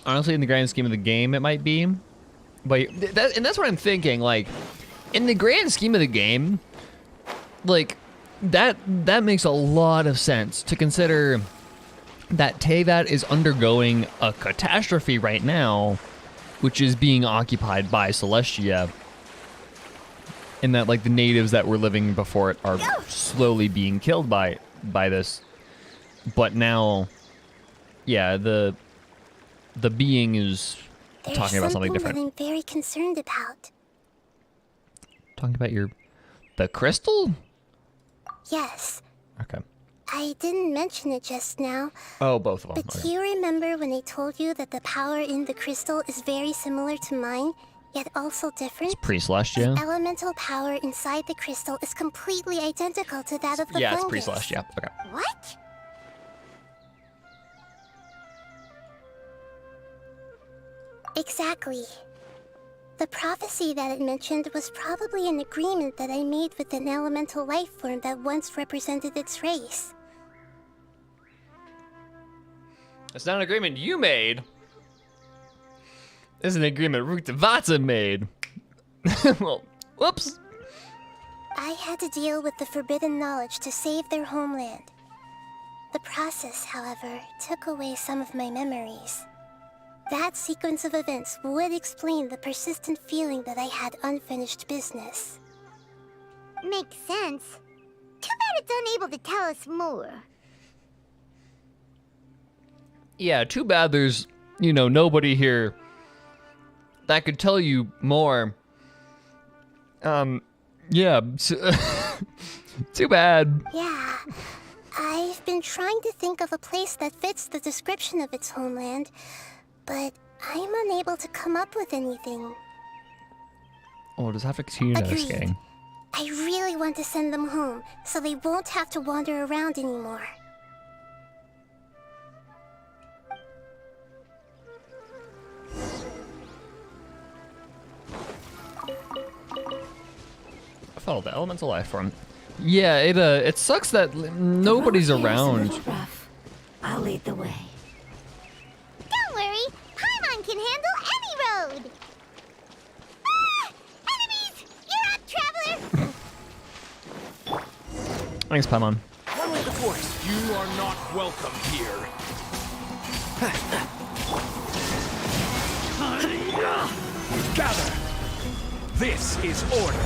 Honestly, in the grand scheme of the game, it might be. But that's what I'm thinking. Like, in the grand scheme of the game, like, that makes a lot of sense to consider that Teyvat is undergoing a catastrophe right now, which is being occupied by Celestia. And that, like, the natives that were living before it are slowly being killed by this. But now, yeah, the being is talking about something different. There's something that I'm very concerned about. Talking about the crystal? Yes. Okay. I didn't mention it just now. Oh, both of them. But Okay. do you remember when I told you that the power in the crystal is very similar to mine, yet also different? It's pre-Celestia. The elemental power inside the crystal is completely identical to that of the Yeah, it's fungus. pre-Celestia. Okay. What? Exactly. The prophecy that it mentioned was probably an agreement that I made with an elemental life form that once represented its race. It's not an agreement you made. It's an agreement Rukhtavata made. Well, whoops. I had to deal with the forbidden knowledge to save their homeland. The process, however, took away some of my memories. That sequence of events would explain the persistent feeling that I had unfinished business. Makes sense. Too bad it's unable to tell us more. Yeah, too bad there's, nobody here that could tell you more. Yeah, too bad. Yeah. I've been trying to think of a place that fits the description of its homeland, but I'm unable to come up with anything. Oh, we'll just have to continue investigating. I really want to send them home, so they won't have to wander around anymore. Follow the elemental life form. Yeah, it sucks that nobody's around. I'll lead the way. Don't worry, Paimon can handle any road. Ah! Enemies! You're up, traveler! Thanks, Paimon. One with the force. You are not welcome here. Gather. This is order.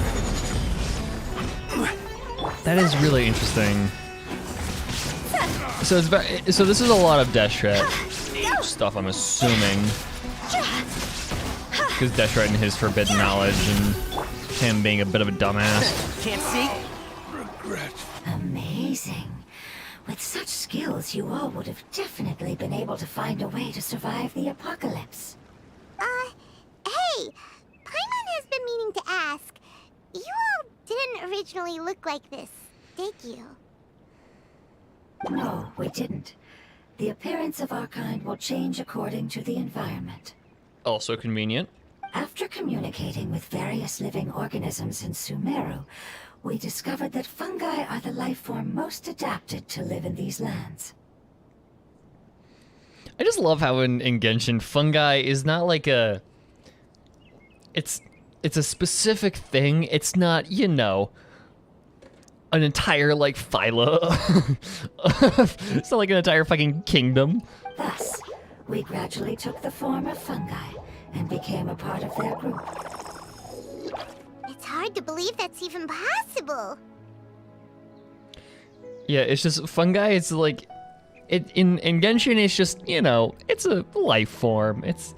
That is really interesting. So so this is a lot of Deshret stuff, I'm assuming. Because Deshret and his forbidden knowledge and him being a bit of a dumbass. Can't see? Regret. Amazing. With such skills, you all would have definitely been able to find a way to survive the apocalypse. Hey! Paimon has been meaning to ask. You all didn't originally look like this, did you? No, we didn't. The appearance of our kind will change according to the environment. Also convenient. After communicating with various living organisms in Sumeru, we discovered that fungi are the life form most adapted to live in these lands. I just love how in Genshin, fungi is not like a... It's a specific thing. It's not, an entire, like, phyla. It's not like an entire fucking kingdom. Thus, we gradually took the form of fungi and became a part of their group. It's hard to believe that's even possible. Yeah, it's just fungi. It's like, in Genshin, it's just it's a life form. It's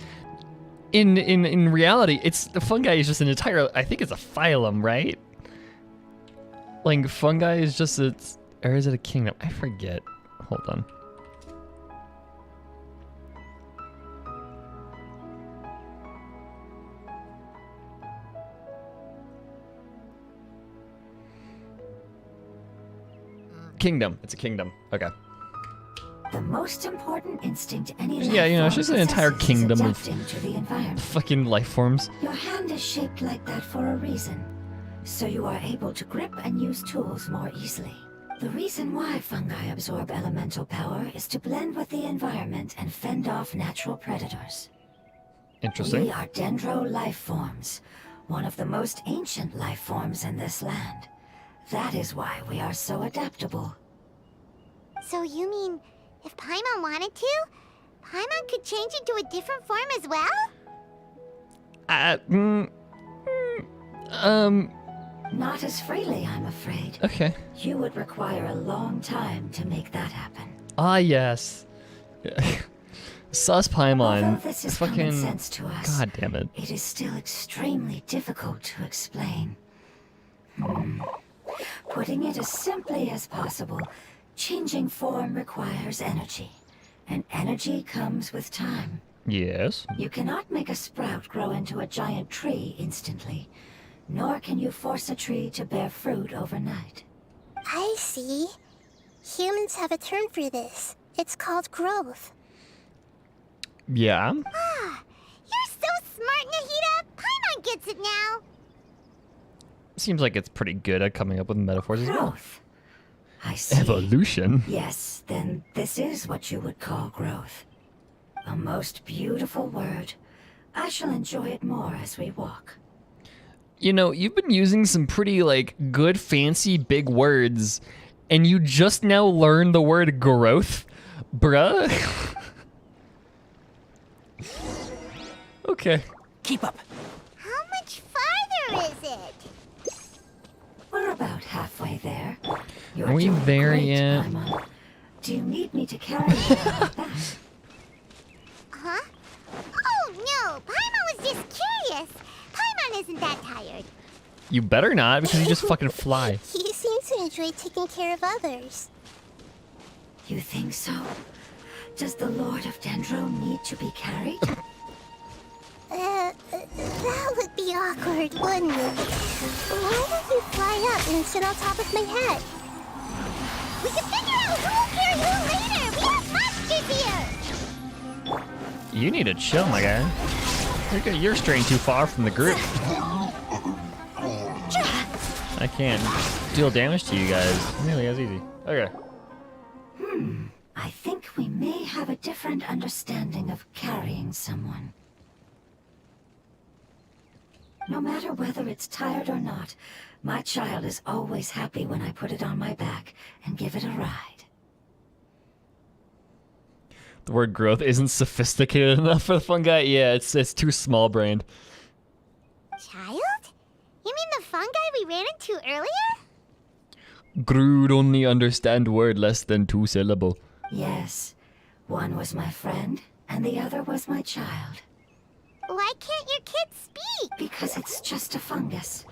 in reality, the fungi is just an entire. I think it's a phylum, right? Like fungi is just or is it a kingdom? I forget. Hold on. Kingdom. It's a kingdom. Okay. The most important instinct any life Yeah, you know, it's form just an entire possesses is kingdom of adapting to the environment. fucking life forms. Your hand is shaped like that for a reason, so you are able to grip and use tools more easily. The reason why fungi absorb elemental power is to blend with the environment and fend off natural predators. Interesting. We are dendro life forms, one of the most ancient life forms in this land. That is why we are so adaptable. So you mean, if Paimon wanted to, Paimon could change into a different form as well? Not as freely, I'm afraid. Okay. You would require a long time to make that happen. Ah, yes. Sus Paimon. Although this is Fucking. common sense to us, God damn it. it is still extremely difficult to explain. Putting it as simply as possible, changing form requires energy, and energy comes with time. Yes. You cannot make a sprout grow into a giant tree instantly, nor can you force a tree to bear fruit overnight. I see. Humans have a term for this. It's called growth. Yeah. Ah, you're so smart, Nahida! Paimon gets it now! Seems like it's pretty good at coming up with metaphors as well. Growth. I see. Evolution. Yes, then this is what you would call growth. A most beautiful word. I shall enjoy it more as we walk. You know, you've been using some pretty, like, good, fancy, big words, and you just now learned the word growth? Bruh? Okay. Keep up. How much farther is it? We're about halfway there. You're Are we doing there great, yet? Paimon. Do you need me to carry you like that? Huh? Oh no! Paimon was just curious! Paimon isn't that tired. You better not, because you just fucking fly. He seems to enjoy taking care of others. You think so? Does the Lord of Dendro need to be carried? That would be awkward, wouldn't it? Why don't you fly up and sit on top of my head? We can figure out who will carry who later! We have monsters here! You need to chill, my guy. You're straying too far from the group. I can't deal damage to you guys nearly as easy. Okay. I think we may have a different understanding of carrying someone. No matter whether it's tired or not, my child is always happy when I put it on my back and give it a ride. The word growth isn't sophisticated enough for the fungi. Yeah, it's too small-brained. Child? You mean the fungi we ran into earlier? Groot only understand word less than 2 syllable. Yes, one was my friend, and the other was my child. Why can't your kid speak? Because it's just a fungus.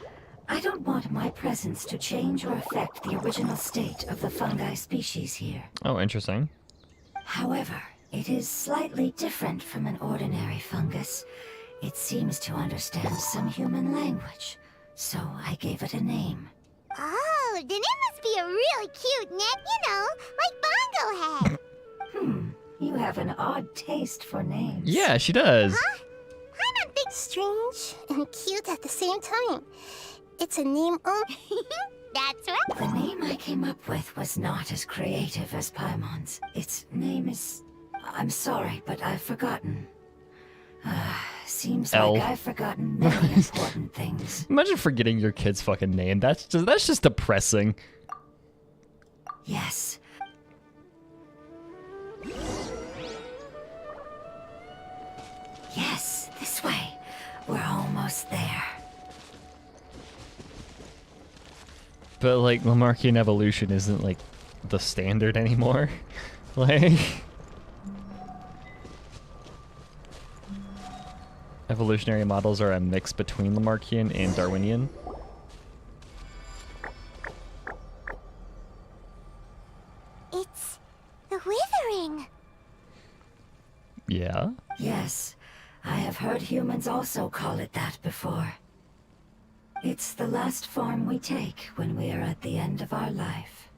I don't want my presence to change or affect the original state of the fungi species here. Oh, interesting. However, it is slightly different from an ordinary fungus. It seems to understand some human language, so I gave it a name. Oh, then it must be a really cute neck, you know, like Bongo Head. You have an odd taste for names. Yeah, she does. Huh? I'm a bit strange and cute at the same time. It's a name only. That's right. The name I came up with was not as creative as Paimon's. Its name is... I'm sorry, but I've forgotten. Seems L. like I've forgotten many important things. Imagine forgetting your kid's fucking name. That's just depressing. Yes. Yes, this way. We're almost there. But like Lamarckian evolution isn't like the standard anymore. Like evolutionary models are a mix between Lamarckian and Darwinian. It's the withering. Yeah? Yes, I have heard humans also call it that before. It's the last form we take when we are at the end of our life.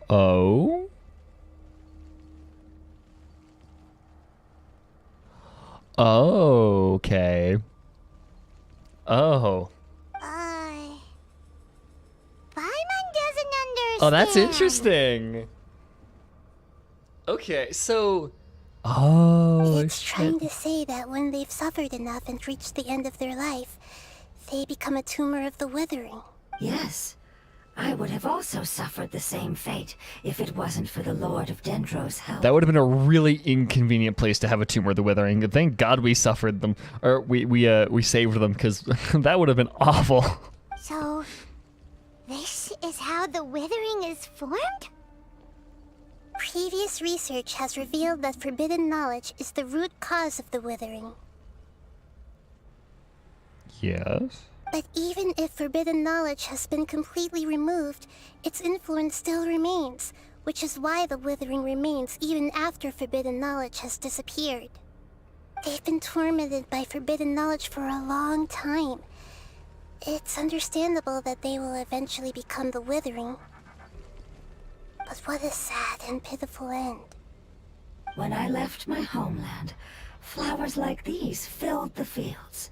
Oh? Oh, okay. Oh. Paimon doesn't understand. Oh, that's interesting. Okay, so... Oh, It's trying to say that when they've suffered enough and reached the end of their life, they become a tumor of the withering. Yes. I would have also suffered the same fate if it wasn't for the Lord of Dendro's help. That would have been a really inconvenient place to have a tumor of the withering. Thank God we suffered them, or we saved them, because that would have been awful. So, this is how the withering is formed? Previous research has revealed that forbidden knowledge is the root cause of the withering. Yes. But even if forbidden knowledge has been completely removed, its influence still remains, which is why the withering remains even after forbidden knowledge has disappeared. They've been tormented by forbidden knowledge for a long time. It's understandable that they will eventually become the withering. But what a sad and pitiful end. When I left my homeland, flowers like these filled the fields.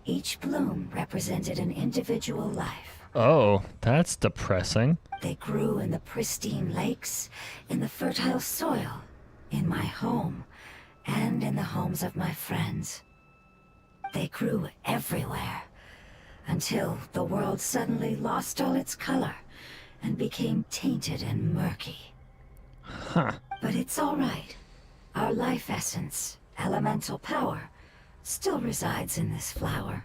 Each bloom represented an individual life. Oh, that's depressing. They grew in the pristine lakes, in the fertile soil, in my home, and in the homes of my friends. They grew everywhere, until the world suddenly lost all its color and became tainted and murky. Huh. But it's all right. Our life essence, elemental power, still resides in this flower.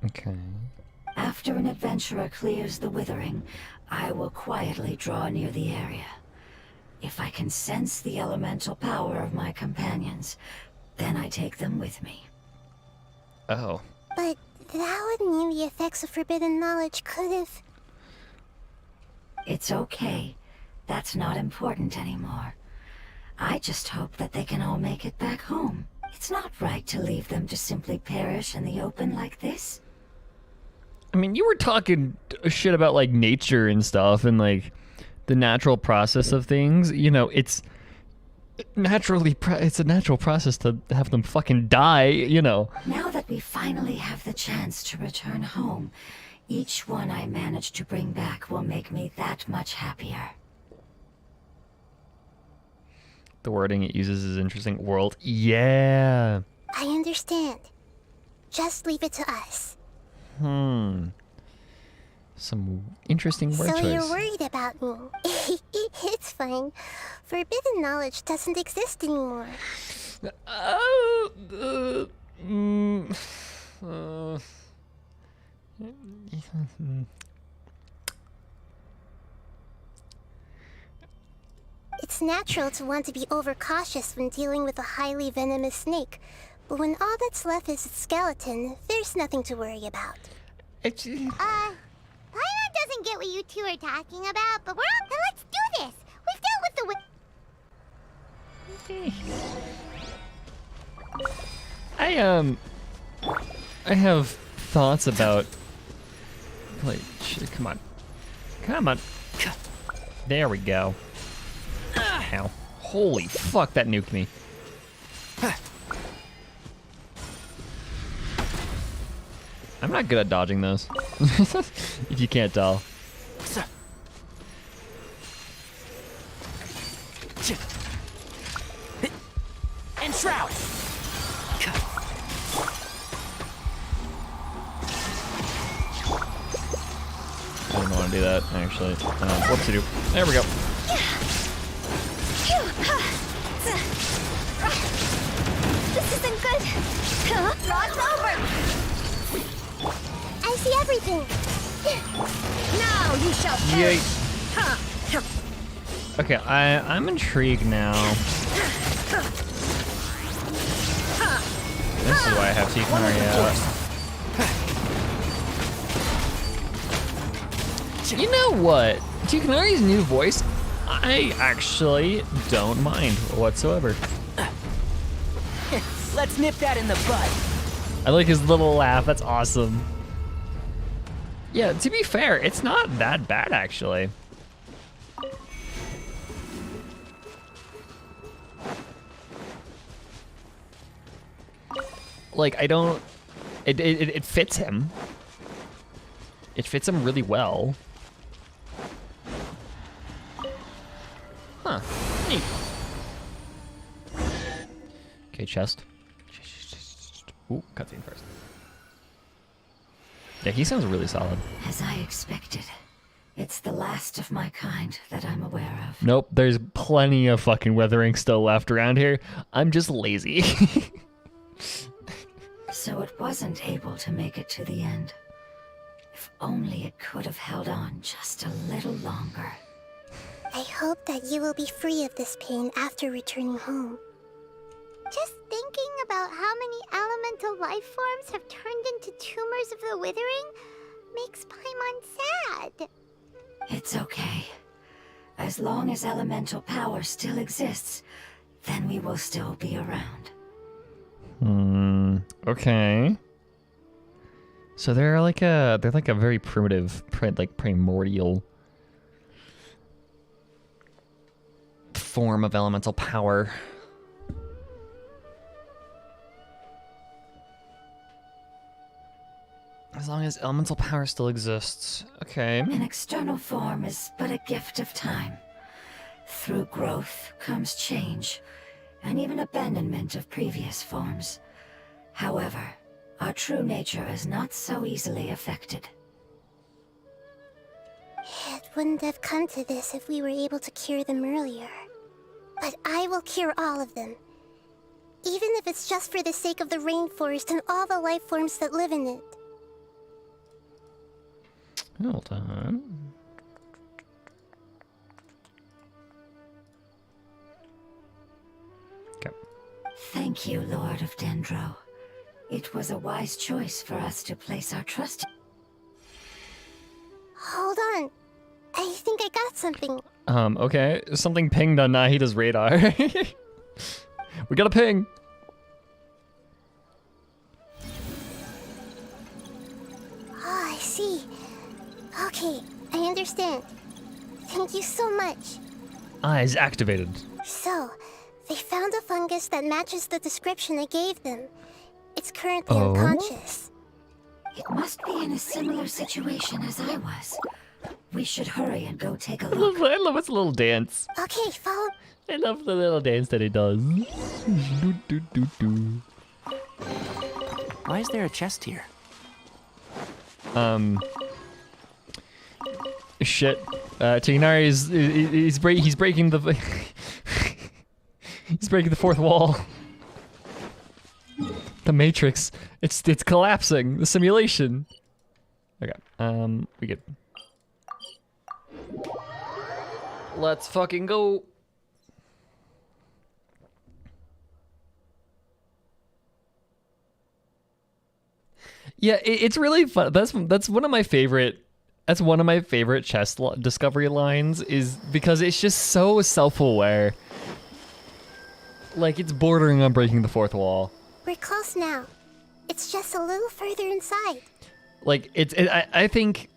Okay. After an adventurer clears the withering, I will quietly draw near the area. If I can sense the elemental power of my companions, then I take them with me. Oh. But that would mean the effects of forbidden knowledge could have... It's okay. That's not important anymore. I just hope that they can all make it back home. It's not right to leave them to simply perish in the open like this. I mean, you were talking shit about, like, nature and stuff and, like, the natural process of things. You know, it's it's a natural process to have them fucking die, you know. Now that we finally have the chance to return home, each one I manage to bring back will make me that much happier. The wording it uses is interesting. World. Yeah. I understand. Just leave it to us. Some interesting word So choice. you're worried about me. It's fine. Forbidden knowledge doesn't exist anymore. It's natural to want to be overcautious when dealing with a highly venomous snake, but when all that's left is its skeleton, there's nothing to worry about. Paimon doesn't get what you two are talking about, but we're on. Then let's do this. We've dealt with the. I have thoughts about. Like, shit, come on. Come on. There we go. Ow. Holy fuck, that nuked me. I'm not good at dodging those. If you can't tell. And shroud. I don't want to do that, actually. Whoopsie-doo. There we go. This isn't good. Rod's over. I see everything. Now you shall Yay. perish. Okay, I'm intrigued now. This is why I have Tikanari out. You know what? Tikanari's new voice, I actually don't mind whatsoever. Let's nip that in the bud. I like his little laugh. That's awesome. Yeah, to be fair, it's not that bad, actually. Like, I don't... It fits him. It fits him really well. Huh. Neat. Okay, chest. Ooh, cutscene first. Yeah, he sounds really solid. As I expected, it's the last of my kind that I'm aware of. Nope, there's plenty of fucking weathering still left around here. I'm just lazy. So it wasn't able to make it to the end. If only it could have held on just a little longer. I hope that you will be free of this pain after returning home. Just thinking about how many elemental life forms have turned into tumors of the withering makes Paimon sad. It's okay. As long as elemental power still exists, then we will still be around. Okay. So they're like a very primitive, primordial form of elemental power. As long as elemental power still exists. Okay. An external form is but a gift of time. Through growth comes change, and even abandonment of previous forms. However, our true nature is not so easily affected. It wouldn't have come to this if we were able to cure them earlier. But I will cure all of them. Even if it's just for the sake of the rainforest and all the life forms that live in it. Hold on. Okay. Thank you, Lord of Dendro. It was a wise choice for us to place our trust in. Hold on. I think I got something. Okay. Something pinged on Nahida's radar. We got a ping. Oh, I see. Okay, I understand. Thank you so much. Eyes activated. So, they found a fungus that matches the description I gave them. It's currently Oh? unconscious. It must be in a similar situation as I was. We should hurry and go take a I look. love his little dance. Okay, follow. I love the little dance that he does. Do, do, do, do. Why is there a chest here? Shit. Tignari he's breaking the he's breaking the fourth wall. The Matrix. It's collapsing. The simulation. Okay. We good. Let's fucking go. Yeah, it's really fun. That's one of my favorite. That's one of my favorite chest discovery lines, is because it's just so self-aware. Like, it's bordering on breaking the fourth wall. We're close now. It's just a little further inside. Like, I think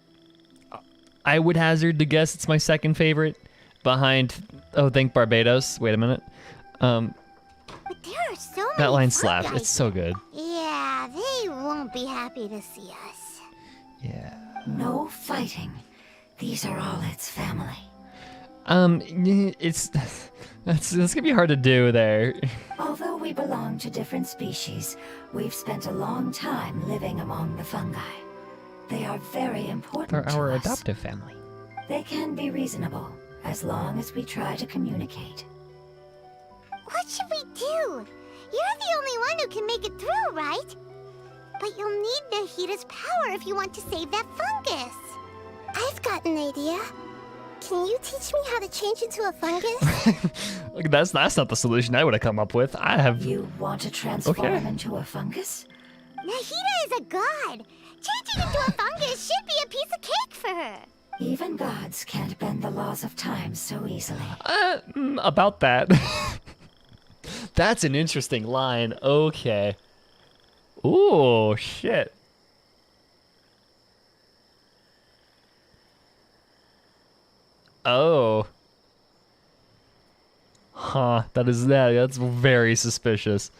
I would hazard to guess it's my second favorite, behind, oh, thank Barbados. Wait a minute. But there are so many That line fungi. slapped. It's so good. Yeah, they won't be happy to see us. Yeah. No fighting. These are all its family. It's that's gonna be hard to do there. Although we belong to different species, we've spent a long time living among the fungi. They are very important They're our to us. adoptive family. They can be reasonable, as long as we try to communicate. What should we do? You're the only one who can make it through, right? But you'll need Nahida's power if you want to save that fungus. I've got an idea. Can you teach me how to change into a fungus? Look, that's not the solution I would have come up with. I have. You want to transform Okay. into a fungus? Nahida is a god. Changing into a fungus should be a piece of cake for her. Even gods can't bend the laws of time so easily. About that. That's an interesting line. Okay. Ooh, shit. Oh. Huh, that's very suspicious.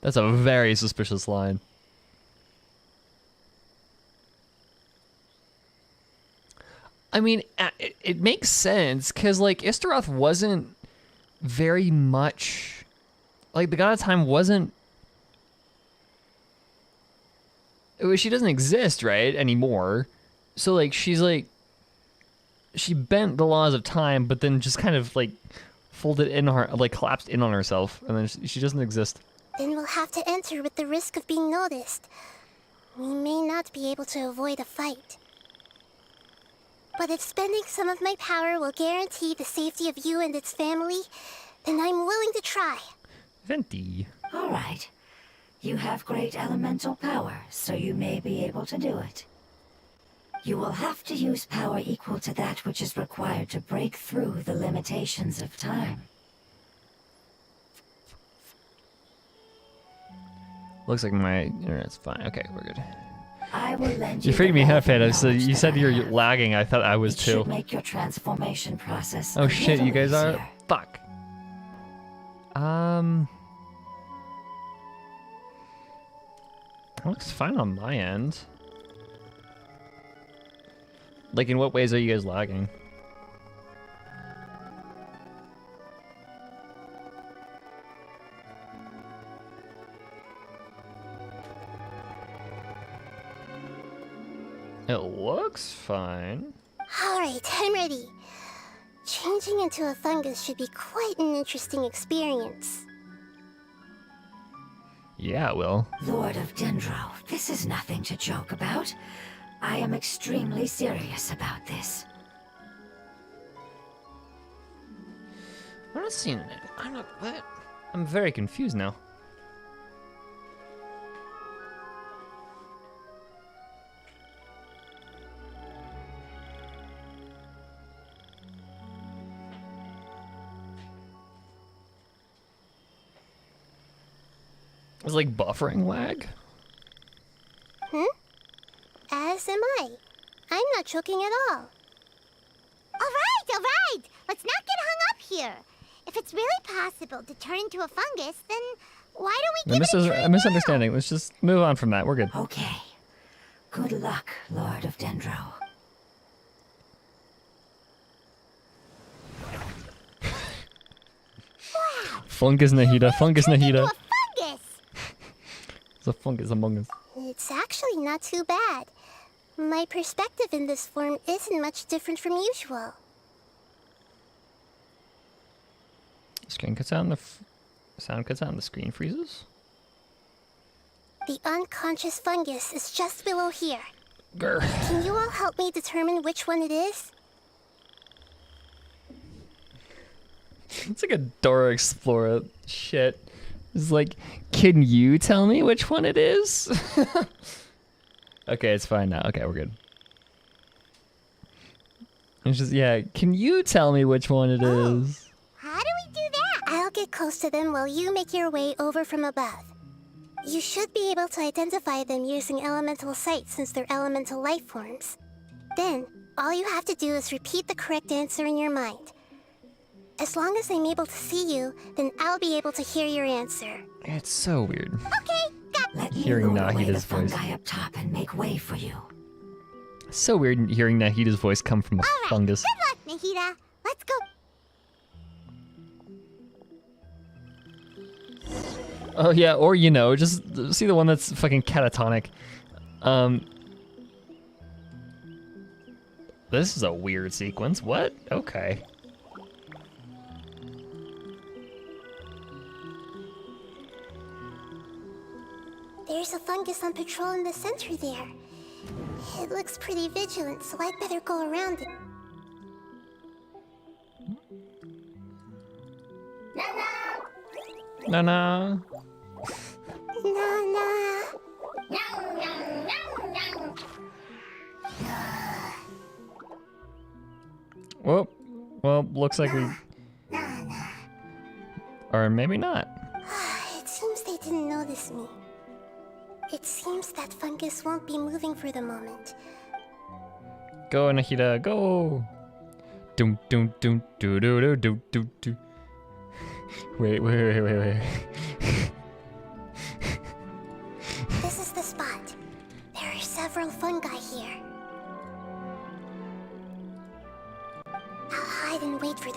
That's a very suspicious line. I mean, it makes sense, because, like, Istaroth wasn't very much... Like, the God of Time wasn't... She doesn't exist, right, anymore. So, like, she's, like... She bent the laws of time, but then just kind of, like, folded in her... Like, collapsed in on herself, and then she doesn't exist. Then we'll have to enter with the risk of being noticed. We may not be able to avoid a fight. But if spending some of my power will guarantee the safety of you and its family, then I'm willing to try. Venti. All right. You have great elemental power, so you may be able to do it. You will have to use power equal to that which is required to break through the limitations of time. Looks like my internet's fine. Okay, we're good. I will lend You you freaked me out, the Feta. So you said you're lagging. I thought I was It too. should make your transformation process Oh a shit, you little guys are? easier. Fuck. Looks fine on my end. Like, in what ways are you guys lagging? It looks fine. Alright, I'm ready. Changing into a fungus should be quite an interesting experience. Yeah, it will. Lord of Dendro, this is nothing to joke about. I am extremely serious about this. I'm not seeing it. I'm not. What? I'm very confused now. It's like buffering lag. As am I. I'm not choking at all. Alright! Let's not get hung up here. If it's really possible to turn into a fungus, then why don't we give it a try A misunderstanding. Let's just move on from that. We're good. Okay. Good luck, Lord of Dendro. Fungus Nahida. Fungus Nahida. fungus? There's a fungus among us. It's actually not too bad. My perspective in this form isn't much different from usual. Screen cuts out and the sound cuts out and the screen freezes. The unconscious fungus is just below here. Grr. Can you all help me determine which one it is? It's like a Dora Explorer shit. It's like, can you tell me which one it is? Okay, it's fine now. Okay, we're good. It's just, yeah, can you tell me which one it is? How do we do that? I'll get close to them while you make your way over from above. You should be able to identify them using elemental sight since they're elemental life forms. Then, all you have to do is repeat the correct answer in your mind. As long as I'm able to see you, then I'll be able to hear your answer. It's so weird. Okay, Let Hearing me lure away the Nahida's voice. fungi up top and make way for you. It's so weird hearing Nahida's voice come from a fungus. Good luck, Nahida. Let's go. Oh yeah, or you know, just see the one that's fucking catatonic. This is a weird sequence. What? Okay. There's a fungus on patrol in the center there. It looks pretty vigilant, so I'd better go around it. No, no. Nana. Well, looks like we... Or maybe not. It seems they didn't notice me. It seems that fungus won't be moving for the moment. Go, Nahida, go! Doom, doom, doom, doo, doo, doo, doo, doo, doo. Wait.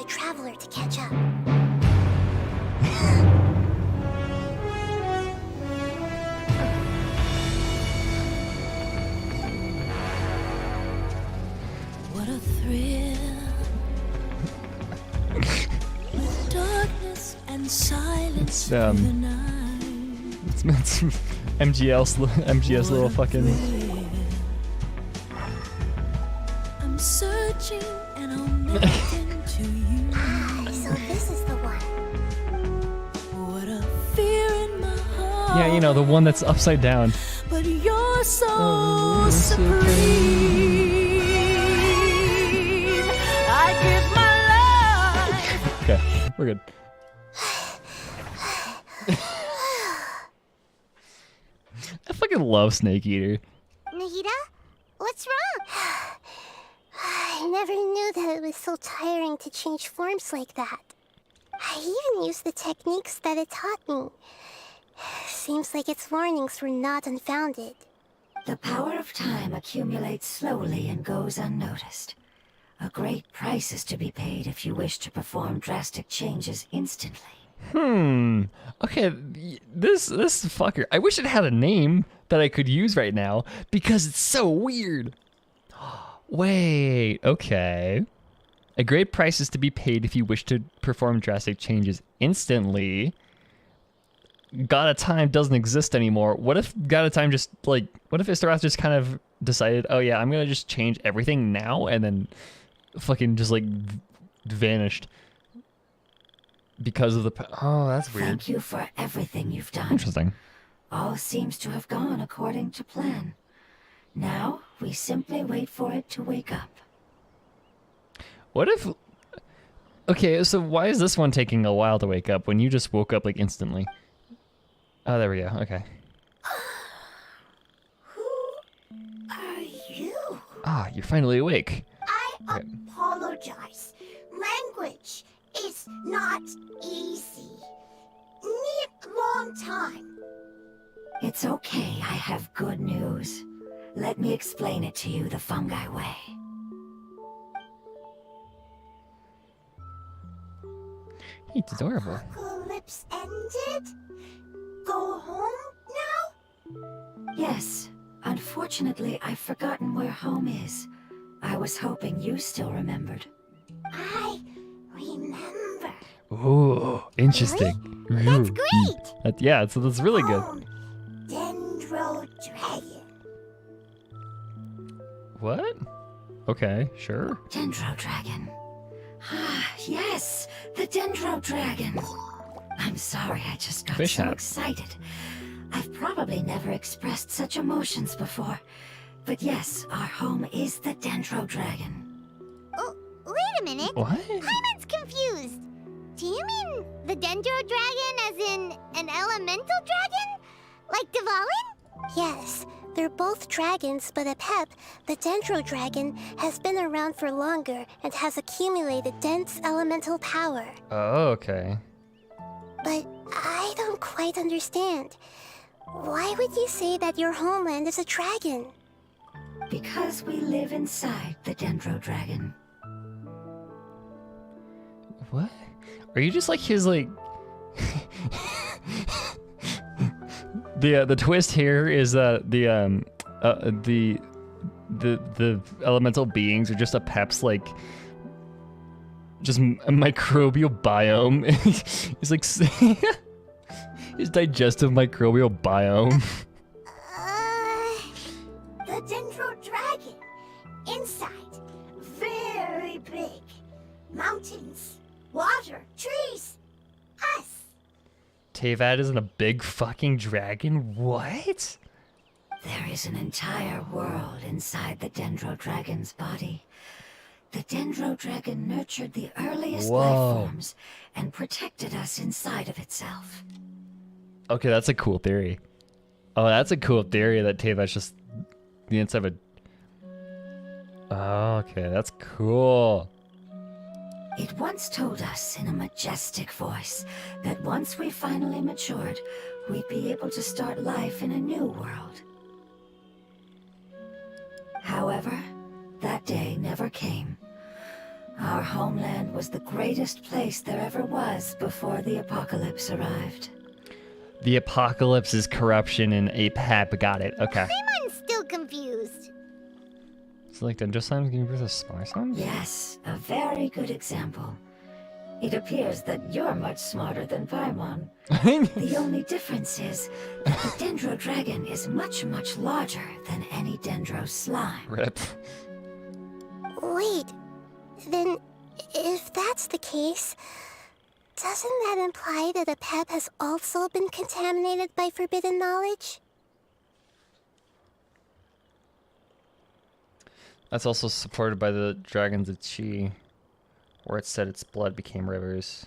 traveler to catch up. What a thrill. With darkness and silence through the night. It's MGS little fucking. I'm searching and I'll make it to you. So this is the one. What a fear in my heart. Yeah, you know, the one that's upside down. But you're so supreme. I give my life. Okay, we're good. I fucking love Snake Eater. Nahida? What's wrong? I never knew that it was so tiring to change forms like that. I even used the techniques that it taught me. Seems like its warnings were not unfounded. The power of time accumulates slowly and goes unnoticed. A great price is to be paid if you wish to perform drastic changes instantly. Okay, this fucker. I wish it had a name that I could use right now because it's so weird. Wait, okay. A great price is to be paid if you wish to perform drastic changes instantly. God of Time doesn't exist anymore. What if God of Time just, like, what if Istarath just kind of decided, oh yeah, I'm gonna just change everything now, and then fucking just, like, vanished? Because of the... Oh, that's weird. Thank you for everything you've done. Interesting. All seems to have gone according to plan. Now, we simply wait for it to wake up. What if... Okay, so why is this one taking a while to wake up when you just woke up, like, instantly? Oh, there we go. Okay. Who are you? Ah, you're finally awake. I apologize. Language is not easy. Need long time. It's okay, I have good news. Let me explain it to you the fungi way. It's adorable. Apocalypse ended? Go home now? Yes. Unfortunately, I've forgotten where home is. I was hoping you still remembered. I remember. Ooh, interesting. That's great! Yeah, so that's really good. Dendro Dragon. What? Okay, sure. Dendro Dragon. Ah, yes! The Dendro Dragon! I'm sorry, I just got Fish so hat. excited. I've probably never expressed such emotions before. But yes, our home is the Dendro Dragon. Oh, wait a minute. What? Paimon's confused. Do you mean the Dendro Dragon as in an elemental dragon? Like Dvalin? Yes, they're both dragons, but Apep, the Dendro Dragon, has been around for longer and has accumulated dense elemental power. Oh, okay. But I don't quite understand. Why would you say that your homeland is a dragon? Because we live inside the Dendro Dragon. What? Are you just like his, like... The twist here is that the elemental beings are just a Pep's, like, just a microbial biome. He's like his digestive microbial biome. The Dendro Dragon. Inside. Very big. Mountains. Water. Trees. Us. Teyvat isn't a big fucking dragon? What? There is an entire world inside the Dendro Dragon's body. The Dendro Dragon nurtured the earliest life forms and protected us inside of itself. Okay, that's a cool theory. Oh, that's a cool theory that Teyvat's just the inside of a... Oh, okay, that's cool. It once told us in a majestic voice that once we finally matured, we'd be able to start life in a new world. However, that day never came. Our homeland was the greatest place there ever was before the apocalypse arrived. The apocalypse is corruption and a pep. Got it. Okay. I'm still confused. So like Dendro Slime's giving birth to Spy Slime? Yes, a very good example. It appears that you're much smarter than Paimon. The only difference is that the Dendro Dragon is much, much larger than any Dendro Slime. Rip. Wait, then if that's the case, doesn't that imply that a pep has also been contaminated by forbidden knowledge? That's also supported by the dragons of Chi, where it said its blood became rivers.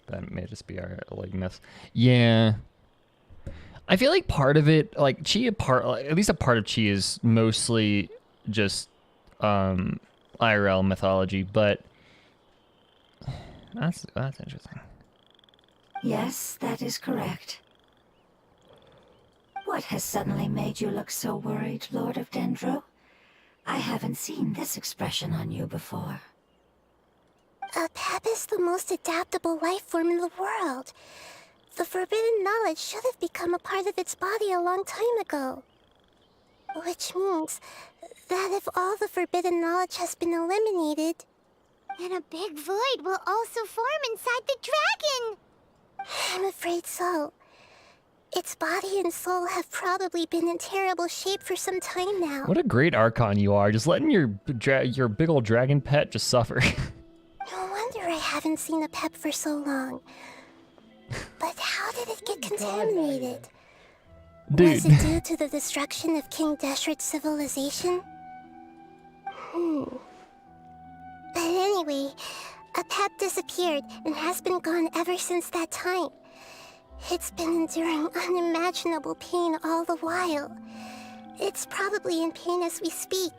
That may just be our like myth. Yeah. I feel like part of it, like Chi, at least a part of Chi is mostly just IRL mythology, but that's interesting. Yes, that is correct. What has suddenly made you look so worried, Lord of Dendro? I haven't seen this expression on you before. A pep is the most adaptable life form in the world. The forbidden knowledge should have become a part of its body a long time ago. Which means that if all the forbidden knowledge has been eliminated, then a big void will also form inside the dragon! I'm afraid so. Its body and soul have probably been in terrible shape for some time now. What a great Archon you are, just letting your big old dragon pet just suffer. No wonder I haven't seen a pep for so long. But how did it get contaminated? Dude. Was it due to the destruction of King Deshret's civilization? But anyway, a pep disappeared and has been gone ever since that time. It's been enduring unimaginable pain all the while. It's probably in pain as we speak.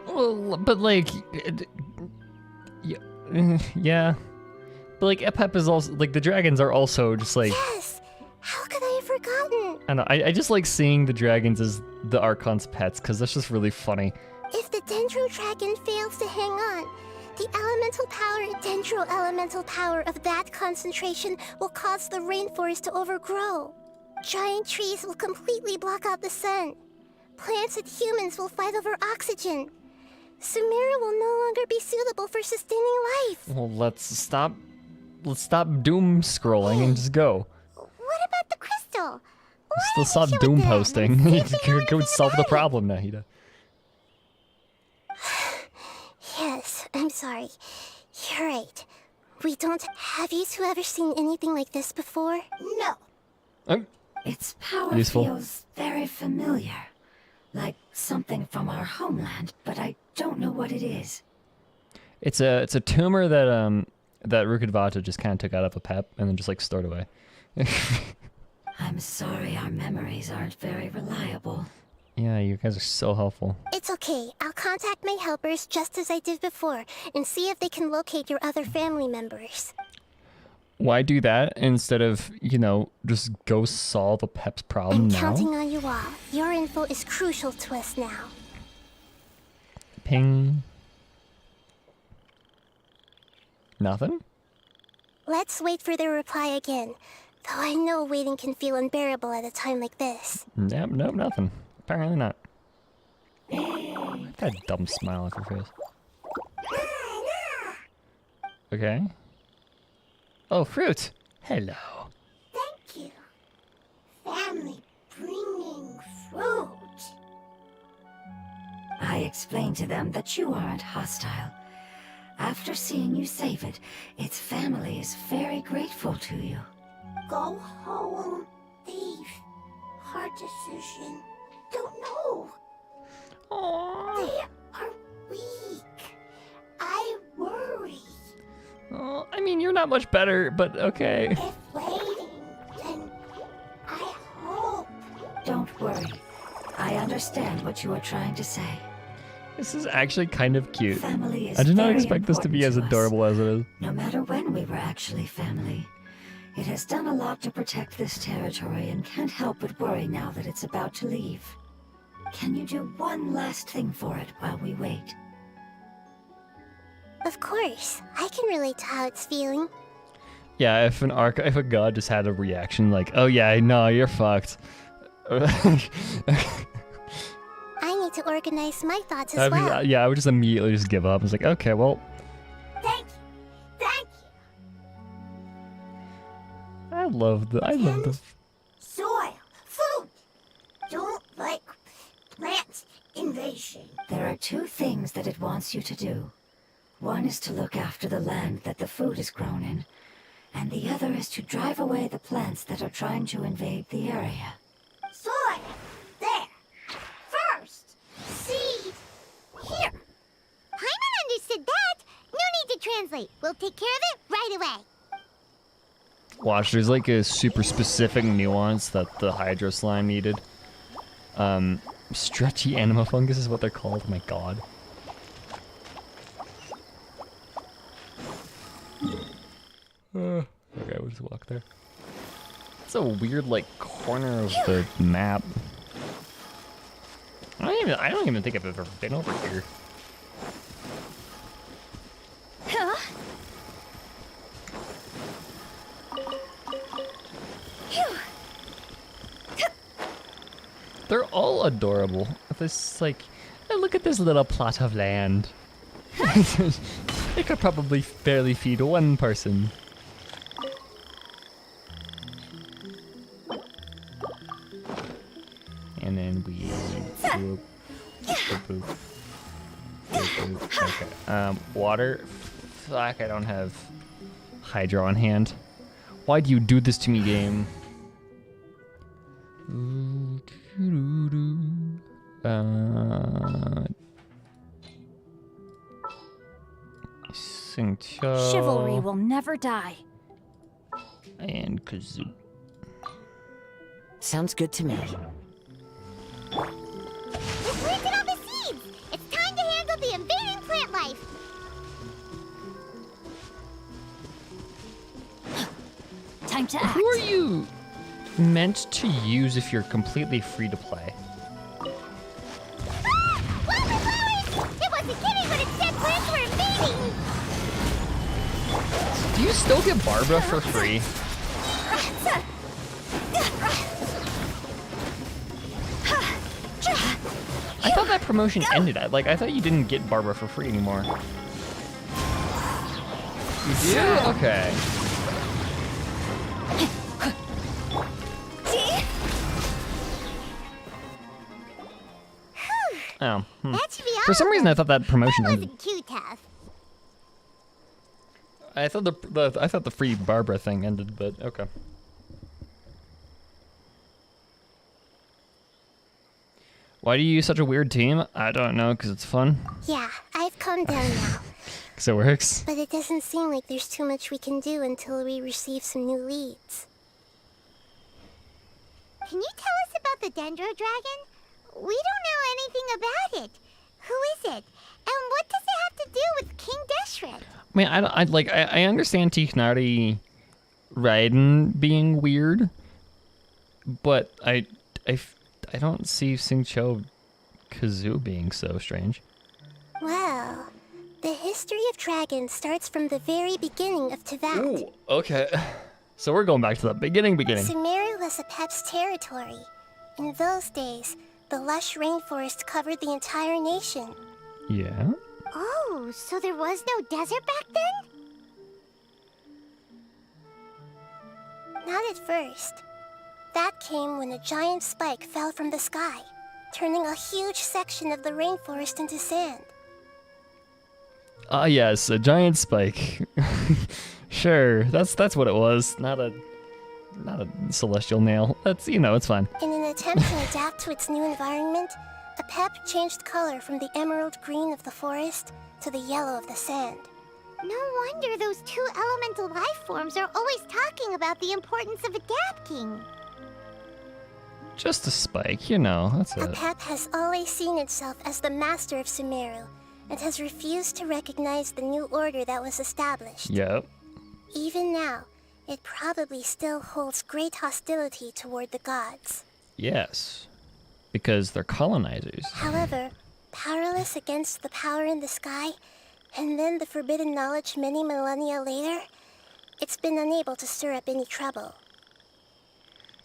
Well, but like, yeah. But like, Epep is also, like, the dragons are also just like... Yes! How could I have forgotten? I don't know, I just like seeing the dragons as the Archon's pets, because that's just really funny. If the Dendro Dragon fails to hang on, the Dendro elemental power of that concentration will cause the rainforest to overgrow. Giant trees will completely block out the sun. Plants and humans will fight over oxygen. Sumeru will no longer be suitable for sustaining life. Well, let's stop doom scrolling and just go. What about the crystal? Still stop doom posting. Go solve the problem, Nahida. Yes, I'm sorry. You're right. We don't... Have you two ever seen anything like this before? No. Its power Useful. feels very familiar. Like something from our homeland, but I don't know what it is. It's a tumor that that Rukadvata just kind of took out of a pep and then just like stored away. I'm sorry our memories aren't very reliable. Yeah, you guys are so helpful. It's okay. I'll contact my helpers just as I did before and see if they can locate your other family members. Why do that instead of, you know, just go solve a pep's problem I'm now? counting on you all. Your info is crucial to us now. Ping. Nothing? Let's wait for their reply again. Though I know waiting can feel unbearable at a time like this. Nope, nothing. Apparently not. That dumb smile off your face. Okay. Oh, fruit! Hello. Thank you. Family bringing fruit. I explained to them that you aren't hostile. After seeing you save it, its family is very grateful to you. Go home. Leave. Hard decision. Don't know. They are weak. I worry. Oh, I mean, you're not much better, but okay. If waiting, then I hope. Don't worry. I understand what you are trying to say. This is actually kind of cute. Family is I did not very expect this to be as important to us. adorable as it is. No matter when we were actually family, it has done a lot to protect this territory and can't help but worry now that it's about to leave. Can you do one last thing for it while we wait? Of course. I can relate to how it's feeling. Yeah, if a god just had a reaction like, "Oh yeah, no, you're fucked." I need to organize my thoughts as well. Yeah, I would just immediately just give up. I was like, okay, well. Thank you. Thank you. I love the. Soil. Food. Don't like plant invasion. There are two things that it wants you to do. One is to look after the land that the food is grown in, and the other is to drive away the plants that are trying to invade the area. Soil. There. First. Seed. Here. Paimon understood that. No need to translate. We'll take care of it right away. Watch, there's like a super specific nuance that the Hydro Slime needed. Stretchy anima fungus is what they're called. Oh my god. Okay, we'll just walk there. It's a weird, like, corner of the map. I don't even think I've ever been over here. Huh? They're all adorable. This, like, oh, look at this little plot of land. It could probably barely feed one person. And then we boop, boop, boop, boop, boop. Okay. Water. Fuck, I don't have Hydro on hand. Why do you do this to me, game? Chivalry will never die. And Kazoo. Sounds good to me. You planted all the seeds! It's time to handle the invading plant life! Time to act. Who are you meant to use if you're completely free to play? Flowers! It wasn't kidding when it said plants were invading! Do you still get Barbara for free? I thought that promotion ended. I thought you didn't get Barbara for free anymore. You do? Okay. Oh. That should be For some reason, I thought that promotion That ended. wasn't too tough. I thought the free Barbara thing ended, but okay. Why do you use such a weird team? I don't know, because it's fun. Yeah, I've calmed down now. Because it works. But it doesn't seem like there's too much we can do until we receive some new leads. Can you tell us about the Dendro Dragon? We don't know anything about it. Who is it? And what does it have to do with King Deshret? I mean, I understand Tichnari Raiden being weird, but I don't see Xingqiu Kazoo being so strange. Well, the history of dragons starts from the very beginning of Teyvat. Ooh, okay. So we're going back to the beginning. Sumeru was Apep's territory. In those days, the lush rainforest covered the entire nation. Yeah? Oh, so there was no desert back then? Not at first. That came when a giant spike fell from the sky, turning a huge section of the rainforest into sand. Ah, yes, a giant spike. Sure, that's what it was. Not a celestial nail. That's, it's fine. In an attempt to adapt to its new environment, Apep changed color from the emerald green of the forest to the yellow of the sand. No wonder those two elemental life forms are always talking about the importance of adapting. Just a spike, that's it. Apep has always seen itself as the master of Sumeru, and has refused to recognize the new order that was established. Yep. Even now, it probably still holds great hostility toward the gods. Yes. because they're colonizers. However, powerless against the power in the sky, and then the forbidden knowledge many millennia later, it's been unable to stir up any trouble.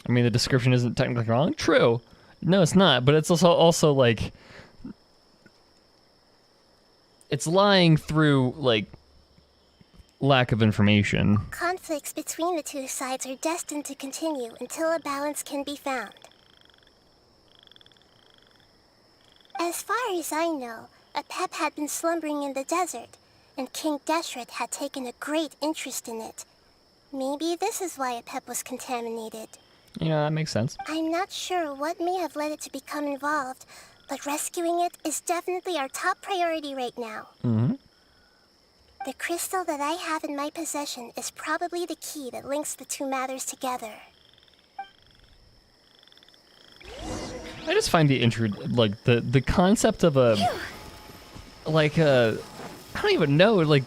I mean, the description isn't technically wrong. True. No, it's not, but it's also like... It's lying through, like, lack of information. Conflicts between the two sides are destined to continue until a balance can be found. As far as I know, a Pep had been slumbering in the desert, and King Deshret had taken a great interest in it. Maybe this is why a Pep was contaminated. Yeah, that makes sense. I'm not sure what may have led it to become involved, but rescuing it is definitely our top priority right now. Mm-hmm. The crystal that I have in my possession is probably the key that links the two matters together. I just find the concept of a I don't even know, like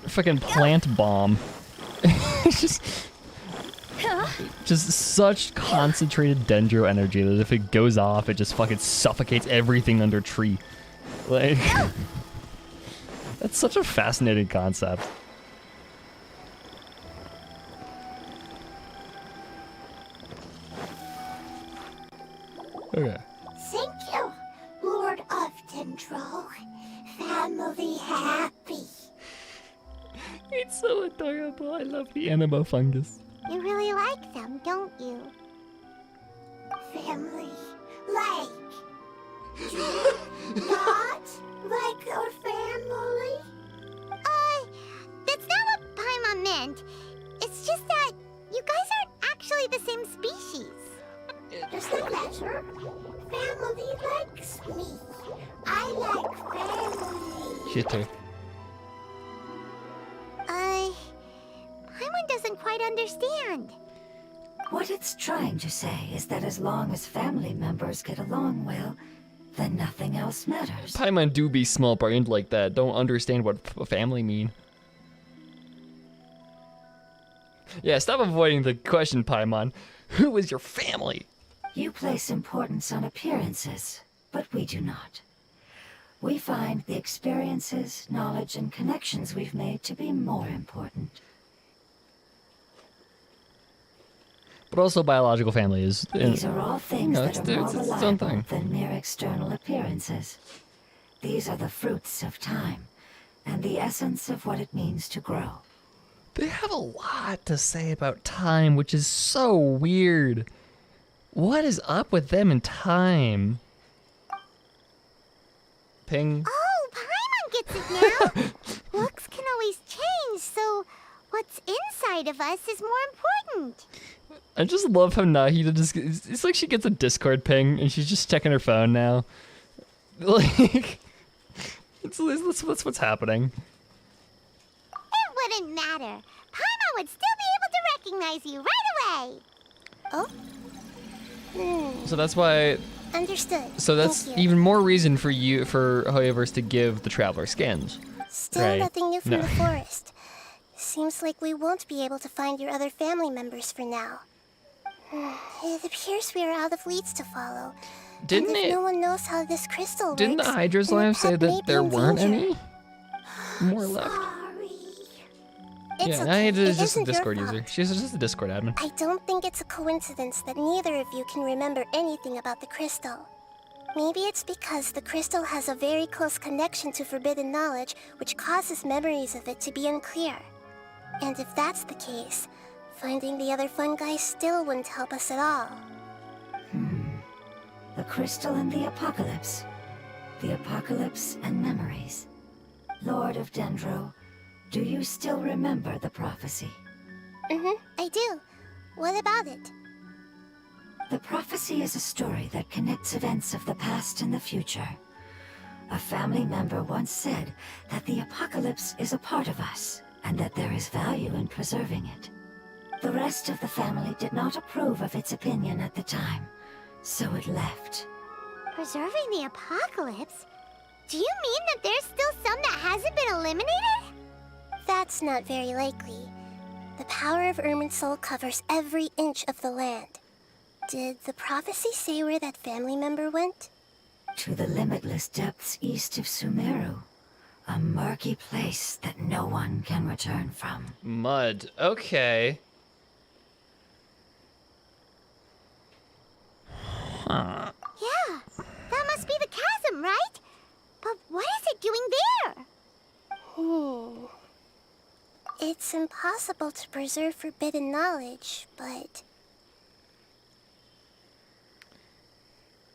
fucking plant bomb. It's just such concentrated dendro energy that if it goes off, it just fucking suffocates everything under tree. Like, that's such a fascinating concept. Okay. Thank you, Lord of Dendro. Family happy. It's so adorable. I love the animo fungus. You really like them, don't you? Family, like... not like your family? That's not what Paimon meant. It's just that you guys aren't actually the same species. Doesn't matter. Family likes me. I like family. Shit too. Paimon doesn't quite understand. What it's trying to say is that as long as family members get along well, then nothing else matters. Paimon do be small-brained like that. Don't understand what family mean. Yeah, stop avoiding the question, Paimon. Who is your family? You place importance on appearances, but we do not. We find the experiences, knowledge, and connections we've made to be more important. But also biological family is... These are all things that are more it's its own reliable thing. than mere external appearances. These are the fruits of time, and the essence of what it means to grow. They have a lot to say about time, which is so weird. What is up with them and time? Ping. Oh, Paimon gets it now. Looks can always change, so what's inside of us is more important. I just love how Nahida just... It's like she gets a Discord ping, and she's just checking her phone now. Like... That's what's happening. It wouldn't matter. Paimon would still be able to recognize you right away. Oh? So that's why... Understood. So that's Thank you. even more reason for Hoyoverse to give the Traveler skins. Still right? nothing new from No. the forest. Seems like we won't be able to find your other family members for now. It appears we are out of leads to follow. Didn't and if it- no one knows how this crystal works, Didn't the Hydra's then the live say pet may that be there in weren't danger. any more left? It's Yeah, okay. Nahida is It just a isn't your Discord fault. user. She's just a Discord admin. I don't think it's a coincidence that neither of you can remember anything about the crystal. Maybe it's because the crystal has a very close connection to forbidden knowledge, which causes memories of it to be unclear. And if that's the case, finding the other fungi still wouldn't help us at all. The crystal and the apocalypse. The apocalypse and memories. Lord of Dendro, do you still remember the prophecy? I do. What about it? The prophecy is a story that connects events of the past and the future. A family member once said that the apocalypse is a part of us, and that there is value in preserving it. The rest of the family did not approve of its opinion at the time, so it left. Preserving the apocalypse? Do you mean that there's still some that hasn't been eliminated? That's not very likely. The power of Irminsul covers every inch of the land. Did the prophecy say where that family member went? To the limitless depths east of Sumeru. A murky place that no one can return from. Mud. Okay. Huh. Yeah, that must be the chasm, right? But what is it doing there? It's impossible to preserve forbidden knowledge, but...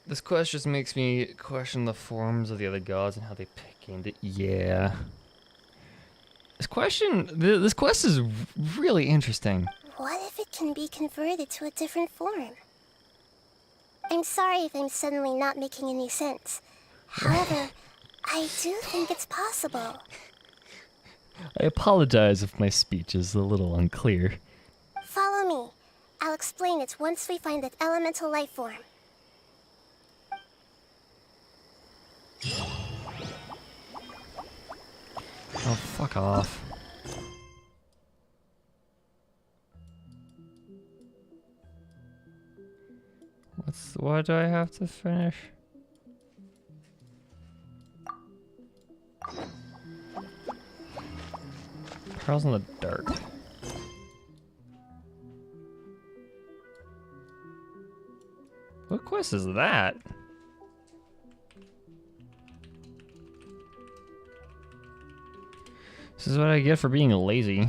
This quest just makes me question the forms of the other gods and how they pick into... Yeah. This quest is really interesting. What if it can be converted to a different form? I'm sorry if I'm suddenly not making any sense. However, I do think it's possible. I apologize if my speech is a little unclear. Follow me. I'll explain it once we find that elemental life form. Oh, fuck off. What do I have to finish? Pearls in the dark. What quest is that? This is what I get for being lazy.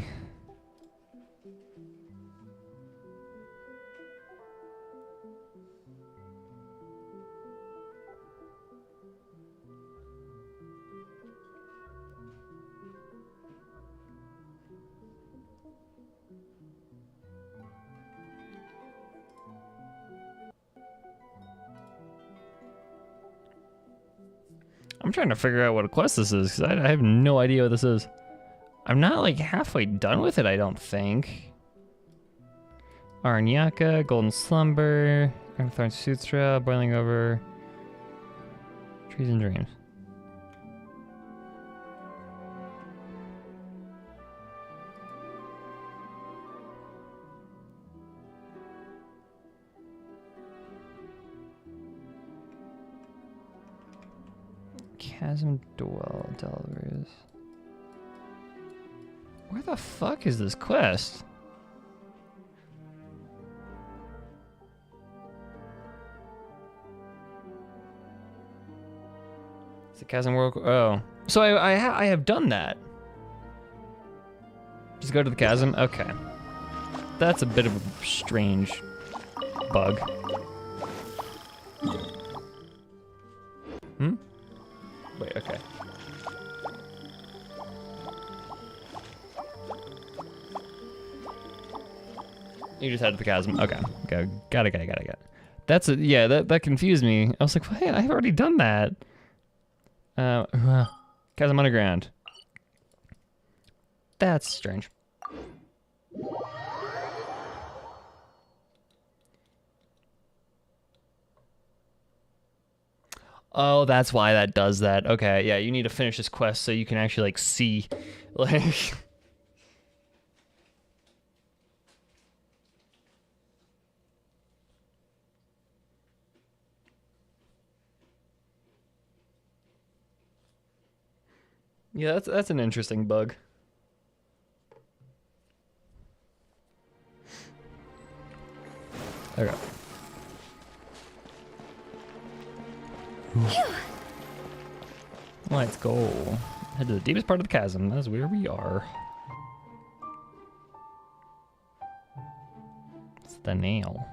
I'm trying to figure out what a quest this is, because I have no idea what this is. I'm not like halfway done with it, I don't think. Aranyaka, Golden Slumber, Thorn Sutra, Boiling Over, Trees and Dreams. Chasm Dwellers. Where the fuck is this quest? It's a Chasm World. Oh, so I have done that. Just go to the chasm. Okay, that's a bit of a strange bug. Hmm. Wait. Okay. You just head to the chasm. Okay. Okay. Got it. That's it. Yeah, that confused me. I was like, well, hey, I've already done that. Chasm Underground. That's strange. Oh, that's why that does that. Okay, yeah, you need to finish this quest so you can actually, like, see, like... Yeah, that's an interesting bug. Okay. Let's go. Head to the deepest part of the chasm. That's where we are. It's the nail.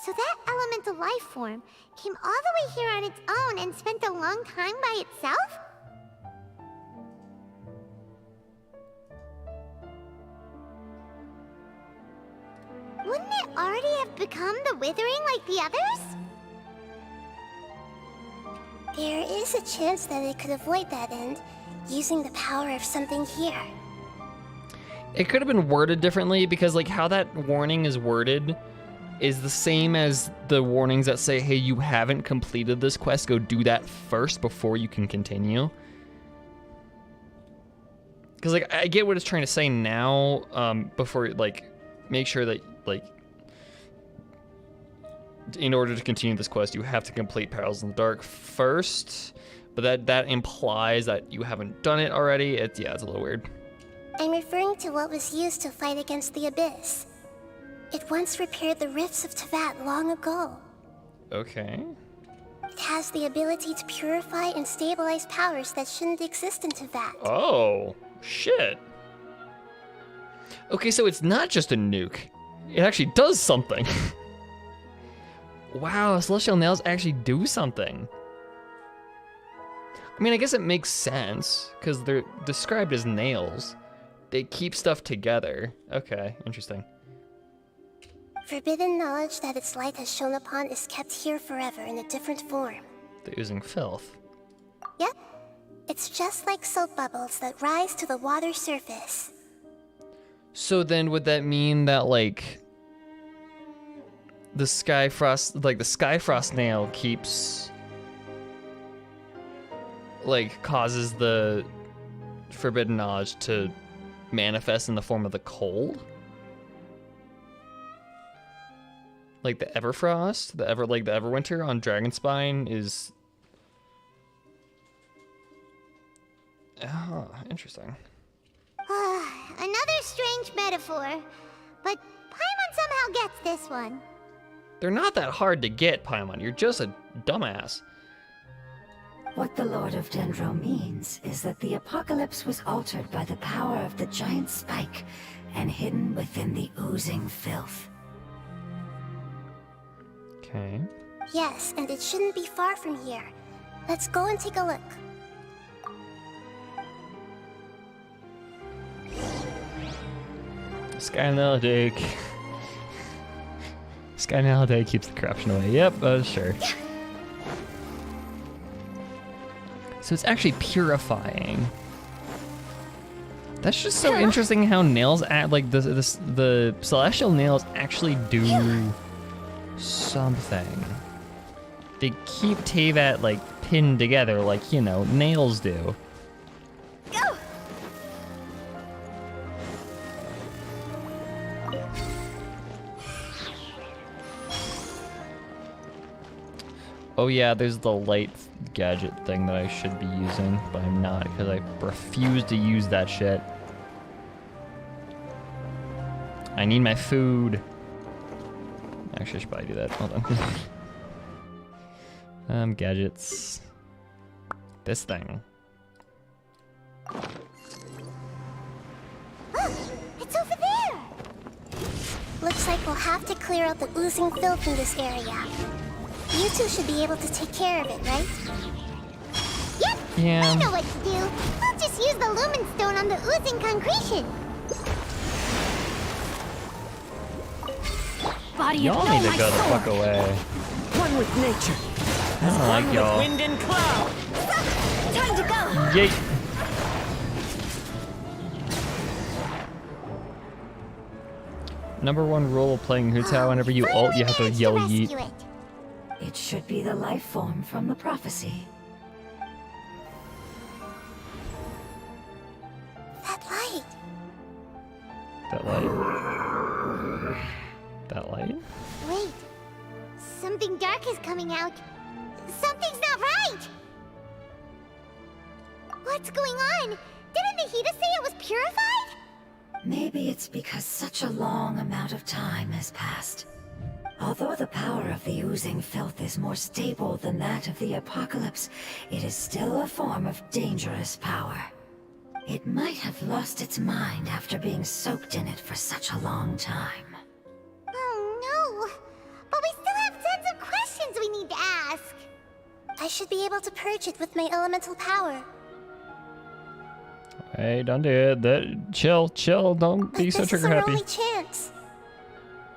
So that elemental life form came all the way here on its own and spent a long time by itself? Wouldn't it already have become the Withering like the others? There is a chance that it could avoid that end, using the power of something here. It could have been worded differently because, like, how that warning is worded is the same as the warnings that say, hey, you haven't completed this quest, go do that first before you can continue. Because, like, I get what it's trying to say now, before, like, make sure that, like, in order to continue this quest, you have to complete Perils in the Dark first. But that implies that you haven't done it already. It's a little weird. I'm referring to what was used to fight against the Abyss. It once repaired the rifts of Tevat long ago. Okay. It has the ability to purify and stabilize powers that shouldn't exist in Tevat. Oh, shit. Okay, so it's not just a nuke. It actually does something. Wow, Celestial Nails actually do something. I mean, I guess it makes sense, because they're described as nails. They keep stuff together. Okay, interesting. Forbidden knowledge that its light has shone upon is kept here forever in a different form. They're oozing filth. Yep. It's just like soap bubbles that rise to the water's surface. So then would that mean that, like, the Skyfrost nail keeps, like, causes the forbidden knowledge to manifest in the form of the cold? Like the Everfrost, the Everwinter on Dragonspine is... Oh, interesting. Another strange metaphor, but Paimon somehow gets this one. They're not that hard to get, Paimon. You're just a dumbass. What the Lord of Dendro means is that the apocalypse was altered by the power of the giant spike and hidden within the oozing filth. Okay. Yes, and it shouldn't be far from here. Let's go and take a look. Skynaldic. Skynaldic keeps the corruption away. Yep, sure. So it's actually purifying. That's just so interesting how nails act, like the celestial nails actually do something. They keep Tevat like pinned together like, you know, nails do. Go. Oh yeah, there's the light gadget thing that I should be using, but I'm not because I refuse to use that shit. I need my food. Actually, I should probably do that. Hold on. Gadgets. This thing. Look, it's over there! Looks like we'll have to clear out the oozing filth in this area. You two should be able to take care of it, right? Yep! Yeah. I know what to do. I'll just use the lumen stone on the oozing concretion. Y'all need to go the fuck away. One with nature. I don't like y'all. Wind and cloud. Time to go. Yeet. Number one rule of playing Hu Tao, whenever you ult, you have to yell yeet. It should be the life form from the prophecy. That light. That light? That light? Wait. Something dark is coming out. Something's not right! What's going on? Didn't Nahida say it was purified? Maybe it's because such a long amount of time has passed. Although the power of the oozing filth is more stable than that of the apocalypse, it is still a form of dangerous power. It might have lost its mind after being soaked in it for such a long time. Oh no! But we still have tons of questions we need to ask! I should be able to purge it with my elemental power. Hey, don't do it. Chill. Don't be so trigger happy. This is our only chance.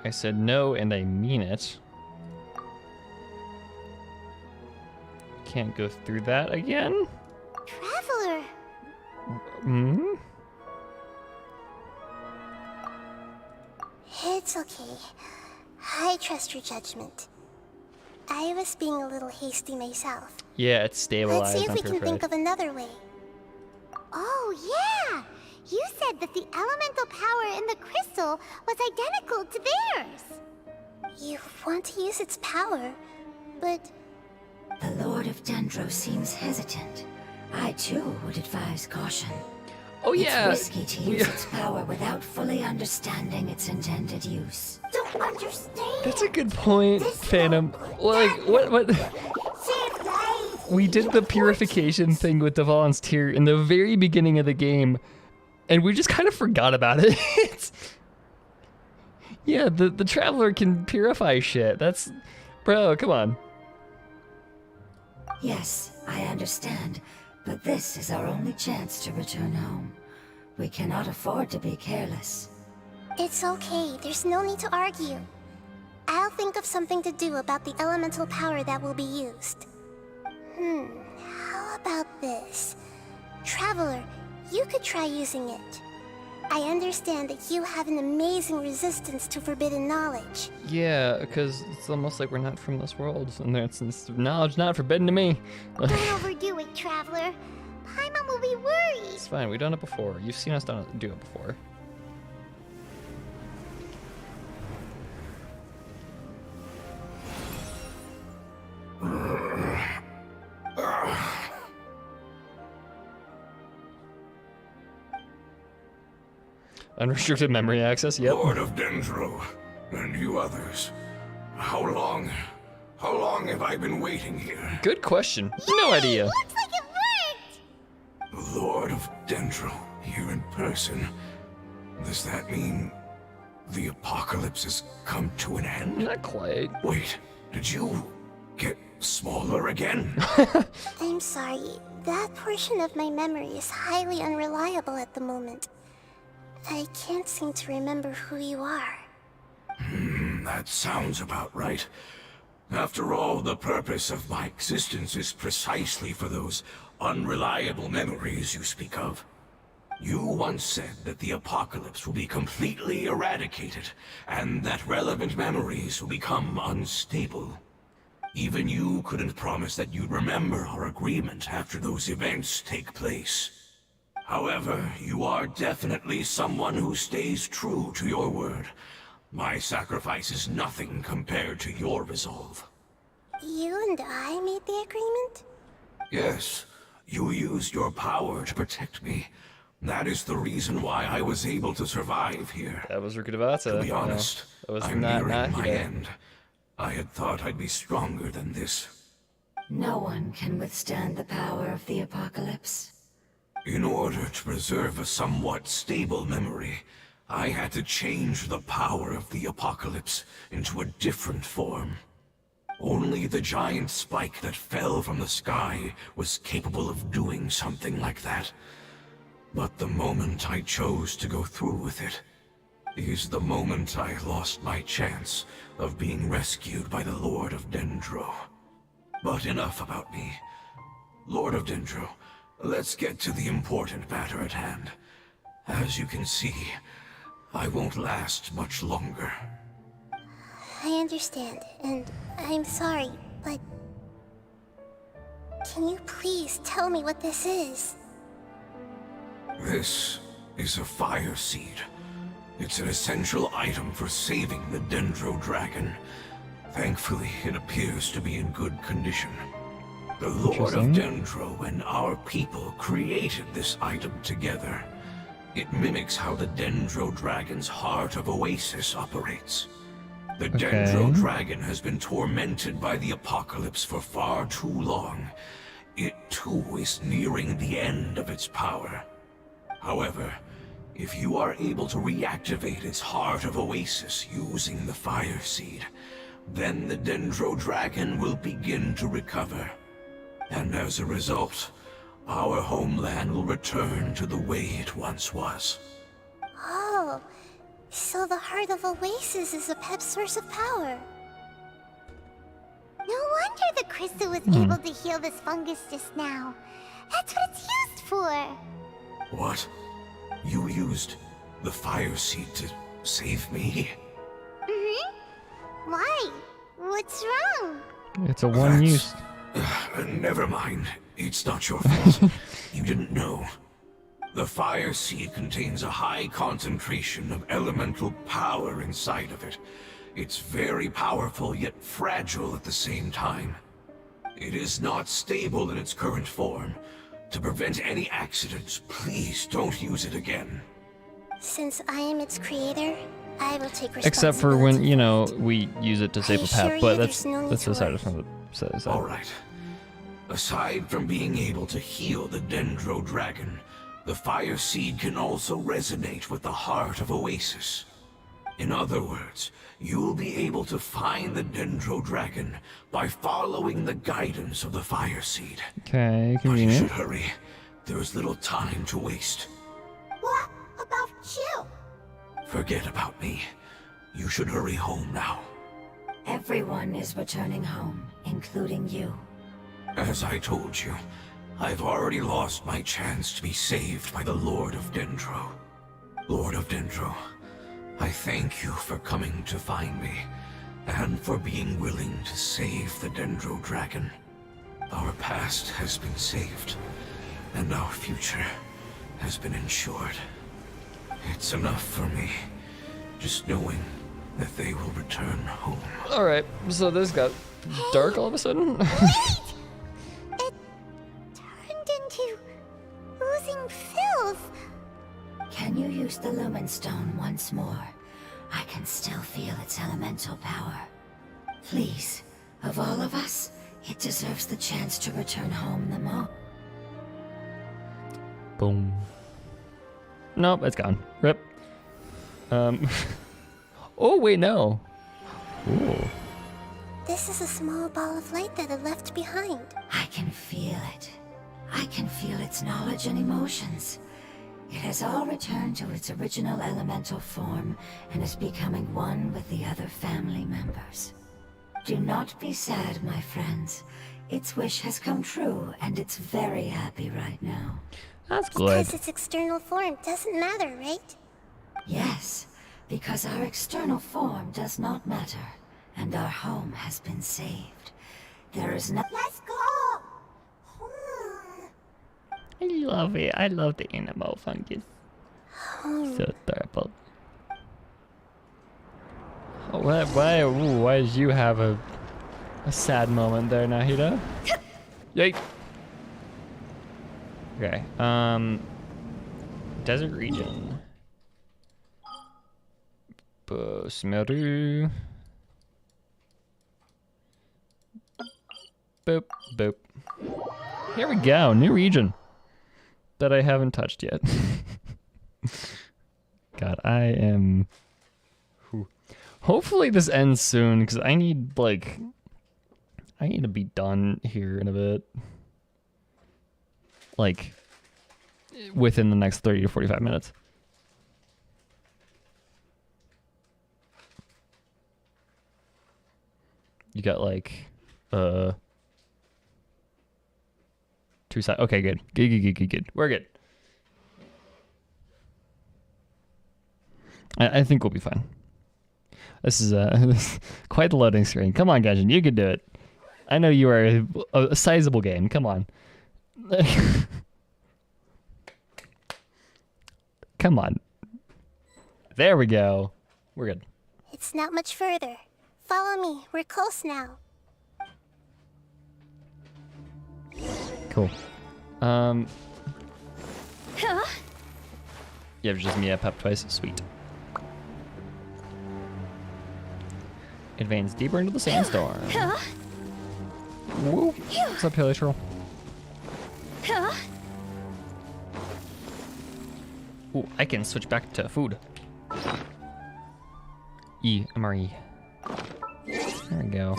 I said no, and I mean it. Can't go through that again? Traveler! Hmm? It's okay. I trust your judgment. I was being a little hasty myself. Yeah, it's stabilized. Let's see if we can purified. think of another way. Oh, yeah! You said that the elemental power in the crystal was identical to theirs. You want to use its power, but... The Lord of Dendro seems hesitant. I too would advise caution. Oh yeah! It's risky to use its power without fully understanding its intended use. Don't understand! That's a good point, Phantom. Like, what? We did the purification thing with the volunteer in the very beginning of the game, and we just kind of forgot about it. Yeah, the Traveler can purify shit. That's... Bro, come on. Yes, I understand, but this is our only chance to return home. We cannot afford to be careless. It's okay, there's no need to argue. I'll think of something to do about the elemental power that will be used. How about this? Traveler, you could try using it. I understand that you have an amazing resistance to forbidden knowledge. Yeah, because it's almost like we're not from this world, and it's knowledge not forbidden to me. Don't overdo it, Traveler. Paimon will be worried. It's fine, we've done it before. You've seen us do it before. Unrestricted memory access, yep. Lord of Dendro, and you others, how long have I been waiting here? Good question. No idea. Looks like it worked! Lord of Dendro, here in person. Does that mean the apocalypse has come to an end? Not quite. Wait, did you get smaller again? I'm sorry, that portion of my memory is highly unreliable at the moment. I can't seem to remember who you are. That sounds about right. After all, the purpose of my existence is precisely for those unreliable memories you speak of. You once said that the apocalypse will be completely eradicated, and that relevant memories will become unstable. Even you couldn't promise that you'd remember our agreement after those events take place. However, you are definitely someone who stays true to your word. My sacrifice is nothing compared to your resolve. You and I made the agreement? Yes, you used your power to protect me. That is the reason why I was able to survive here. That was Rukadavata. To be honest, that was I'm not nearing my Nahida. end. I had thought I'd be stronger than this. No one can withstand the power of the apocalypse. In order to preserve a somewhat stable memory, I had to change the power of the apocalypse into a different form. Only the giant spike that fell from the sky was capable of doing something like that. But the moment I chose to go through with it is the moment I lost my chance of being rescued by the Lord of Dendro. But enough about me. Lord of Dendro, let's get to the important matter at hand. As you can see, I won't last much longer. I understand, and I'm sorry, but... Can you please tell me what this is? This is a fire seed. It's an essential item for saving the Dendro dragon. Thankfully, it appears to be in good condition. The Lord of Dendro and our people created this item together. It mimics how the Dendro dragon's heart of Oasis operates. The Dendro dragon has been tormented by the apocalypse for far too long. It too is nearing the end of its power. However, if you are able to reactivate its heart of Oasis using the fire seed, then the Dendro dragon will begin to recover. And as a result, our homeland will return to the way it once was. Oh, so the heart of Oasis is a pep source of power. No wonder the crystal was able to heal this fungus just now. That's what it's used for. What? You used the fire seed to save me? Why? What's wrong? It's a one use. Never mind. It's not your fault. You didn't know. The fire seed contains a high concentration of elemental power inside of it. It's very powerful, yet fragile at the same time. It is not stable in its current form. To prevent any accidents, please don't use it again. Since I am its creator, I will take responsibility. Except for when, you know, we use it to save a pet, but that's aside from the side. Alright. Aside from being able to heal the Dendro Dragon, the Fire Seed can also resonate with the heart of Oasis. In other words, you'll be able to find the Dendro Dragon by following the guidance of the Fire Seed. Okay, But you convenient. should hurry. There is little time to waste. What about you? Forget about me. You should hurry home now. Everyone is returning home, including you. As I told you, I've already lost my chance to be saved by the Lord of Dendro. Lord of Dendro, I thank you for coming to find me, and for being willing to save the Dendro Dragon. Our past has been saved, and our future has been ensured. It's enough for me, just knowing that they will return home. Alright, so this got dark all of a sudden? Turned into oozing filth. Can you use the Lumen Stone once more? I can still feel its elemental power. Please, of all of us, it deserves the chance to return home the most. Boom. Nope, it's gone. Rip. Oh, wait, no. Ooh. This is a small ball of light that I left behind. I can feel it. I can feel its knowledge and emotions. It has all returned to its original elemental form and is becoming one with the other family members. Do not be sad, my friends. Its wish has come true, and it's very happy right now. That's good. Because its external form doesn't matter, right? Yes, because our external form does not matter, and our home has been saved. There is no— Let's go! I love it. I love the animal fungus. So adorable. Oh, why did you have a sad moment there, Nahida? Yay! Okay, desert region. Smeru. Boop, boop. Here we go, new region that I haven't touched yet. God, I am... Whew. Hopefully this ends soon, because I need to be done here in a bit. Like, within the next 30 to 45 minutes. You got like, 2 sides. Okay, good. Good. We're good. I think we'll be fine. This is quite the loading screen. Come on, Genshin, you can do it. I know you are a sizable game. Come on. Come on. There we go. We're good. It's not much further. Follow me. We're close now. Cool. Yeah, just me at Pep twice. Sweet. Advance deeper into the sandstorm. Woo. What's up, Haley Troll? Ooh, I can switch back to food. MRE. There we go.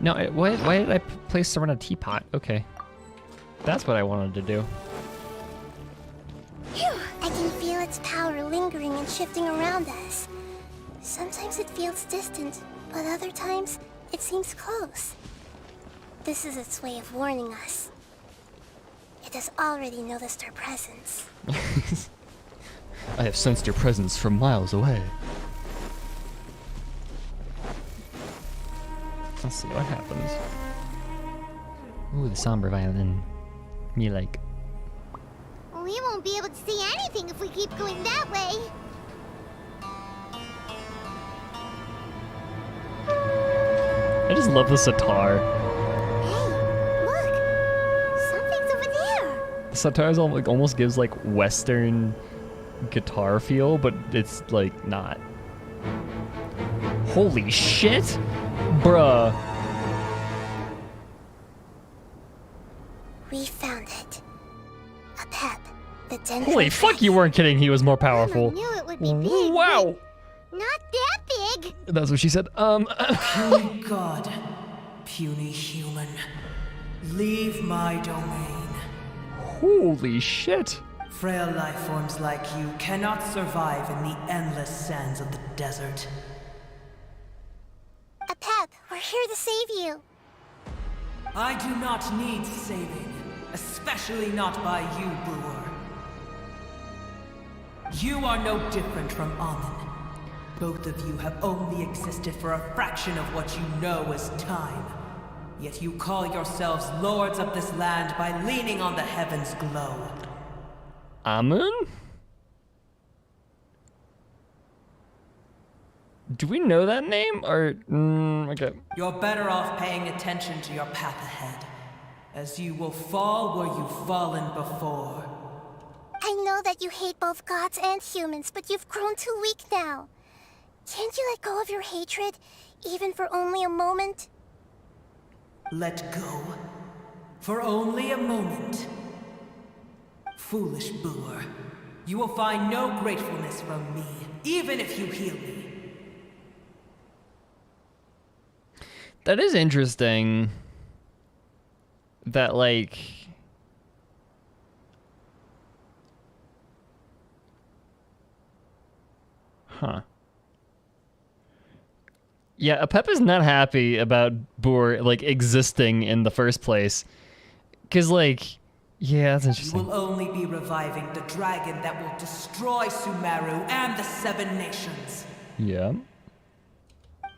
No, why did I place around a teapot? Okay. That's what I wanted to do. I can feel its power lingering and shifting around us. Sometimes it feels distant, but other times it seems close. This is its way of warning us. It has already noticed our presence. I have sensed your presence from miles away. Let's see what happens. Ooh, the somber violin. Me like. We won't be able to see anything if we keep going that way. just love the sitar. Something's over there. The sitar is almost gives like Western guitar feel, but it's like not. Holy shit, bruh. We found it. A pep. The dendro. Holy fuck, you weren't kidding. He was more powerful. I knew it would be big. Wow. but Not that big. That's what she said. Puny god, puny human, leave my domain. Holy shit. Frail life forms like you cannot survive in the endless sands of the desert. A pep. We're here to save you. I do not need saving, especially not by you, Boer. You are no different from Amun. Both of you have only existed for a fraction of what you know as time. Yet you call yourselves lords of this land by leaning on the heavens' glow. Amun? Do we know that name? Or, okay. You're better off paying attention to your path ahead, as you will fall where you've fallen before. I know that you hate both gods and humans, but you've grown too weak now. Can't you let go of your hatred, even for only a moment? Let go? For only a moment? Foolish Boer. You will find no gratefulness from me, even if you heal me. That is interesting. That, like... Huh. Yeah, Apep is not happy about Boer, like, existing in the first place. Because, like... Yeah, that's interesting. You will only be reviving the dragon that will destroy Sumeru and the Seven Nations. Yeah.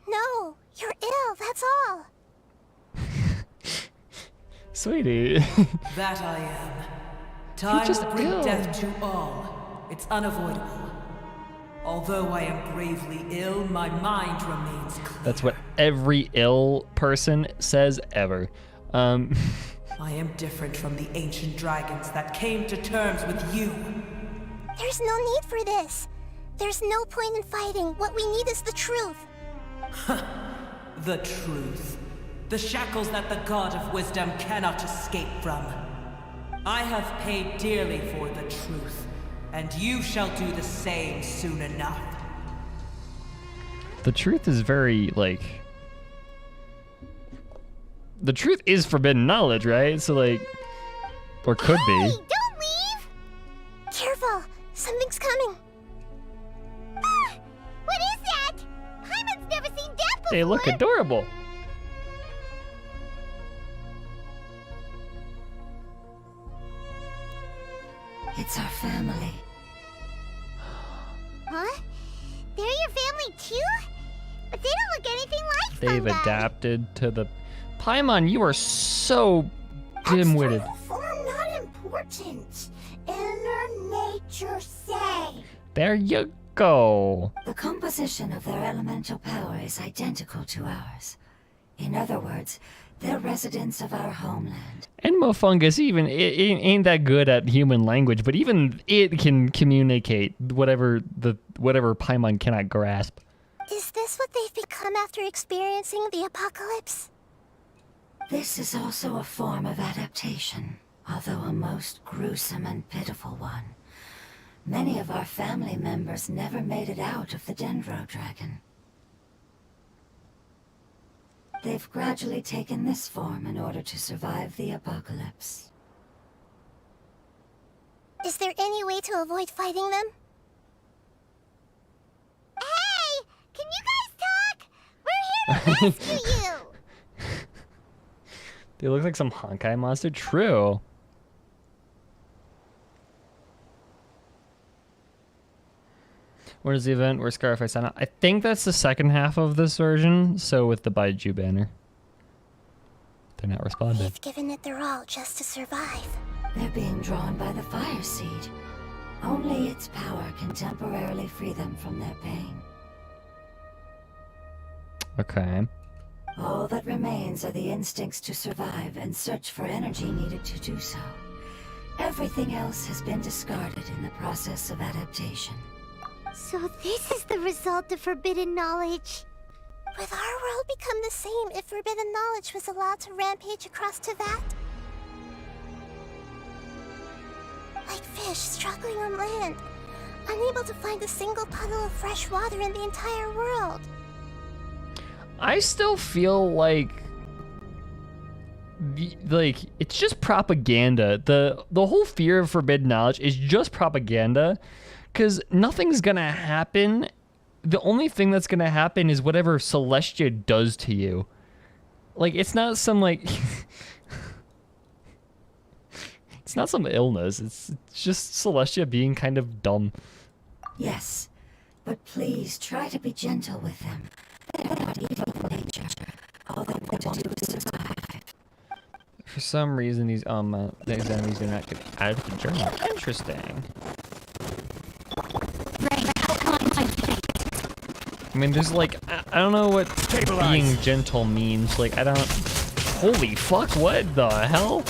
No, you're ill, that's all. Sweetie. That I am. Time just will bring ill. death to all. It's unavoidable. Although I am gravely ill, my mind remains clear. That's what every ill person says ever. I am different from the ancient dragons that came to terms with you. There's no need for this. There's no point in fighting. What we need is the truth. The truth. The shackles that the God of Wisdom cannot escape from. I have paid dearly for the truth, and you shall do the same soon enough. The truth is very, like... The truth is forbidden knowledge, right? So, like... Or could be. Don't leave! Careful, something's coming. What is that? Paimon's never seen that before. They look adorable. It's our family. Huh? They're your family too? But they don't look anything like They've fungi. adapted to the... Paimon, you are so dim-witted. Form not important. Inner nature say. There you go. The composition of their elemental power is identical to ours. In other words, they're residents of our homeland. And Mofungus even it ain't that good at human language, but even it can communicate whatever Paimon cannot grasp. Is this what they've become after experiencing the apocalypse? This is also a form of adaptation, although a most gruesome and pitiful one. Many of our family members never made it out of the Dendro Dragon. They've gradually taken this form in order to survive the apocalypse. Is there any way to avoid fighting them? Hey! Can you guys talk? We're here to rescue you! They look like some Honkai monster. True. What is the event where Scarface signed out? I think that's the second half of this version. So with the Baiju banner. They're not responding. They've given it their all just to survive. They're being drawn by the fire seed. Only its power can temporarily free them from their pain. Okay. All that remains are the instincts to survive and search for energy needed to do so. Everything else has been discarded in the process of adaptation. So this is the result of forbidden knowledge. Would our world become the same if forbidden knowledge was allowed to rampage across Teyvat? Like fish struggling on land, unable to find a single puddle of fresh water in the entire world. I still feel like it's just propaganda. The whole fear of forbidden knowledge is just propaganda, because nothing's gonna happen. The only thing that's gonna happen is whatever Celestia does to you. Like, it's not some like it's not some illness. It's just Celestia being kind of dumb. Yes, but please try to be gentle with them. They're not evil in nature. All they want to do is survive. For some reason, these enemies do not get added to the journal. Interesting. I mean, there's like, I don't know what being gentle means. Like, I don't. Holy fuck! What the hell?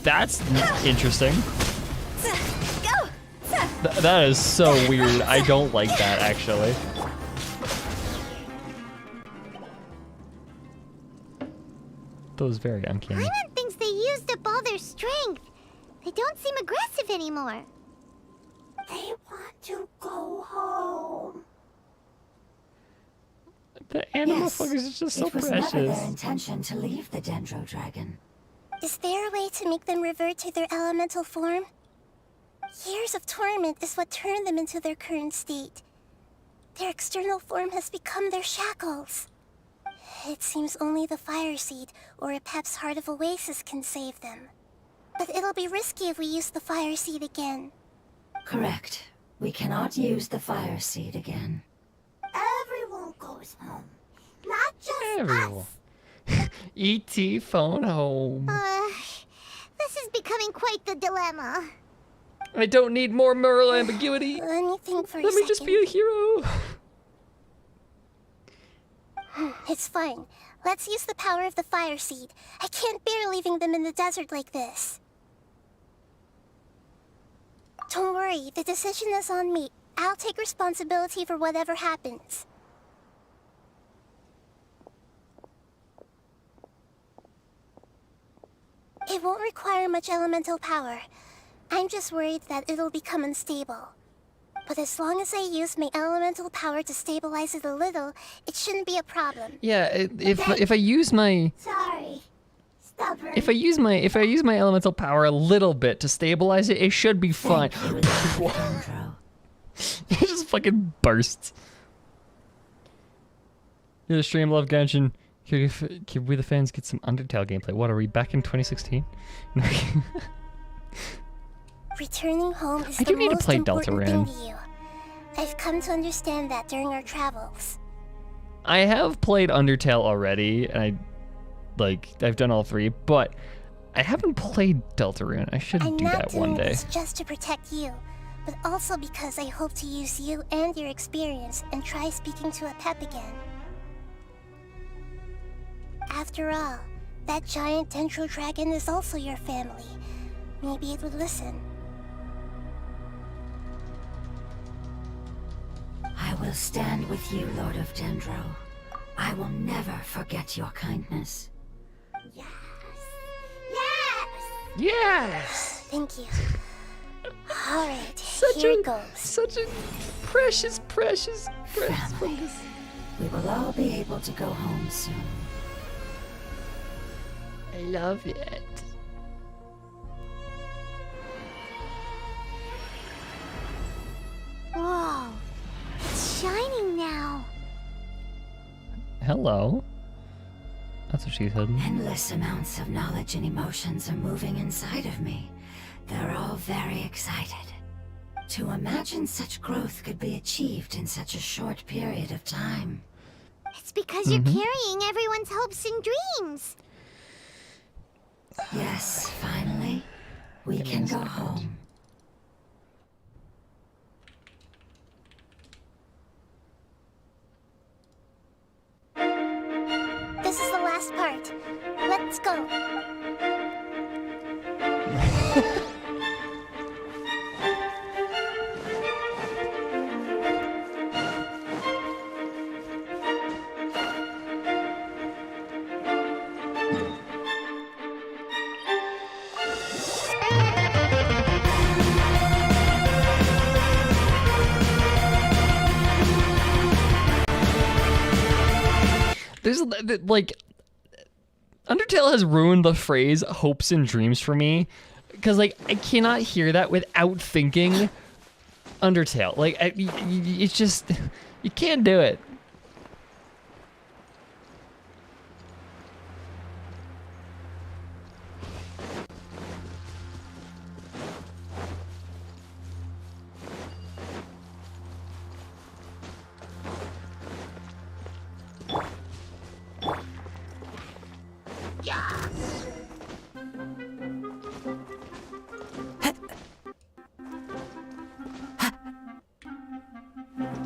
That's interesting. That is so weird. I don't like that, actually. That was very uncanny. Paimon thinks they used up all their strength. They don't seem aggressive anymore. They want to go home. The animal fuckers are just so it was precious. never their intention to leave the Dendro Dragon. Is there a way to make them revert to their elemental form? Years of torment is what turned them into their current state. Their external form has become their shackles. It seems only the Fire Seed or Apep's Heart of Oasis can save them. But it'll be risky if we use the Fire Seed again. Correct. We cannot use the Fire Seed again. Everyone goes home. Not just Everyone. E.T. phone home. This is becoming quite the dilemma. I don't need more moral ambiguity. Let me think for a Let me just be a hero. It's fine. Let's use the power of the Fire Seed. I can't bear leaving them in the desert like this. Don't worry, the decision is on me. I'll take responsibility for whatever happens. It won't require much elemental power. I'm just worried that it'll become unstable. But as long as I use my elemental power to stabilize it a little, it shouldn't be a problem. Yeah, if I use my Sorry. Stubborn. if I use my elemental power a little bit to stabilize it, it should be fine. It just fucking bursts. Yeah, the stream love Genshin. Can we the fans get some Undertale gameplay? What are we back in 2016? Returning home is I do the need to most play important thing Deltarune. to you. I've come to understand that during our travels. I have played Undertale already, and I've done all three, but I haven't played Deltarune. I should I'm do not that one doing day. this just to protect you, but also because I hope to use you and your experience and try speaking to Apep again. After all, that giant Dendro Dragon is also your family. Maybe it would listen. I will stand with you, Lord of Dendro. I will never forget your kindness. Yes! Thank you. Alright, Such here a- it goes. Such a precious focus. We will all be able to go home soon. I love it. Whoa. It's shining now. Hello. That's what she said. Endless amounts of knowledge and emotions are moving inside of me. They're all very excited. To imagine such growth could be achieved in such a short period of time. It's because you're carrying everyone's hopes and dreams. Yes, finally, we can go home. This is the There's like Undertale has ruined the phrase hopes and dreams for me, because like I cannot hear that without thinking Undertale. Like it's just, you can't do it.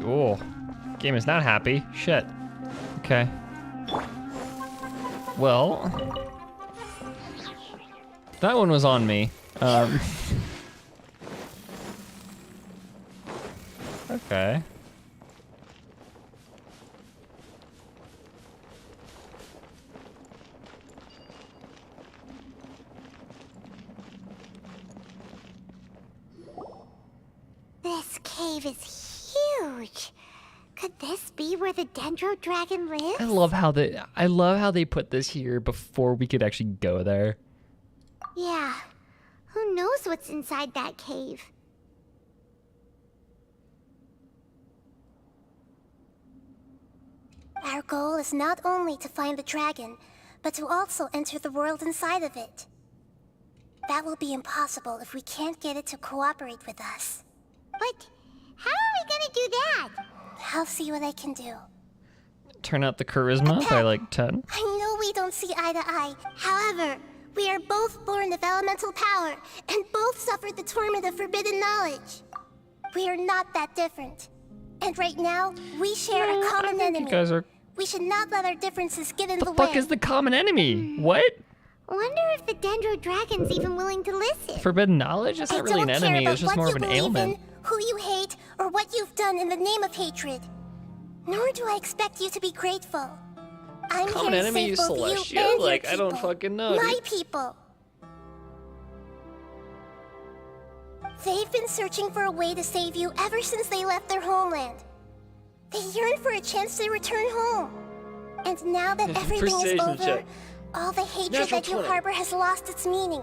Oh, game is not happy. Shit. Okay. Well, that one was on me. Okay. This cave is huge. Could this be where the Dendro Dragon lives? I love how they put this here before we could actually go there. Yeah. Who knows what's inside that cave? Our goal is not only to find the dragon, but to also enter the world inside of it. That will be impossible if we can't get it to cooperate with us. But how are we gonna do that? I'll see what I can do. Turn out the charisma by like 10. I know we don't see eye to eye. However, we are both born of elemental power, and both suffered the torment of forbidden knowledge. We are not that different. And right now, we share a common enemy. You guys are... We should not let our differences get in the way. The fuck is the common enemy? What? Wonder if the Dendro Dragon's even willing to listen. Forbidden knowledge? It's not really an enemy, it's just more of an ailment. Who you hate, or what you've done in the name of hatred. Nor do I expect you to be grateful. I'm Common here to enemy save is both celestial? you and Like, your I don't people. fucking know, My dude. people. They've been searching for a way to save you ever since they left their homeland. They yearn for a chance to return home. And now that everything is Precision over, check. all the hatred Natural that you 20. harbor has lost its meaning.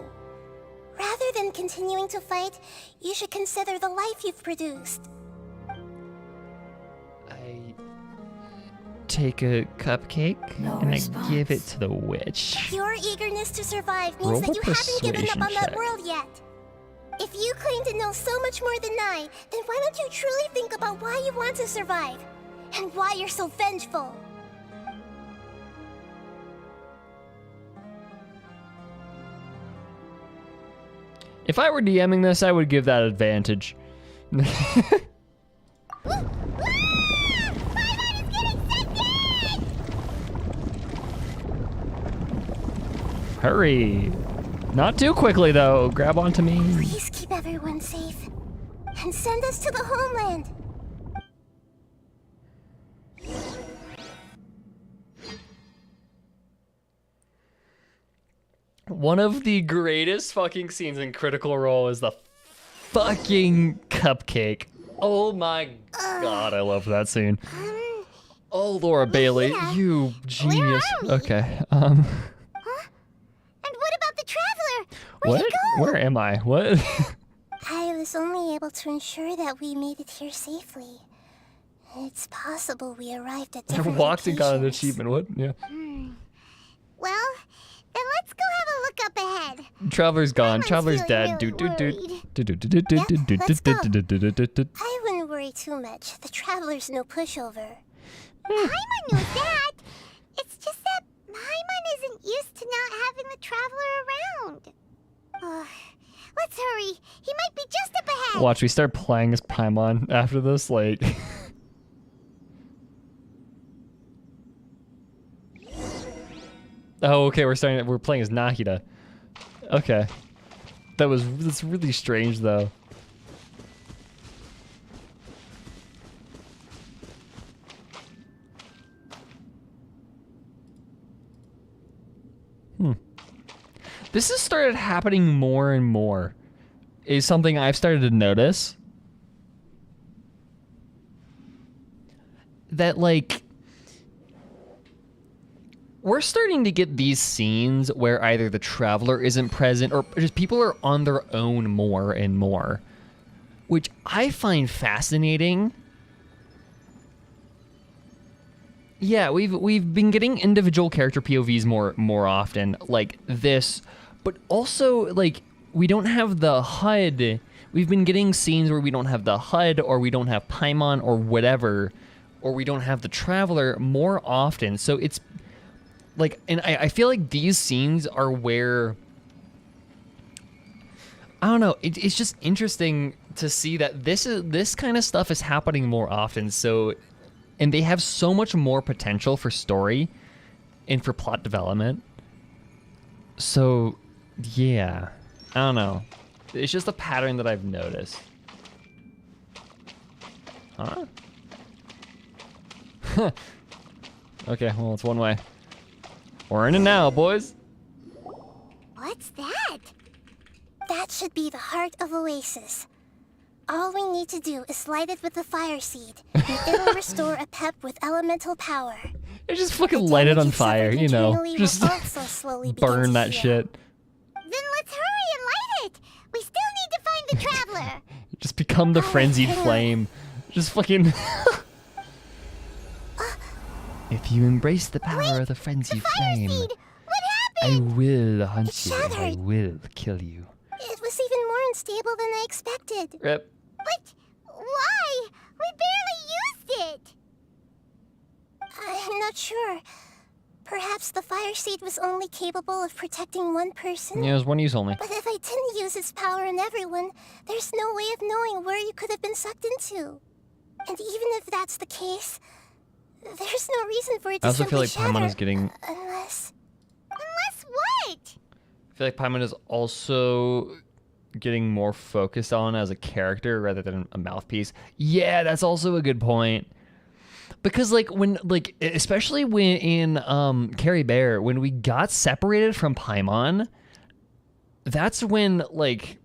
Rather than continuing to fight, you should consider the life you've produced. I take a cupcake and I give it to the witch. Your eagerness to survive means Roll that a you haven't given up persuasion on that check. world yet. If you claim to know so much more than I, then why don't you truly think about why you want to survive? And why you're so vengeful? If I were DMing this, I would give that advantage. Hurry. Not too quickly, though. Grab onto me. Please keep everyone safe. And send us to the homeland. One of the greatest fucking scenes in Critical Role is the fucking cupcake. Oh my god, I love that scene. Oh, Laura Bailey, you genius. Okay, And what about the traveler? Where'd what? he go? Where am I? What? I was only able to ensure that we made it here safely. It's possible we arrived at I different walked and got an locations. achievement. What? Yeah. Well, then let's go have a look up ahead. Traveler's gone. Traveler's feeling dead. really I wouldn't worry too much. The traveler's no pushover. Paimon knows that. It's just that Paimon isn't used to not having the traveler around. Let's hurry. He might be just up ahead. Watch, we start playing as Paimon after this, like... Oh, okay, we're playing as Nahida. Okay. That's really strange, though. This has started happening more and more. Is something I've started to notice. That, like... we're starting to get these scenes where either the traveler isn't present or just people are on their own more and more, which I find fascinating. Yeah, we've been getting individual character POVs more often, like this, but also like we don't have the HUD. We've been getting scenes where we don't have the HUD, or we don't have Paimon, or whatever, or we don't have the traveler more often. So it's like, and I feel like these scenes are where, I don't know, it's just interesting to see that this kind of stuff is happening more often. So, and they have so much more potential for story and for plot development. So, yeah, I don't know. It's just a pattern that I've noticed. Huh? Okay, well, it's one way. We're in it now, boys. What's that? That should be the heart of Oasis. All we need to do is light it with the fire seed, and it'll restore a pep with elemental power. You just fucking light it on fire, you know. Just burn that shit. Then let's hurry and light it. We still need to find the traveler. Just become the frenzied flame. Just fucking... If you embrace the power of the frenzied flame, I will hunt you and I will kill you. It was even more unstable than I expected. Rip. But why? We barely used it. I'm not sure. Perhaps the fire seed was only capable of protecting one person. Yeah, it was one use only. But if I didn't use its power on everyone, there's no way of knowing where you could have been sucked into. And even if that's the case, there's no reason for it to I also feel like simply Paimon is shatter, getting... Unless what? I feel like Paimon is also getting more focused on as a character rather than a mouthpiece. Yeah, that's also a good point. Because like when especially when in Carrie Bear, when we got separated from Paimon, that's when like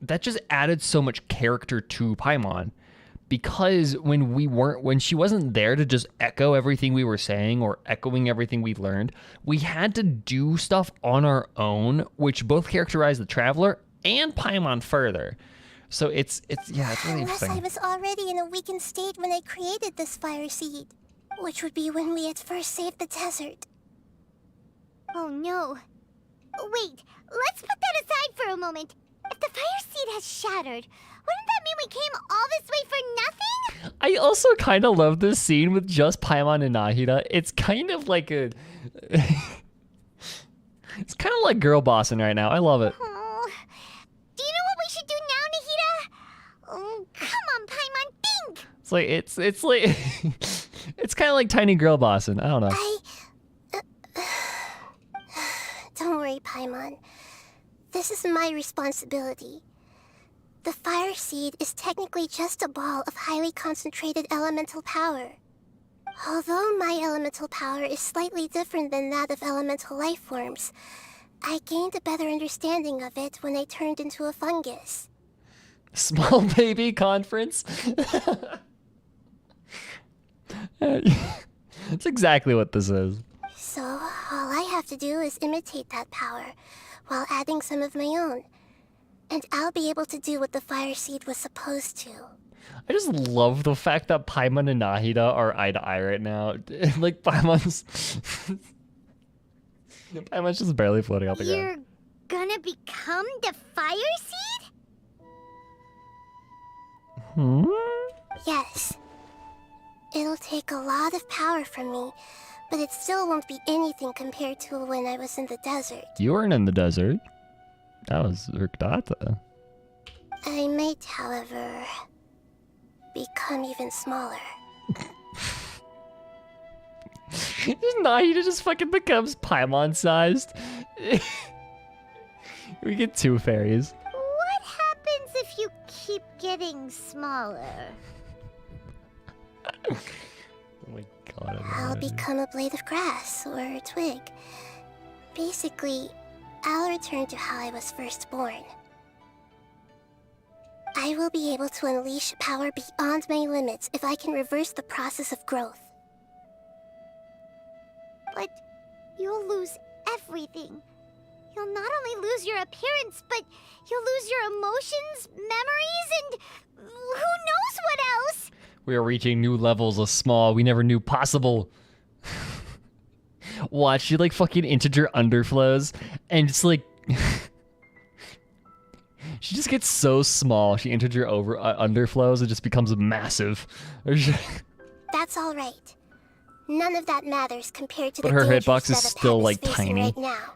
that just added so much character to Paimon. Because when she wasn't there to just echo everything we were saying or echoing everything we learned, we had to do stuff on our own, which both characterized the Traveler and Paimon further. So it's really interesting. Unless I was already in a weakened state when I created this fire seed, which would be when we had first saved the desert. Oh no. Wait, let's put that aside for a moment. If the fire seed has shattered, wouldn't that mean we came all this way for nothing? I also kind of love this scene with just Paimon and Nahida. It's kind of like a... it's kind of like girl bossing right now. I love it. Oh. Do you know what we should do now, Nahida? Oh, come on, Paimon, think! It's like... it's kind of like tiny girl bossing. I don't know. Don't worry, Paimon. This is my responsibility. The fire seed is technically just a ball of highly concentrated elemental power. Although my elemental power is slightly different than that of elemental life forms, I gained a better understanding of it when I turned into a fungus. Small baby conference? That's exactly what this is. So, all I have to do is imitate that power, while adding some of my own. And I'll be able to do what the fire seed was supposed to. I just love the fact that Paimon and Nahida are eye to eye right now. Like, Paimon's just barely floating off the ground. You're gonna become the fire seed? Hmm? Yes. It'll take a lot of power from me, but it still won't be anything compared to when I was in the desert. You weren't in the desert. That was Urkdata. I might, however, become even smaller. Nahida just fucking becomes Paimon-sized. We get two fairies. What happens if you keep getting smaller? Oh my god. I'll become a blade of grass or a twig. Basically, I'll return to how I was first born. I will be able to unleash power beyond my limits if I can reverse the process of growth. But you'll lose everything. You'll not only lose your appearance, but you'll lose your emotions, memories, and who knows what else? We are reaching new levels of small we never knew possible. Watch, she like fucking integer underflows and it's like she just gets so small. She integer underflows, it just becomes massive. That's all right. None of that matters compared to But the her dangers hitbox is that still, Apep like, facing tiny. right now.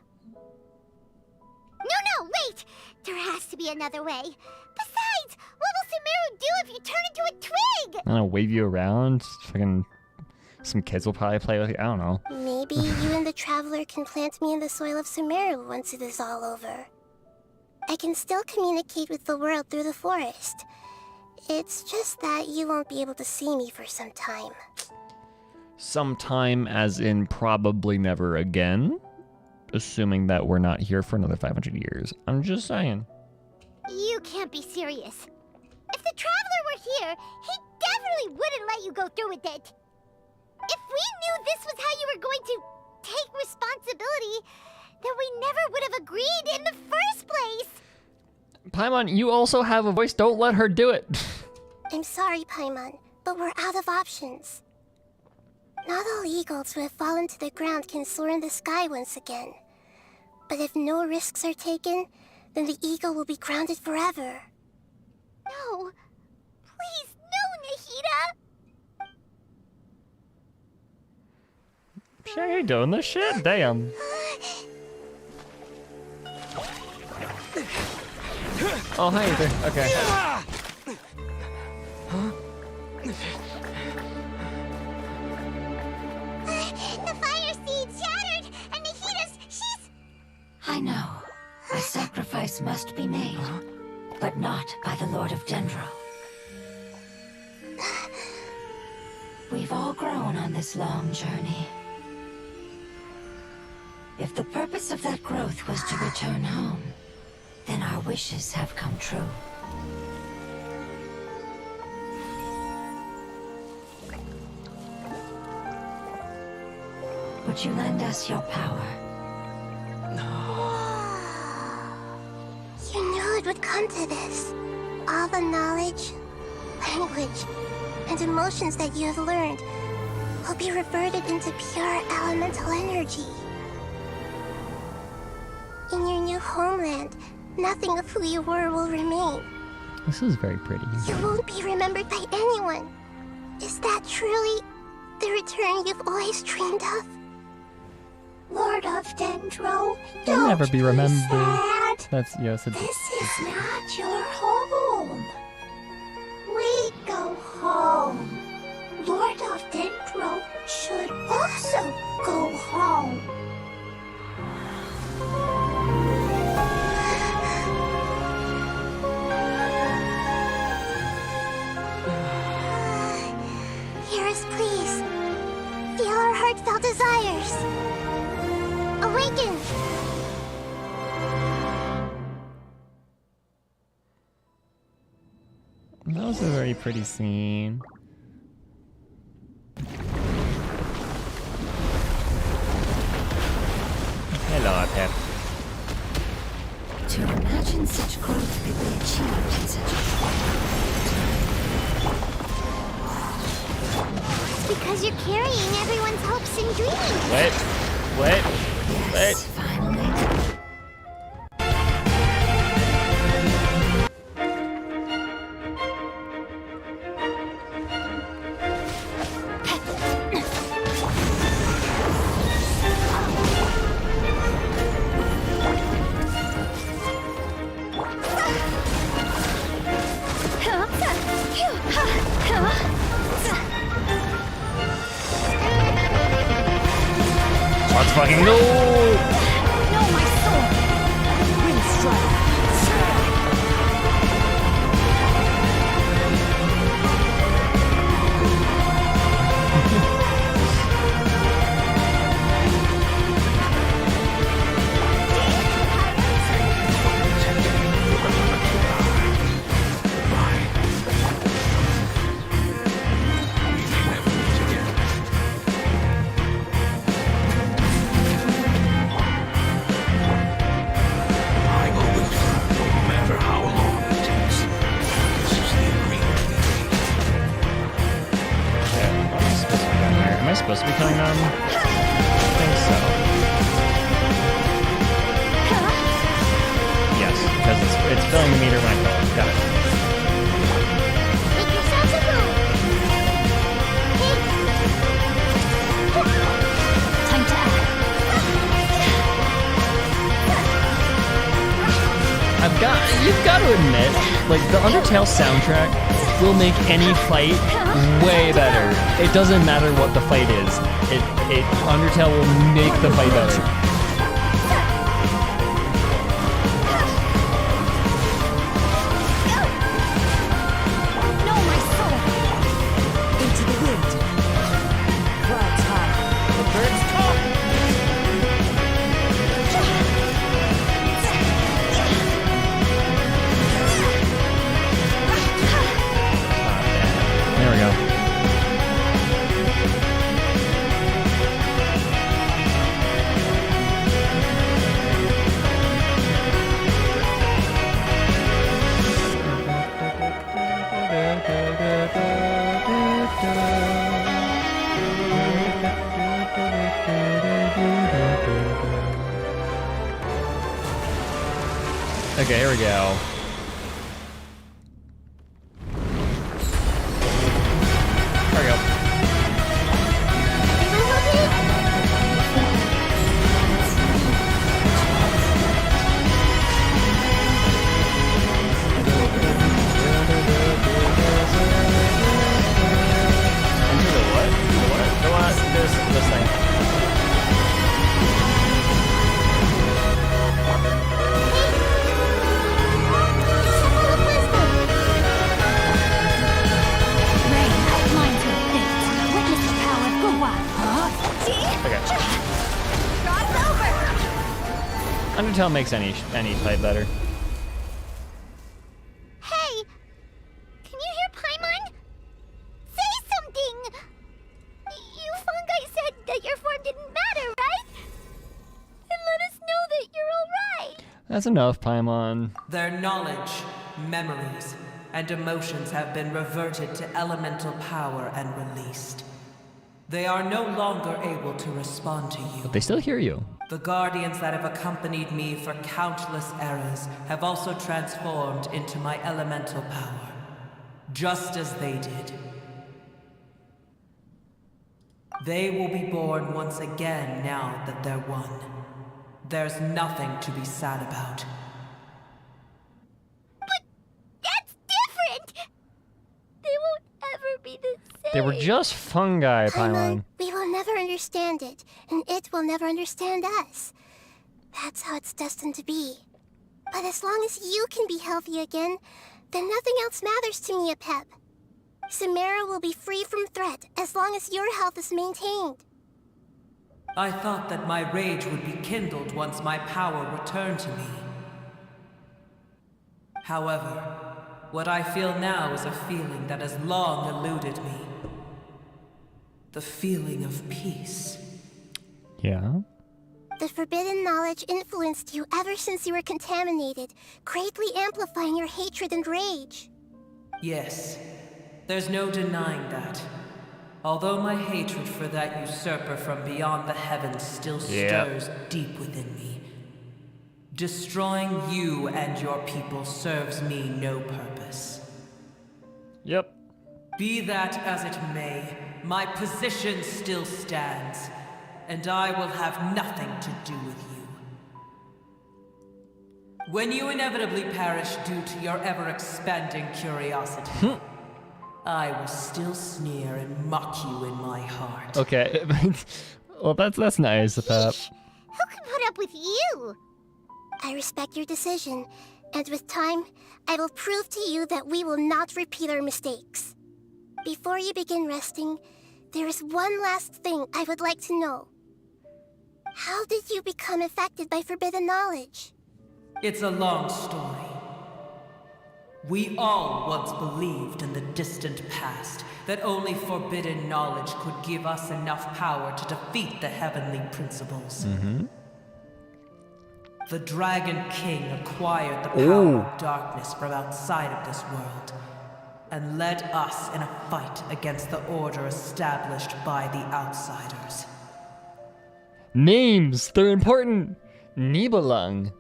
No, wait! There has to be another way. Besides, what will Sumeru do if you turn into a twig? I don't know, wave you around. Fucking some kids will probably play with you. I don't know. Maybe you and the Traveler can plant me in the soil of Sumeru once it is all over. I can still communicate with the world through the forest. It's just that you won't be able to see me for some time. Sometime as in probably never again. Assuming that we're not here for another 500 years. I'm just saying. You can't be serious. If the Traveler were here, he definitely wouldn't let you go through with it. If we knew this was how you were going to take responsibility, then we never would have agreed in the first place. Paimon, you also have a voice. Don't let her do it. I'm sorry, Paimon, but we're out of options. Not all eagles who have fallen to the ground can soar in the sky once again. But if no risks are taken, then the eagle will be grounded forever. No. Please, no, Nahida! Sure, you doing this shit? Damn. Oh, hi, Ether. Okay. The fire seed shattered, and she's... I know. A sacrifice must be made, but not by the Lord of Dendro. We've all grown on this long journey. If the purpose of that growth was to return home, then our wishes have come true. Would you lend us your power? You knew it would come to this. All the knowledge, language, and emotions that you have learned will be reverted into pure elemental energy. In your new homeland, nothing of who you were will remain. This is very pretty. You won't be remembered by anyone. Is that truly the return you've always dreamed of? Lord of Dendro, You'll never be remembered. sad. That's yes. This is not your home. We go home. Lord of Dendro should also go home. Hear us, please. Feel our heartfelt desires. Awaken! That was a very pretty scene. Hello, Pep. To imagine such growth could be achieved in such a short It's because you're carrying everyone's hopes and dreams. Wait. Yes, finally. Let's fucking go! No, my sword! Wind strike! I supposed to be coming down? I think so. Yes, because it's filling the meter when I go. Got it. Make yourselves at home. Time to act. You've got to admit, like, the Undertale soundtrack will make any fight way better. It doesn't matter what the fight is. Undertale will make the fight better. No, my soul! Into the wind. Clouds high. The birds talk. There we go. Okay, here we go. There we go. Into the what? The what? This thing. Undertale makes any fight better. Hey! Can you hear Paimon? Say something! You fungi said that your form didn't matter, right? And let us know that you're alright! That's enough, Paimon. Their knowledge, memories, and emotions have been reverted to elemental power and released. They are no longer able to respond to you. But they still hear you. The guardians that have accompanied me for countless eras have also transformed into my elemental power, just as they did. They will be born once again now that they're one. There's nothing to be sad about. But that's different! They won't ever be the same. They were just fungi, Paimon. We will never understand it, and it will never understand us. That's how it's destined to be. But as long as you can be healthy again, then nothing else matters to me, Apep. Samara will be free from threat as long as your health is maintained. I thought that my rage would be kindled once my power returned to me. However, what I feel now is a feeling that has long eluded me. The feeling of peace. Yeah? The forbidden knowledge influenced you ever since you were contaminated, greatly amplifying your hatred and rage. Yes, there's no denying that. Although my hatred for that usurper from beyond the heavens still stirs deep within me. Destroying you and your people serves me no purpose. Yep. Be that as it may, my position still stands, and I will have nothing to do with you. When you inevitably perish due to your ever-expanding curiosity, I will still sneer and mock you in my heart. Okay. Well, that's nice, Apep. Who can put up with you? I respect your decision, and with time, I will prove to you that we will not repeat our mistakes. Before you begin resting, there is one last thing I would like to know. How did you become affected by forbidden knowledge? It's a long story. We all once believed in the distant past that only forbidden knowledge could give us enough power to defeat the heavenly principles. Mm-hmm. The Dragon King acquired the power of darkness from outside of this world. and led us in a fight against the order established by the outsiders. Names, they're important. Nibelung.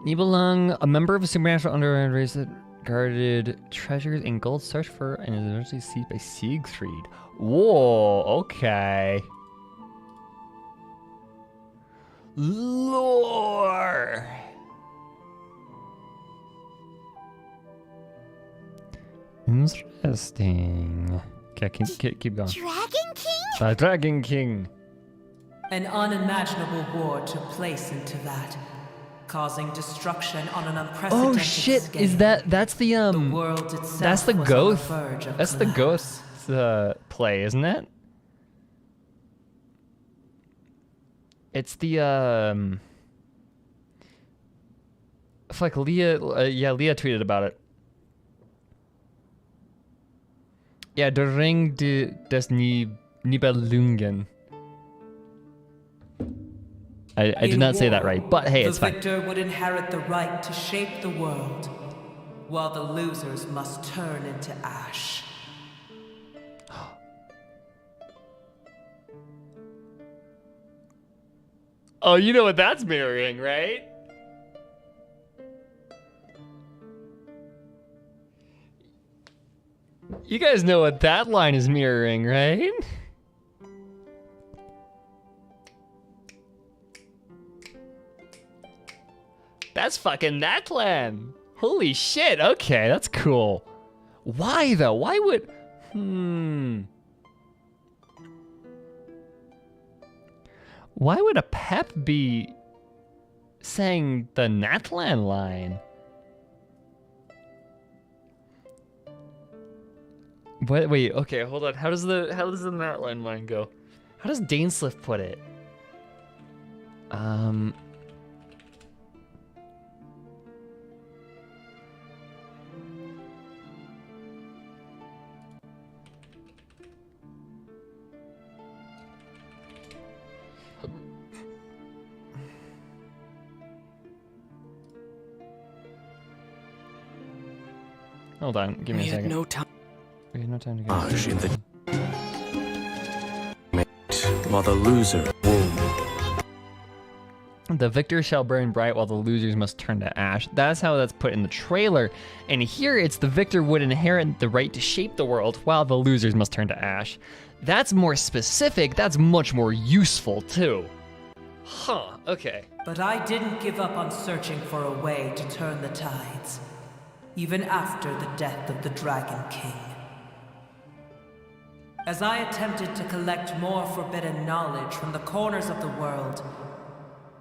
Nibelung, a member of a supernatural underground race that guarded treasures and gold searched for and is eventually seized by Siegfried. Whoa, okay. Lore. Interesting. Okay, keep going. Dragon King? Dragon King. An unimaginable war took place into that, causing destruction on an unprecedented Oh shit! scale. Is that's the The world itself that's the was on Goth. the verge of That's the collapse. Goth play, isn't it? It's the I feel like Leah tweeted about it. Yeah, Der Ring des Nibelungen. I did not say that right, but hey, it's fine. The victor would inherit the right to shape the world, while the losers must turn into ash. Oh, you know what that's mirroring, right? You guys know what that line is mirroring, right? That's fucking that plan. Holy shit, okay, that's cool. Why though? Why would... Why would a Pep be saying the Natlan line? Wait, okay, hold on. How does the Natlan line go? How does Dainsliff put it? Hold on, give me a second. No time. We had no time to get while the loser The victor shall burn bright while the losers must turn to ash. That's how that's put in the trailer. And here it's the victor would inherit the right to shape the world while the losers must turn to ash. That's more specific. That's much more useful too. Huh, okay. But I didn't give up on searching for a way to turn the tides, even after the death of the Dragon King. As I attempted to collect more forbidden knowledge from the corners of the world,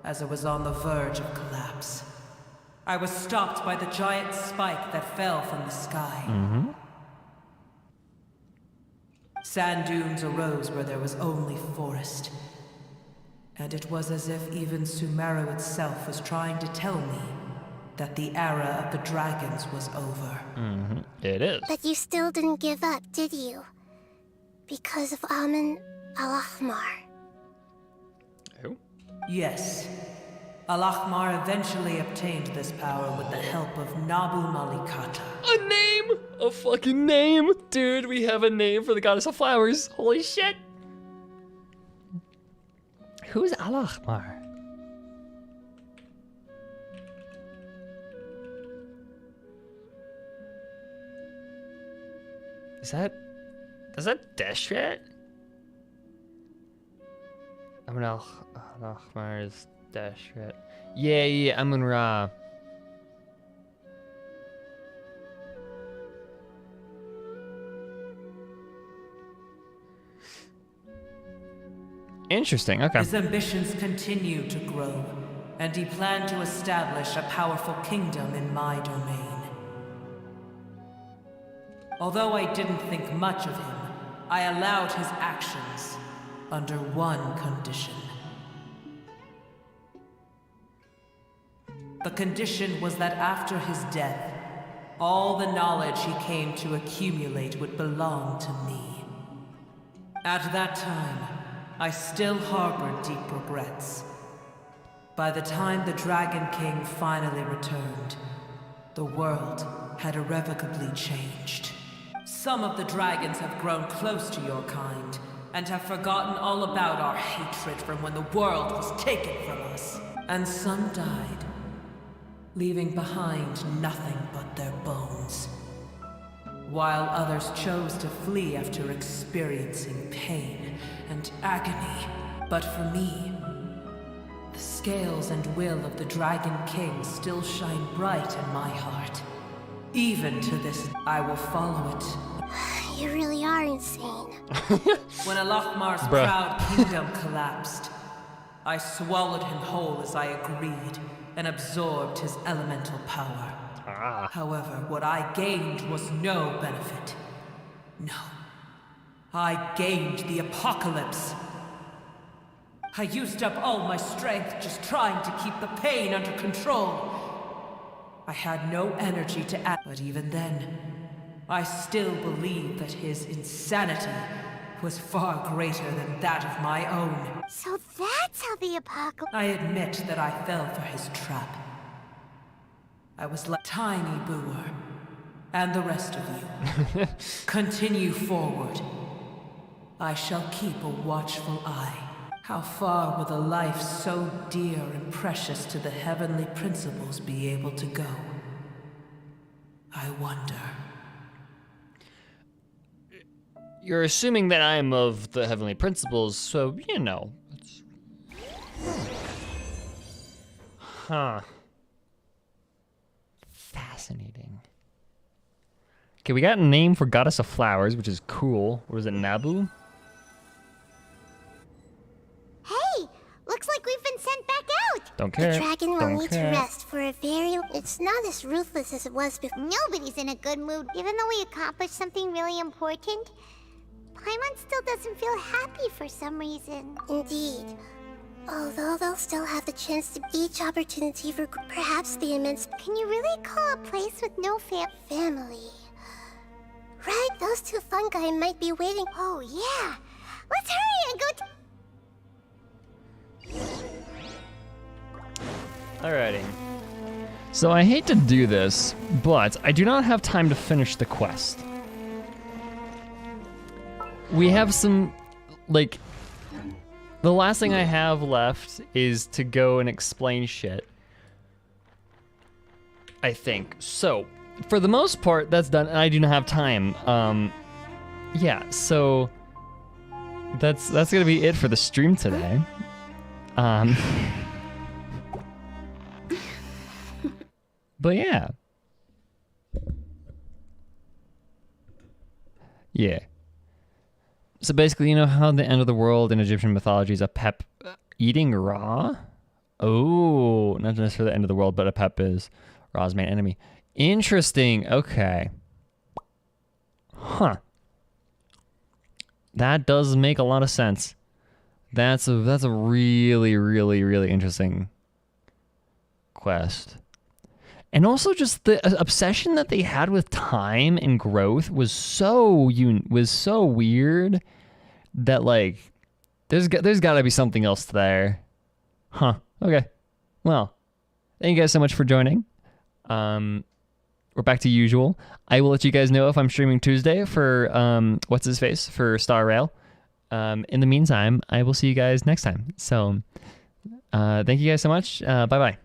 as it was on the verge of collapse, I was stopped by the giant spike that fell from the sky. Sand dunes arose where there was only forest. And it was as if even Sumeru itself was trying to tell me that the era of the dragons was over. It is. But you still didn't give up, did you? Because of Amun Al-Ahmar. Who? Yes. Al-Ahmar eventually obtained this power with the help of Nabu Malikata. A name! A fucking name! Dude, we have a name for the goddess of flowers. Holy shit! Who's Al-Ahmar? Is that Deshret? Amun Al-Ahmar is Deshret. Yeah, Amun Ra. Interesting, okay. His ambitions continued to grow, and he planned to establish a powerful kingdom in my domain. Although I didn't think much of him, I allowed his actions under one condition. The condition was that after his death, all the knowledge he came to accumulate would belong to me. At that time, I still harbored deep regrets. By the time the Dragon King finally returned, the world had irrevocably changed. Some of the dragons have grown close to your kind, and have forgotten all about our hatred from when the world was taken from us. And some died, leaving behind nothing but their bones. While others chose to flee after experiencing pain and agony. But for me, the scales and will of the Dragon King still shine bright in my heart. Even to this, I will follow it. You really are insane. When Alakmar's proud kingdom collapsed, I swallowed him whole as I agreed, and absorbed his elemental power. However, what I gained was no benefit. No. I gained the apocalypse. I used up all my strength just trying to keep the pain under control. I had no energy to act, but even then, I still believed that his insanity was far greater than that of my own. So that's how the apocalypse... I admit that I fell for his trap. I was like Tiny Booer, and the rest of you. Continue forward. I shall keep a watchful eye. How far will a life so dear and precious to the heavenly principles be able to go? I wonder. You're assuming that I'm of the heavenly principles, so, you know. Huh. Fascinating. Okay, we got a name for Goddess of Flowers, which is cool. What is it, Nabu? Hey! Looks like we've been sent back out! Don't care. The dragon will Don't need care. to rest for a very... It's not as ruthless as it was before. Nobody's in a good mood, even though we accomplished something really important. Paimon still doesn't feel happy for some reason. Indeed. Although they'll still have the chance to each opportunity for perhaps the immense... Can you really call a place with no family? Right, those two fungi might be waiting... Oh, yeah! Let's hurry and go... Alrighty. So I hate to do this, but I do not have time to finish the quest. We have some, like, the last thing I have left is to go and explain shit. I think. So, for the most part, that's done, and I do not have time. Yeah, so that's gonna be it for the stream today. But yeah. Yeah. So basically, you know how the end of the world in Egyptian mythology is a pep eating Ra? Oh, not just for the end of the world, but a pep is Ra's main enemy. Interesting. Okay. Huh. That does make a lot of sense. That's a really, really, really interesting quest. And also just the obsession that they had with time and growth was so weird that, like, there's got to be something else there. Huh. Okay. Well, thank you guys so much for joining. We're back to usual. I will let you guys know if I'm streaming Tuesday for what's his face for Star Rail. In the meantime, I will see you guys next time. So, thank you guys so much. Bye bye.